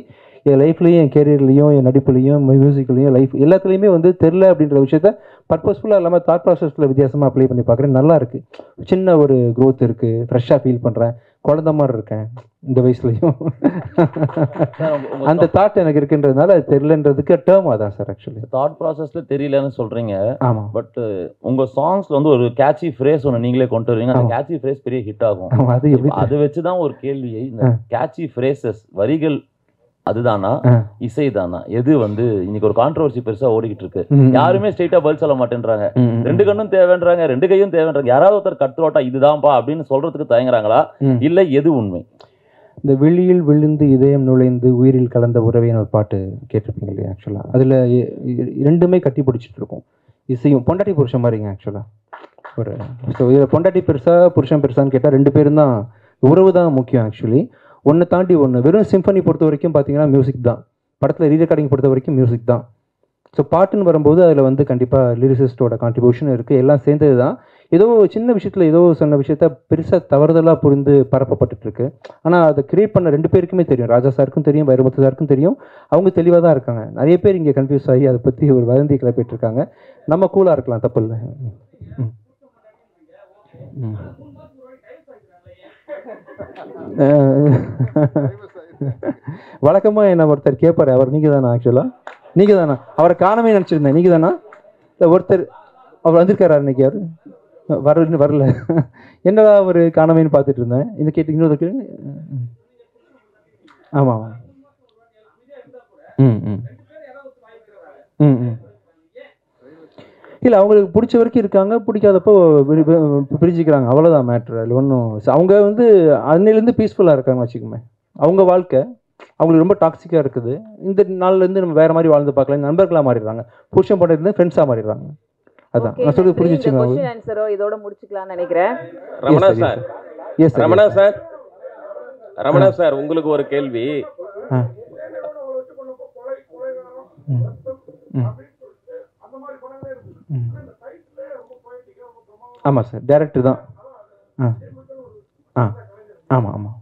என் லைஃப்லையும், என் கேரியர்லையும், என் நடிப்புலையும், மியூசிக்லையும், லைஃப் எல்லாத்துலேயுமே வந்து தெரில அப்படின்ற விஷயத்த பர்பஸ்ஃபுல்லாக இல்லாமல் தாட் ப்ராசஸில் வித்தியாசமாக அப்ளை பண்ணி பார்க்குறேன். நல்லா இருக்குது. சின்ன ஒரு க்ரோத் இருக்குது. ஃப்ரெஷ்ஷாக ஃபீல் பண்ணுறேன். குழந்த மாதிரி இருக்கேன் இந்த வயசுலையும். அந்த தாட் எனக்கு இருக்குன்றதுனால அது தெரியலன்றதுக்கு டேர்ம் அதான் சார். ஆக்சுவலி தாட் ப்ராசஸில் தெரியலன்னு சொல்கிறீங்க. ஆமாம். பட் உங்கள் சாங்ஸில் வந்து ஒரு கேட்சி ஃப்ரேஸ் ஒன்று நீங்களே கொண்டு வருவீங்க. அந்த கேட்சி ஃப்ரேஸ் பெரிய ஹிட் ஆகும். அதை வச்சு தான் ஒரு கேள்வியை, இந்த கேட்சி ஃப்ரேசஸ் வரிகள் அதுதானா இசைதானா எது வந்து இன்னைக்கு ஒரு கான்ட்ரோவர்சி பெருசா ஓடிக்கிட்டு இருக்கு. யாருமே ஸ்ட்ரெயிட்டா பதில் சொல்ல மாட்டேன்றாங்க. ரெண்டு கண்ணும் தேவைன்றாங்க, ரெண்டு கையும் தேவைன்றாங்க. யாராவது ஒருத்தர் கட்டுரோட்டா இதுதான்ப்பா அப்படின்னு சொல்றதுக்கு தயங்குறாங்களா இல்ல எது உண்மை? இந்த வெளியில் விழுந்து இதயம் நுழைந்து உயிரில் கலந்த உறவைன்னு ஒரு பாட்டு கேட்டிருப்பீங்க இல்லையா? ஆக்சுவலாக அதில் ரெண்டுமே கட்டி பிடிச்சிட்டு இருக்கும். இசையும் பொண்டாட்டி புருஷன் மாதிரிங்க. ஆக்சுவலாக ஒரு ஸோ இதில் பொண்டாட்டி பெருசா புருஷன் பெருசான்னு கேட்டால் ரெண்டு பேரும் தான், உறவு தான் முக்கியம். ஆக்சுவலி ஒன்று தாண்டி ஒன்று. வெறும் சிம்பனி பொறுத்த வரைக்கும் பார்த்தீங்கன்னா மியூசிக் தான். படத்தில் ரீரெக்கார்டிங் பொறுத்த வரைக்கும் மியூசிக் தான். ஸோ பாட்டுன்னு வரும்போது அதில் வந்து கண்டிப்பாக லிரிசிஸ்டோட கான்ட்ரிபியூஷன் இருக்குது. எல்லாம் சேர்ந்தது தான். ஏதோ சின்ன விஷயத்தில் ஏதோ சொன்ன விஷயத்த பெருசாக தவறுதலாக புரிந்து பரப்பப்பட்டுருக்கு. ஆனால் அதை கிரியேட் பண்ண ரெண்டு பேருக்குமே தெரியும். ராஜா சாருக்கும் தெரியும், வைரமுத்து சாருக்கும் தெரியும். அவங்க தெளிவாக தான் இருக்காங்க. நிறைய பேர் இங்கே கன்ஃபியூஸ் ஆகி அதை பற்றி ஒரு வதந்தி கிளப்பிட்டு இருக்காங்க. நம்ம கூலாக இருக்கலாம், தப்பு இல்லை. வழக்கமாக என்ன ஒருத்தர் கேட்பாரு, அவர் நீங்கள் தானா? ஆக்சுவலாக நீங்கள் தானா? அவரை காணவே நினச்சிருந்தேன். நீங்கள் தானா? இல்லை ஒருத்தர் அவர் வந்திருக்காரா இன்னைக்கு? அவர் வரல. என்னடா அவர் காணவேன்னு பார்த்துட்டு இருந்தேன். இது கேட்டு இன்னொரு ஆமாம் ஆமாம். இல்லை அவங்களுக்கு பிடிச்ச வரைக்கும் இருக்காங்க, பிடிக்காதப்போ பிரிஞ்சுக்கிறாங்க. அவ்வளோதான் மேட்ரு. அதில் ஒன்றும் அவங்க வந்து அன்னையிலேருந்து பீஸ்ஃபுல்லாக இருக்காங்கன்னு வச்சுக்கோமே. அவங்க வாழ்க்கை அவங்களுக்கு ரொம்ப டாக்ஸிக்காக இருக்குது. இந்த நாள்லேருந்து நம்ம வேறு மாதிரி வாழ்ந்து பார்க்கலாம். நண்பர்களாக மாறிடுறாங்க. புருஷன் போட்டு ஃப்ரெண்ட்ஸாக மாறிடுறாங்க. அதான் நான் சொல்லி புரிஞ்சுச்சுங்க. இதோட முடிச்சுக்கலாம்னு நினைக்கிறேன். ரமணா சார் உங்களுக்கு ஒரு கேள்வி. ஆமாம் சார், டைரக்டர் தான். ஆமாம் ஆமாம்.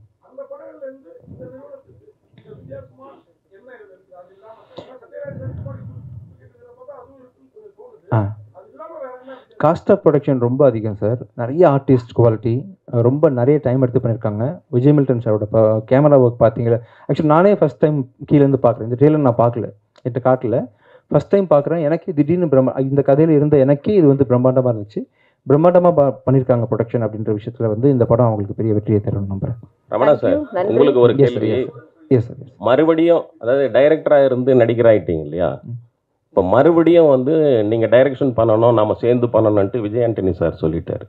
காஸ்ட் ஆஃப் ப்ரொடக்ஷன் ரொம்ப அதிகம் சார். நிறைய ஆர்டிஸ்ட் குவாலிட்டி, ரொம்ப நிறைய டைம் எடுத்து பண்ணியிருக்காங்க. விஜய் மில்டன் சாரோட கேமரா ஒர்க் பார்த்தீங்களா? ஆக்சுவலி நானே ஃபஸ்ட் டைம் கீழேருந்து பார்க்குறேன். இந்த ட்ரெயிலர் நான் பார்க்கல, என்கிட்ட காட்டல. ஃபஸ்ட் டைம் பார்க்குறேன். எனக்கு திடீர்னு இந்த கதையில் இருந்த எனக்கே இது வந்து பிரம்மாண்டமாக இருந்துச்சு. பிரம்மாண்டமாக பண்ணியிருக்காங்க ப்ரொடக்ஷன் அப்படின்ற விஷயத்தில் வந்து இந்த படம் அவங்களுக்கு பெரிய வெற்றியை தரும் நம்புறேன். ரமணா சார் உங்களுக்கு ஒரு கேள்வி. மறுபடியும் அதாவது டைரக்டராக இருந்து நடிகராயிட்டீங்க இல்லையா? இப்போ மறுபடியும் வந்து நீங்கள் டைரக்ஷன் பண்ணணும், நாம் சேர்ந்து பண்ணணுன்ட்டு விஜய் ஆண்டனி சார் சொல்லிட்டாரு.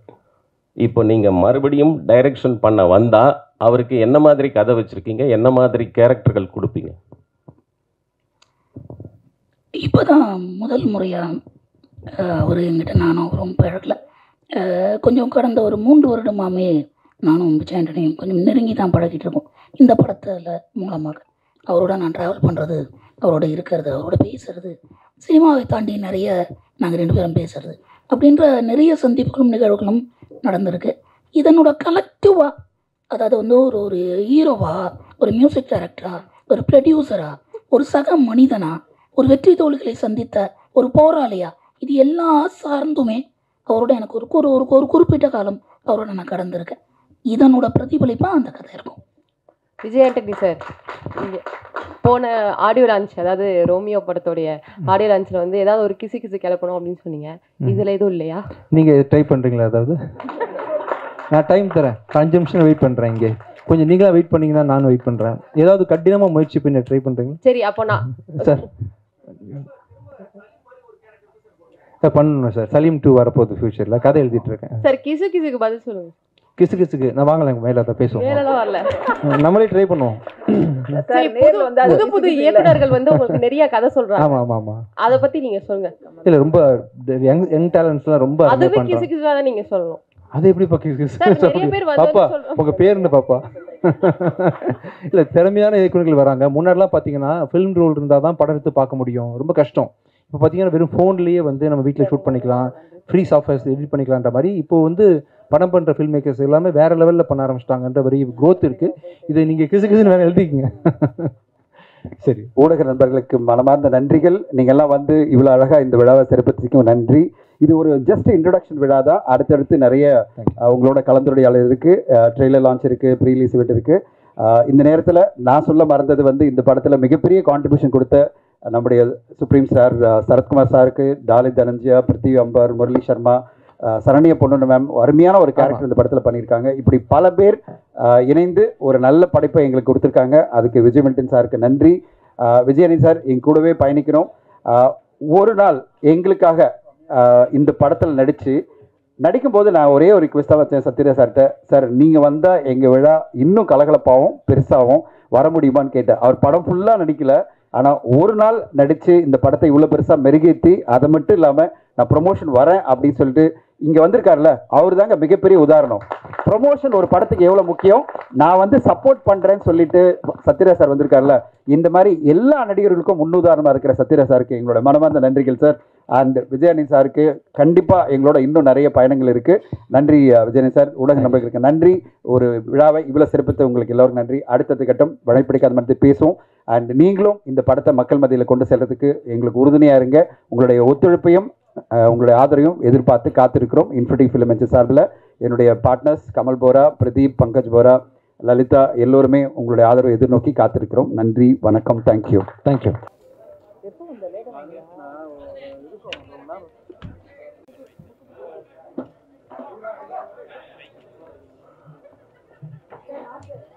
இப்போ நீங்கள் மறுபடியும் டைரக்ஷன் பண்ண வந்தால் அவருக்கு என்ன மாதிரி கதை வச்சுருக்கீங்க, என்ன மாதிரி கேரக்டர்கள் கொடுப்பீங்க? இப்போ தான் முதல் முறையாக அவர் எங்கிட்ட நானும் அவரும் பழகல. கொஞ்சம் கடந்த ஒரு 3 வருடமாகவே நானும் விஜய் ஆண்டனியும் கொஞ்சம் நெருங்கி தான் பழகிட்டு இருக்கோம். இந்த படத்தில் மூலமாக அவரோட நான் ட்ராவல் பண்ணுறது, அவரோட இருக்கிறது, அவரோட பேசுகிறது, சினிமாவை தாண்டி நிறைய நாங்கள் 2 பேரும் பேசுகிறது அப்படின்ற நிறைய சந்திப்புகளும் நிகழ்வுகளும் நடந்திருக்கு. இதனோட கலெக்டிவாக அதாவது வந்து ஒரு ஹீரோவாக, ஒரு மியூசிக் டைரக்டராக, ஒரு ப்ரொடியூசராக, ஒரு சக மனிதனாக, ஒரு வெற்றி தோல்விகளை சந்தித்த ஒரு போராளியாக, இது எல்லா சார்ந்துமே அவரோட எனக்கு ஒரு குறிப்பிட்ட காலம் அவரோட நான் கடந்திருக்கேன். இதனோட பிரதிபலிப்பாக அந்த கதை இருக்கும். விஜய் ஆண்டனி சார், இங்கே போன ஆடியோ லான்ச், அதாவது ரோமியோ படத்தோடைய ஆடியோ லான்ச்சில் வந்து ஏதாவது ஒரு கிசு கிசு கிளப்பணும் அப்படின்னு சொன்னீங்க. இதில் எதுவும் இல்லையா? நீங்கள் ட்ரை பண்ணுறீங்களா? அதாவது நான் டைம் தரேன், 5 நிமிஷம் வெயிட் பண்ணுறேன். இங்கே கொஞ்சம் நீங்களாக வெயிட் பண்ணிங்கன்னா நான் வெயிட் பண்ணுறேன். ஏதாவது கடினமாக முயற்சி பண்ணி ட்ரை பண்ணுறீங்களா? சரி, அப்போ நான் சார் பண்ணணும் சார். சலீம் 2 வரப்போகுது ஃபியூச்சரில், கதை எழுதிட்டு இருக்கேன் சார். கிசு கிசுக்கு பதில் சொல்லுங்கள். கிசு கிசுக்கு நான் வாங்கலாம், மேலே அதை பேசுவோம். மேலெல்லாம் வரல, நம்மளே ட்ரை பண்ணுவோம். சரி, புது புது இயக்குனர்கள் வந்து உங்களுக்கு நிறைய கதை சொல்றாங்க. ஆமாம் ஆமாம் ஆமாம், அதை பற்றி நீங்கள் சொல்லுங்கள். இல்லை ரொம்ப யங் டேலண்ட்ஸ்லாம் ரொம்ப அதுவே கிசு கிசுவாக தான் நீங்கள் சொல்லணும். அது எப்படி பாப்பா உங்கள் பேர் என்ன பாப்பா? இல்லை, திறமையான இயக்குநர்கள் வராங்க. முன்னாடிலாம் பார்த்தீங்கன்னா ஃபிலிம் ரோல் இருந்தால் தான் படம் எடுத்து பார்க்க முடியும், ரொம்ப கஷ்டம். இப்போ பார்த்தீங்கன்னா வெறும் ஃபோன்லேயே வந்து நம்ம வீட்டில் ஷூட் பண்ணிக்கலாம், ஃப்ரீ சாஃப்ட்வேர்ஸ் எடிட் பண்ணிக்கலான்ற மாதிரி இப்போ வந்து படம் பண்ணுற ஃபில்ம் மேக்கர்ஸ் எல்லாமே வேறு லெவலில் பண்ண ஆரம்பிச்சிட்டாங்கன்ற வரி க்ரோத் இருக்குது. இதை நீங்கள் கிசு கிசுன்னு வேறு எழுதிக்கிங்க. சரி, ஊடக நண்பர்களுக்கு மனமார்ந்த நன்றிகள். நீங்கள்லாம் வந்து இவ்வளோ அழகாக இந்த விழாவை சிறப்பிச்சதுக்கும் நன்றி. இது ஒரு ஜஸ்ட் இன்ட்ரடக்ஷன் விழா தான். அடுத்தடுத்து நிறைய உங்களோட கலந்துரையாடல் இருக்குது, ட்ரெய்லர் லான்ச் இருக்குது, ப்ரீ ரிலீஸ் இவெண்ட் இருக்குது. இந்த நேரத்தில் நான் சொல்ல மறந்தது வந்து இந்த படத்தில் மிகப்பெரிய கான்ட்ரிபியூஷன் கொடுத்த நம்முடைய சுப்ரீம் ஸ்டார் சரத்குமார் சாருக்கு, டாலித் தனஞ்சயா, பிருத்திவி அம்பர், முரளி சர்மா, சரண்யா பொண்ணு மேம் அருமையான ஒரு கேரக்டர் இந்த படத்தில் பண்ணியிருக்காங்க. இப்படி பல பேர் இணைந்து ஒரு நல்ல படைப்பை எங்களுக்கு கொடுத்துருக்காங்க. அதுக்கு விஜய் மில்டன் சாருக்கு நன்றி. விஜயனி சார் எங்க கூடவே பயணிக்கணும். ஒரு நாள் எங்களுக்காக இந்த படத்தில் நடிக்கும்போது நான் ஒரே ஒரு ரிக்வெஸ்ட்டாக வச்சேன் சத்யராஜ் சார்கிட்ட, சார் நீங்கள் வந்தால் எங்கள் விழா இன்னும் கலகலப்பாகவும் பெருசாகவும் வர முடியுமான்னு கேட்டேன். அவர் படம் ஃபுல்லாக நடிக்கல, ஆனால் ஒரு நாள் நடித்து இந்த படத்தை இவ்வளோ பெருசாக மெருகேற்றி, அதை மட்டும் இல்லாமல் நான் ப்ரொமோஷன் வரேன் அப்படின்னு சொல்லிட்டு இங்கே வந்திருக்காருல்ல, அவர் தாங்க மிகப்பெரிய உதாரணம். ப்ரொமோஷன் ஒரு படத்துக்கு எவ்வளோ முக்கியம், நான் வந்து சப்போர்ட் பண்ணுறேன்னு சொல்லிட்டு சத்யராஜ் சார் வந்திருக்காருல்ல, இந்த மாதிரி எல்லா நடிகர்களுக்கும் முன்னுதாரணமாக இருக்கிற சத்யராஜ் சாருக்கு எங்களோட மனமார்ந்த நன்றிகள் சார். அண்ட் விஜயானி சாருக்கு கண்டிப்பாக எங்களோட இன்னும் நிறைய பயணங்கள் இருக்குது. நன்றி விஜயானி சார். ஊடக நண்பர்களுக்கு நன்றி. ஒரு விழாவை இவ்வளோ சிறப்பித்த உங்களுக்கு எல்லோருக்கும் நன்றி. அடுத்தது கட்டம் வளைப்பிடிக்காத மாதிரி பேசுவோம். அண்ட் நீங்களும் இந்த படத்தை மக்கள் மத்தியில் கொண்டு செல்றதுக்கு எங்களுக்கு உறுதுணையாக இருங்க. உங்களுடைய ஒத்துழைப்பையும் உங்களுடைய ஆதரவையும் எதிர்பார்த்து காத்திருக்கிறோம். இன்ஃபினிட்டி ஃபிலிம் சார்பில் என்னுடைய பார்ட்னர்ஸ் கமல் போரா, பிரதீப், பங்கஜ் போரா, லலிதா எல்லோருமே உங்களுடைய ஆதரவை எதிர்நோக்கி காத்திருக்கிறோம். நன்றி, வணக்கம், தேங்க்யூ. தேங்க்யூ. Yeah.